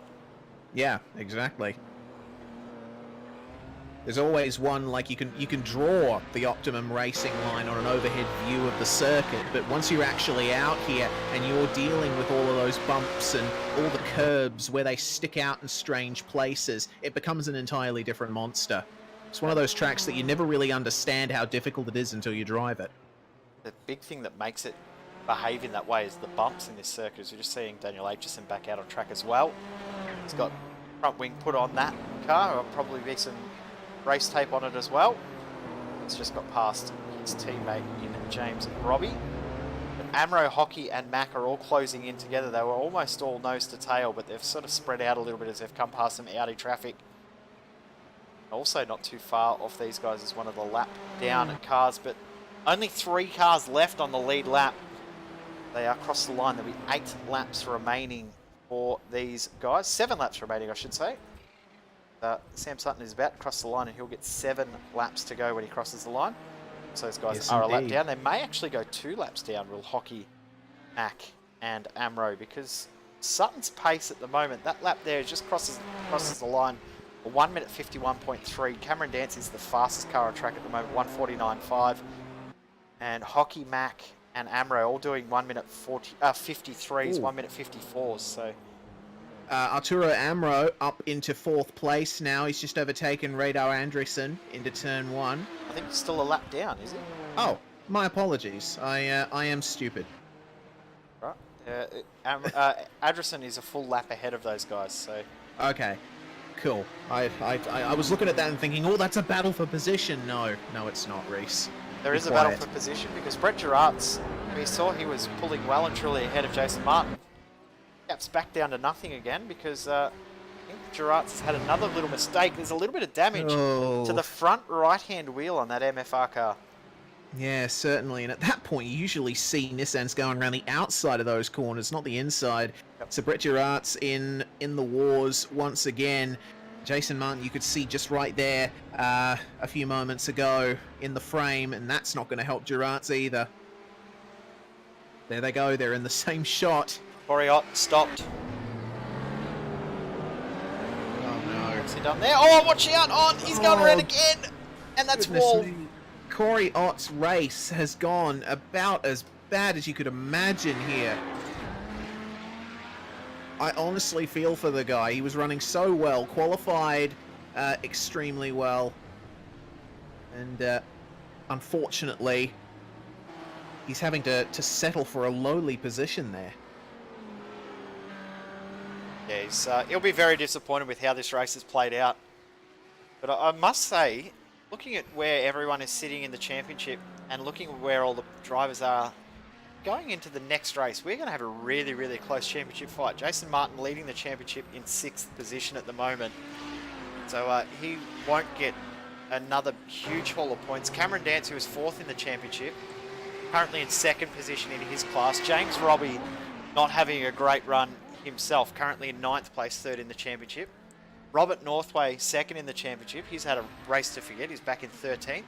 Yeah, exactly. There's always one, like you can draw the optimum racing line on an overhead view of the circuit, but once you're actually out here and you're dealing with all of those bumps and all the curbs where they stick out in strange places, it becomes an entirely different monster. It's one of those tracks that you never really understand how difficult it is until you drive it. The big thing that makes it behave in that way is the bumps in this circuit. As you're just seeing Daniel Aitchison back out on track as well. He's got front wing put on that car. There'll probably be some race tape on it as well. It's just got past his teammate in James Robbie. But Amro, Hockey and Mac are all closing in together. They were almost all nose to tail, but they've sort of spread out a little bit as they've come past some Audi traffic. Also not too far off these guys is one of the lap down cars, but only 3 cars left on the lead lap. They are across the line. There'll be 8 laps remaining for these guys. 7 laps remaining, I should say. Sam Sutton is about to cross the line and he'll get 7 laps to go when he crosses the line. So those guys are a lap down. They may actually go 2 laps down, will Hockey, Mac and Amro, because Sutton's pace at the moment, that lap there just crosses the line. 1 minute 51.3. Cameron Dance is the fastest car on track at the moment, 149.5. And Hockey, Mac and Amro all doing 1 minute 53s, 1 minute 54s. So Arturo Amro up into 4th place now. He's just overtaken Radar Andresen into turn 1. I think it's still a lap down, is it? Oh, my apologies. I am stupid. Right. Andresen is a full lap ahead of those guys. So okay, cool. I was looking at that and thinking, oh, that's a battle for position. No, it's not, Reese. There is a battle for position because Brett Gerards, we saw he was pulling well and truly ahead of Jason Martin. Gaps back down to nothing again because I think Gerards has had another little mistake. There's a little bit of damage to the front right-hand wheel on that MFR car. Yeah, certainly. And at that point, you usually see Nissans going around the outside of those corners, not the inside. Yep. So Brett Gerards in the wars once again. Jason Martin, you could see just right there a few moments ago in the frame, and that's not going to help Gerards either. There they go. They're in the same shot. Corey Ott stopped. Oh, no. What's he done there? Oh, watch out! On! He's going around again! And that's Wall. Corey Ott's race has gone about as bad as you could imagine here. I honestly feel for the guy. He was running so well, qualified extremely well, and unfortunately, he's having to settle for a lowly position there. Yeah, he'll be very disappointed with how this race has played out. But I must say, looking at where everyone is sitting in the championship and looking at where all the drivers are, going into the next race, we're going to have a really, really close championship fight. Jason Martin leading the championship in 6th position at the moment. So he won't get another huge haul of points. Cameron Dance, who is 4th in the championship, currently in 2nd position in his class. James Robbie not having a great run himself, currently in 9th place, 3rd in the championship. Robert Northway, 2nd in the championship. He's had a race to forget. He's back in 13th.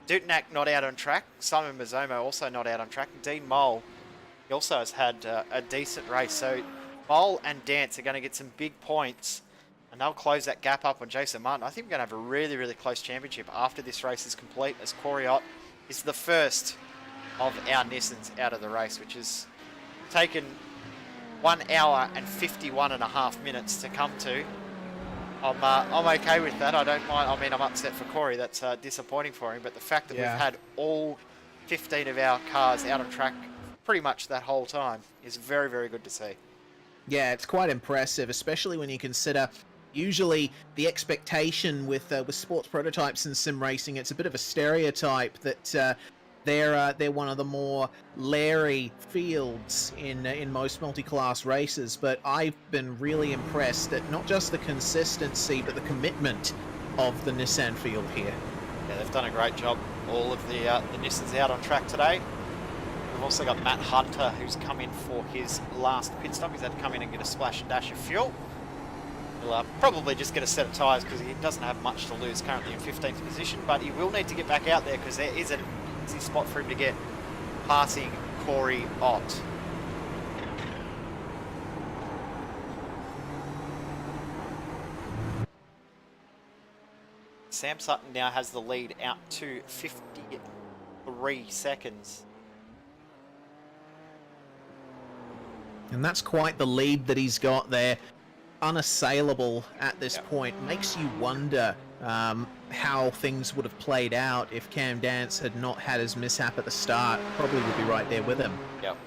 Dutnak not out on track. Simon Mazzomo also not out on track. Dean Mole, he also has had a decent race. So Mole and Dance are going to get some big points, and they'll close that gap up on Jason Martin. I think we're going to have a really, really close championship after this race is complete, as Corey Ott is the first of our Nissans out of the race, which has taken 1 hour and 51.5 minutes to come to. I'm okay with that. I don't mind. I mean, I'm upset for Corey. That's disappointing for him. But the fact that we've had all 15 of our cars out on track pretty much that whole time is very, very good to see. Yeah, it's quite impressive, especially when you consider usually the expectation with sports prototypes and sim racing. It's a bit of a stereotype that they're one of the more leery fields in most multi-class races. But I've been really impressed at not just the consistency but the commitment of the Nissan field here. Yeah, they've done a great job. All of the Nissans out on track today. We've also got Matt Hunter, who's come in for his last pit stop. He's had to come in and get a splash and dash of fuel. He'll probably just get a set of tyres because he doesn't have much to lose, currently in 15th position, but he will need to get back out there because there is an easy spot for him to get, passing Corey Ott. Sam Sutton now has the lead out to 53 seconds. And that's quite the lead that he's got there. Unassailable at this point. Makes you wonder how things would have played out if Cam Dance had not had his mishap at the start. Probably would be right there with him. Yep.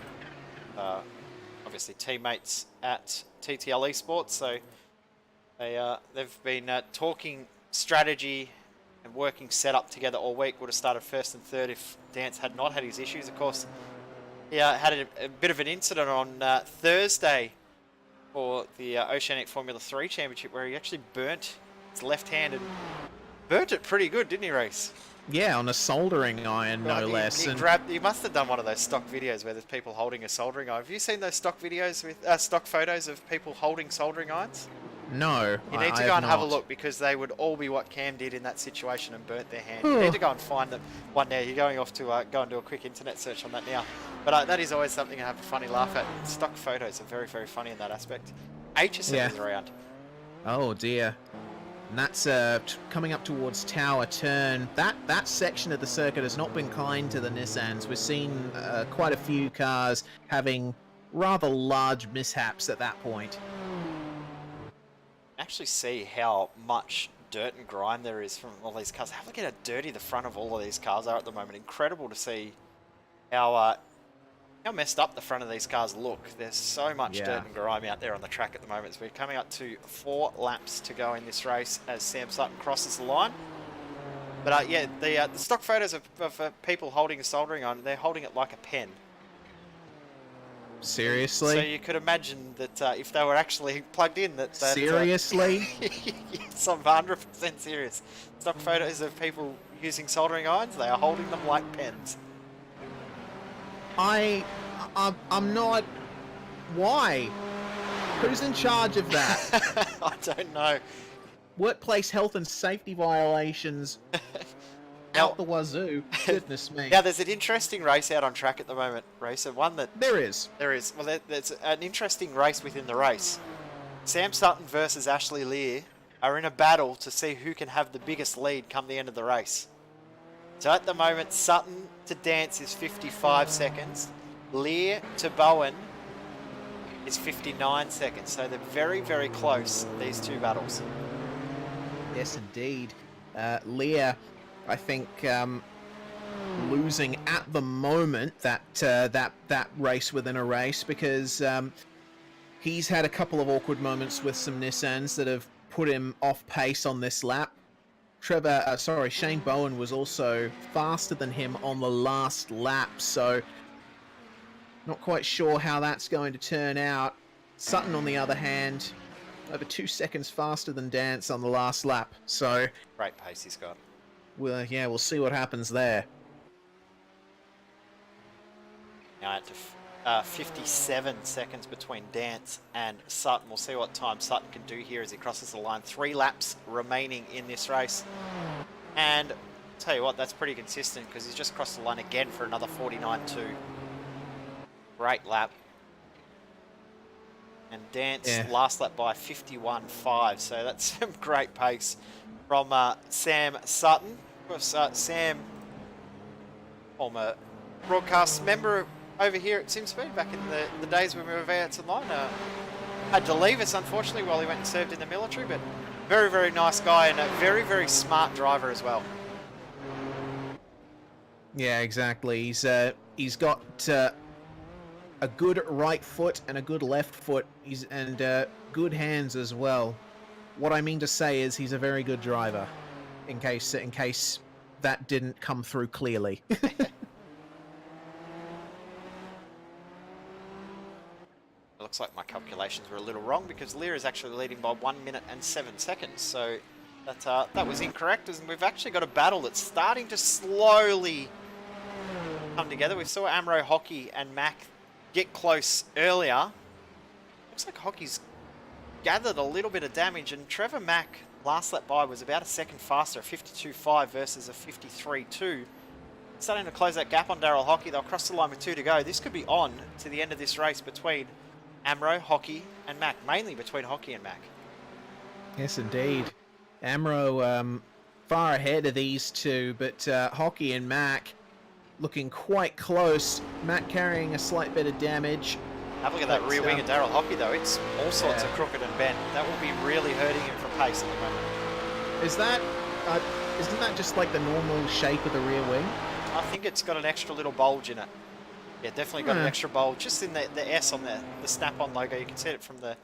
Obviously teammates at TTL Esports, so they've been talking strategy and working setup together all week. Would have started first and third if Dance had not had his issues. Of course, he had a bit of an incident on Thursday for the Oceanic Formula 3 Championship where he actually burnt his left hand and burnt it pretty good, didn't he, Reese? Yeah, on a soldering iron, no less. He must have done one of those stock videos where there's people holding a soldering iron. Have you seen those stock videos with stock photos of people holding soldering irons? No, you need to go and have a look because they would all be what Cam did in that situation and burnt their hand. You need to go and find them one now. You're going off to go and do a quick internet search on that now. But that is always something to have a funny laugh at. Stock photos are very, very funny in that aspect. HSM is around. Oh dear. And that's coming up towards Tower Turn. That section of the circuit has not been kind to the Nissans. We've seen quite a few cars having rather large mishaps at that point. Actually see how much dirt and grime there is from all these cars. Have a look at how dirty the front of all of these cars are at the moment. Incredible to see how messed up the front of these cars look. There's so much dirt and grime out there on the track at the moment. So we're coming up to 4 laps to go in this race as Sam Sutton crosses the line. But yeah, the stock photos of people holding a soldering iron, they're holding it like a pen. Seriously? So you could imagine that if they were actually plugged in, that seriously? Yes, I'm 100% serious. Stock photos of people using soldering irons, they are holding them like pens. I'm not. Why? Who's in charge of that? I don't know. Workplace health and safety violations. Out the wazoo. Goodness me. Now, there's an interesting race out on track at the moment, Racer. One that... There is. There is. Well, there's an interesting race within the race. Sam Sutton versus Ashley Lear are in a battle to see who can have the biggest lead come the end of the race. So at the moment, Sutton to Dance is 55 seconds. Lear to Bowen is 59 seconds. So they're very, very close, these two battles. Yes, indeed. Lear... I think losing at the moment that race within a race because he's had a couple of awkward moments with some Nissans that have put him off pace on this lap. Shane Bowen was also faster than him on the last lap, so not quite sure how that's going to turn out. Sutton, on the other hand, over 2 seconds faster than Dance on the last lap, so great pace he's got. Well, yeah, we'll see what happens there. Now at 57 seconds between Dance and Sutton. We'll see what time Sutton can do here as he crosses the line. 3 laps remaining in this race. And I'll tell you what, that's pretty consistent because he's just crossed the line again for another 49.2. Great lap. And Dance last lap by 51.5. So that's some great pace from Sam Sutton. Of course, Sam, former broadcast member over here at SimSpeed back in the days when we were VX Online. Had to leave us, unfortunately, while he went and served in the military, but very, very nice guy and a very, very smart driver as well. Yeah, exactly. He's got a good right foot and a good left foot, and good hands as well. What I mean to say is he's a very good driver, in case that didn't come through clearly. looks like my calculations were a little wrong because Lear is actually leading by 1 minute and 7 seconds. So that was incorrect, and we've actually got a battle that's starting to slowly come together. We saw Amro, Hockey, and Mac get close earlier. Looks like Hockey's gathered a little bit of damage, and Trevor Mack last lap by was about a second faster, a 52.5 versus a 53.2. Starting to close that gap on Daryl Hockey. They'll cross the line with 2 to go. This could be on to the end of this race between Amro, Hockey, and Mac, mainly between Hockey and Mac. Yes, indeed. Amro far ahead of these two, but Hockey and Mac looking quite close. Mac carrying a slight bit of damage. Have a look at that rear wing of Daryl Hockey, though. It's all sorts of crooked and bent. That will be really hurting him from pace at the moment. Isn't that just like the normal shape of the rear wing? I think it's got an extra little bulge in it. Yeah, definitely got an extra bulge. Just in the S on the Snap-on logo, you can see it from the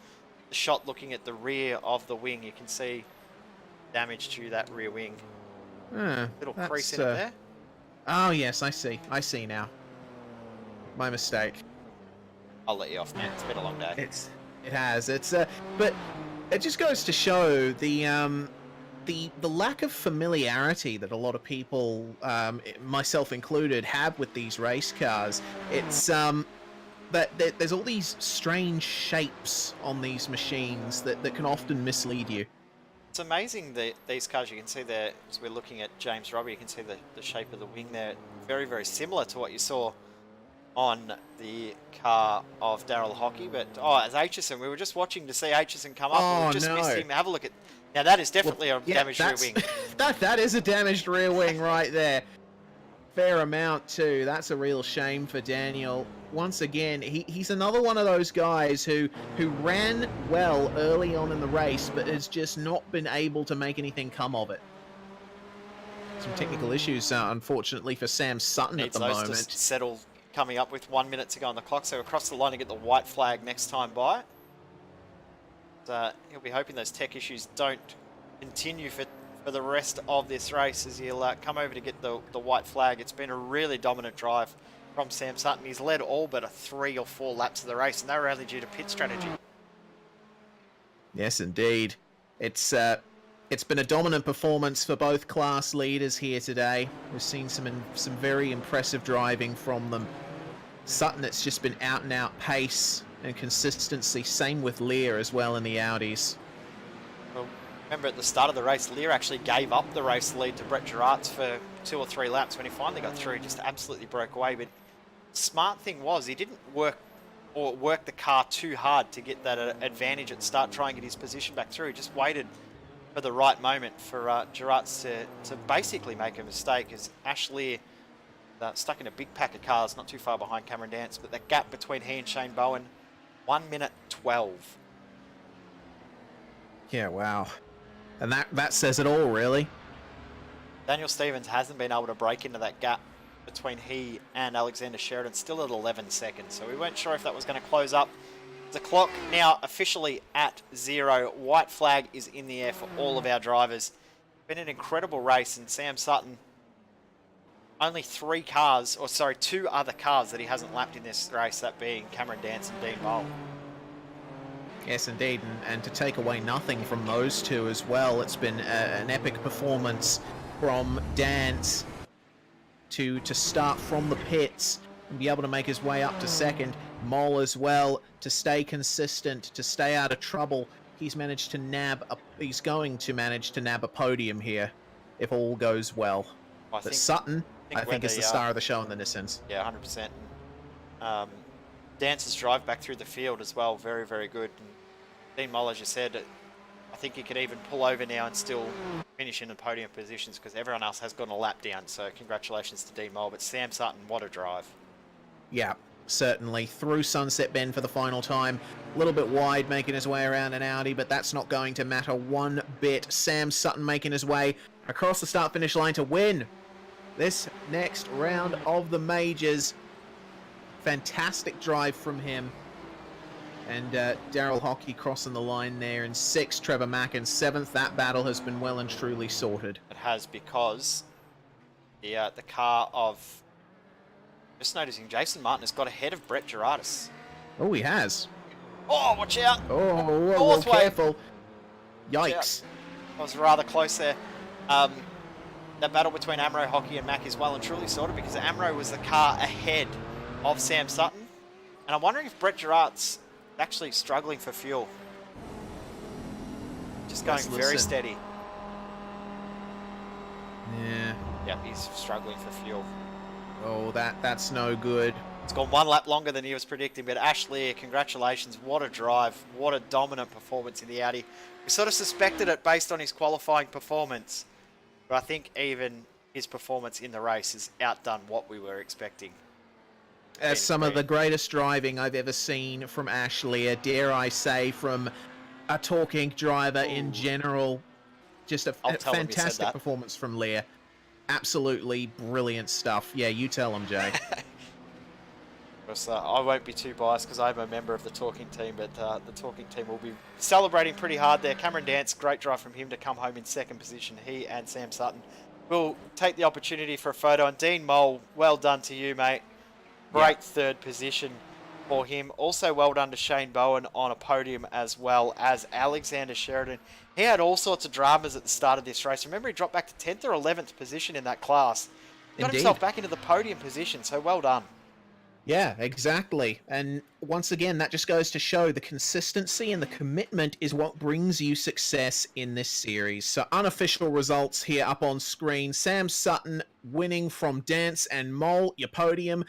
shot looking at the rear of the wing. You can see damage to that rear wing. Little crease in it there. Oh, yes, I see. I see now. My mistake. I'll let you off, man. It's been a long day. It has. But it just goes to show the lack of familiarity that a lot of people, myself included, have with these race cars. It's that there's all these strange shapes on these machines that can often mislead you. It's amazing that these cars, you can see there, as we're looking at James Robbie, you can see the shape of the wing there. Very, very similar to what you saw on the car of Daryl Hockey. But, as Aitchison, we were just watching to see Aitchison come up. Oh, we just no. missed him. Have a look at... Now, that is definitely a damaged rear wing. that is a damaged rear wing right there. Fair amount, too. That's a real shame for Daniel. Once again, he's another one of those guys who ran well early on in the race, but has just not been able to make anything come of it. Some technical issues, unfortunately, for Sam Sutton at the moment. Needs those to settle, coming up with 1 minute to go on the clock, so across the line to get the white flag next time by. He'll be hoping those tech issues don't continue for the rest of this race as he'll come over to get the white flag. It's been a really dominant drive from Sam Sutton. He's led all but 3 or 4 laps of the race, and they were only due to pit strategy. Yes, indeed. It's been a dominant performance for both class leaders here today. We've seen some very impressive driving from them. Sutton, it's just been out and out pace and consistency. Same with Lear as well in the Audis. Well, remember at the start of the race, Lear actually gave up the race lead to Brett Gerards for 2 or 3 laps. When he finally got through, he just absolutely broke away. But smart thing was he didn't work the car too hard to get that advantage at start, try and get his position back through. He just waited for the right moment for Gerards to basically make a mistake, as Ash Lear stuck in a big pack of cars not too far behind Cameron Dance, but that gap between he and Shane Bowen, 1 minute 12. Yeah, wow. And that says it all, really. Daniel Stevens hasn't been able to break into that gap between he and Alexander Sheridan, still at 11 seconds. So we weren't sure if that was going to close up. The clock now officially at 0. White flag is in the air for all of our drivers. Been an incredible race, and Sam Sutton, only 2 other cars that he hasn't lapped in this race, that being Cameron Dance and Dean Bowl. Yes, indeed, and to take away nothing from those two as well, it's been an epic performance from Dance to start from the pits and be able to make his way up to second. Mole as well, to stay consistent, to stay out of trouble. He's going to manage to nab a podium here if all goes well. But Sutton, I think is the star of the show in the Nissans. Yeah, 100%. Dance's drive back through the field as well, very, very good. And Dean Moll, as you said, I think he could even pull over now and still finish in the podium positions because everyone else has gone a lap down. So congratulations to Dean Moll. But Sam Sutton, what a drive. Yeah, certainly. Through Sunset Bend for the final time. A little bit wide, making his way around an Audi, but that's not going to matter one bit. Sam Sutton making his way across the start-finish line to win this next round of the majors. Fantastic drive from him. And Daryl Hockey crossing the line there in 6th, Trevor Mack in 7th. That battle has been well and truly sorted. It has, because the car of... Just noticing Jason Martin has got ahead of Brett Gerardis. Oh, he has. Oh, watch out. Oh, whoa, North way. careful. Yikes. That was rather close there. That battle between Amro, Hockey, and Mac is well and truly sorted because Amro was the car ahead of Sam Sutton. And I'm wondering if Brett Gerard's actually struggling for fuel. Just going very steady. Yeah. Yep, he's struggling for fuel. Oh, that's no good. It's gone one lap longer than he was predicting, but Ashley, congratulations. What a drive. What a dominant performance in the Audi. We sort of suspected it based on his qualifying performance, but I think even his performance in the race has outdone what we were expecting. As some of the greatest driving I've ever seen from Ashley, dare I say, from a talking driver in general. Just a fantastic performance from Lear. Absolutely brilliant stuff. Yeah, you tell him, Jay. I won't be too biased because I'm a member of the talking team, but the talking team will be celebrating pretty hard there. Cameron Dance, great drive from him to come home in second position. He and Sam Sutton will take the opportunity for a photo. And Dean Mole, well done to you, mate. Great third position for him. Also well done to Shane Bowen on a podium, as well as Alexander Sheridan. He had all sorts of dramas at the start of this race. Remember, he dropped back to 10th or 11th position in that class. He got himself back into the podium position, so well done. Yeah, exactly. And once again, that just goes to show the consistency and the commitment is what brings you success in this series. So unofficial results here up on screen. Sam Sutton winning from Dance and Mole, your podium.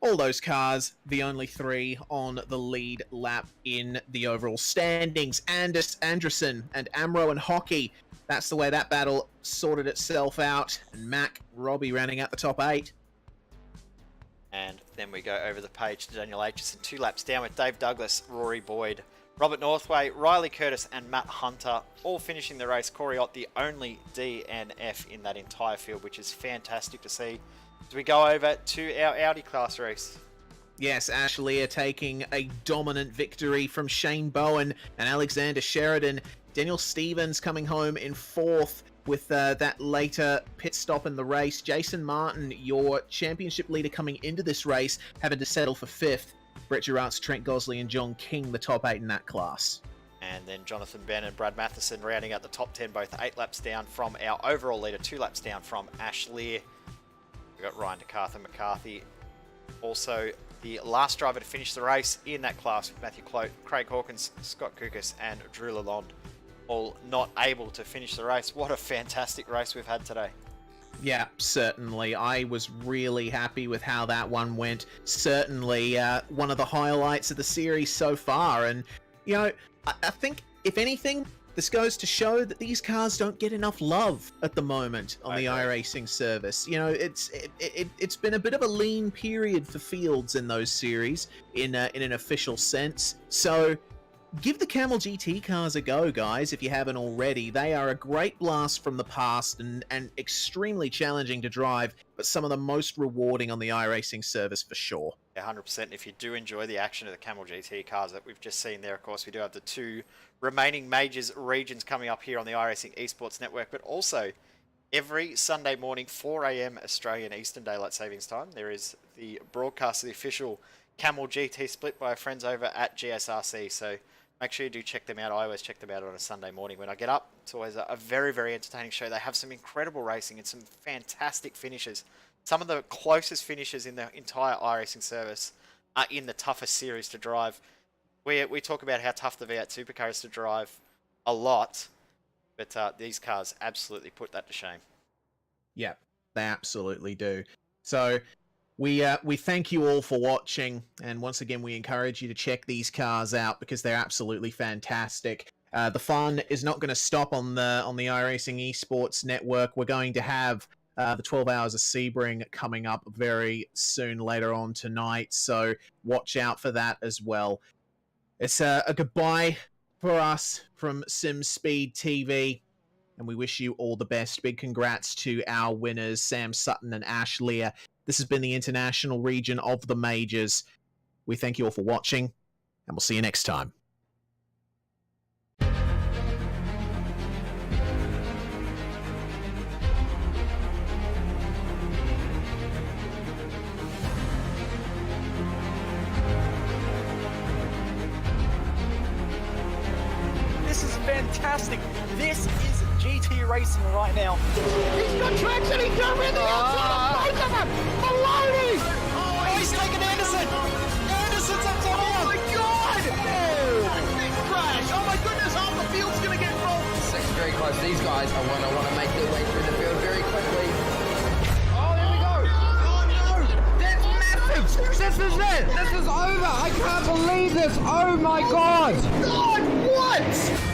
All those cars, the only three on the lead lap in the overall standings. Anderson and Amro and Hockey. That's the way that battle sorted itself out. And Mac, Robbie rounding out the top 8. And then we go over the page to Daniel Aitchison, 2 laps down with Dave Douglas, Rory Boyd, Robert Northway, Riley Curtis and Matt Hunter, all finishing the race. Corey Ott, the only DNF in that entire field, which is fantastic to see. As we go over to our Audi class race. Yes, Ashley are taking a dominant victory from Shane Bowen and Alexander Sheridan. Daniel Stevens coming home in 4th with that later pit stop in the race. Jason Martin, your championship leader coming into this race, having to settle for 5th. Brett Gerard's Trent Gosley and John King, the top 8 in that class. And then Jonathan Ben and Brad Matheson rounding out the top 10, both 8 laps down from our overall leader, 2 laps down from Ash Lear. We've got Ryan DeCartha McCarthy. Also, the last driver to finish the race in that class with Matthew Clote, Craig Hawkins, Scott Kukas and Drew Lalonde, all not able to finish the race. What a fantastic race we've had today. Yeah, certainly. I was really happy with how that one went. Certainly one of the highlights of the series so far. And, you know, I think, if anything, this goes to show that these cars don't get enough love at the moment on the iRacing service. You know, it's been a bit of a lean period for fields in those series in an official sense. So give the Camel GT cars a go, guys, if you haven't already. They are a great blast from the past and extremely challenging to drive, but some of the most rewarding on the iRacing service for sure. Yeah, 100%. If you do enjoy the action of the Camel GT cars that we've just seen there, of course, we do have the 2 remaining majors regions coming up here on the iRacing Esports Network, but also every Sunday morning, 4 a.m. Australian Eastern Daylight Savings Time, there is the broadcast of the official Camel GT split by our friends over at GSRC. So make sure you do check them out. I always check them out on a Sunday morning when I get up. It's always a very, very entertaining show. They have some incredible racing and some fantastic finishes. Some of the closest finishes in the entire iRacing service are in the toughest series to drive. We talk about how tough the V8 supercar is to drive a lot, but these cars absolutely put that to shame. Yeah, they absolutely do. So we thank you all for watching, and once again we encourage you to check these cars out because they're absolutely fantastic. The fun is not going to stop on the iRacing Esports Network. We're going to have the 12 Hours of Sebring coming up very soon later on tonight, so watch out for that as well. It's a goodbye for us from SimSpeed TV, and we wish you all the best. Big congrats to our winners, Sam Sutton and Ash Lear. This has been the international region of the majors. We thank you all for watching, and we'll see you next time. fantastic. This is GT racing right now. He's got traction. He's got rid of the outside of both of them. Maloney. Oh, he's taken Anderson. Anderson's up top. Oh my God! Oh, big crash! Oh my goodness, half the field's gonna get rolled. Six very close. These guys are want to make their way through the field very quickly. Oh, there we go. Oh no, that's massive. This is it. This is over. I can't believe this. Oh my God. God, what?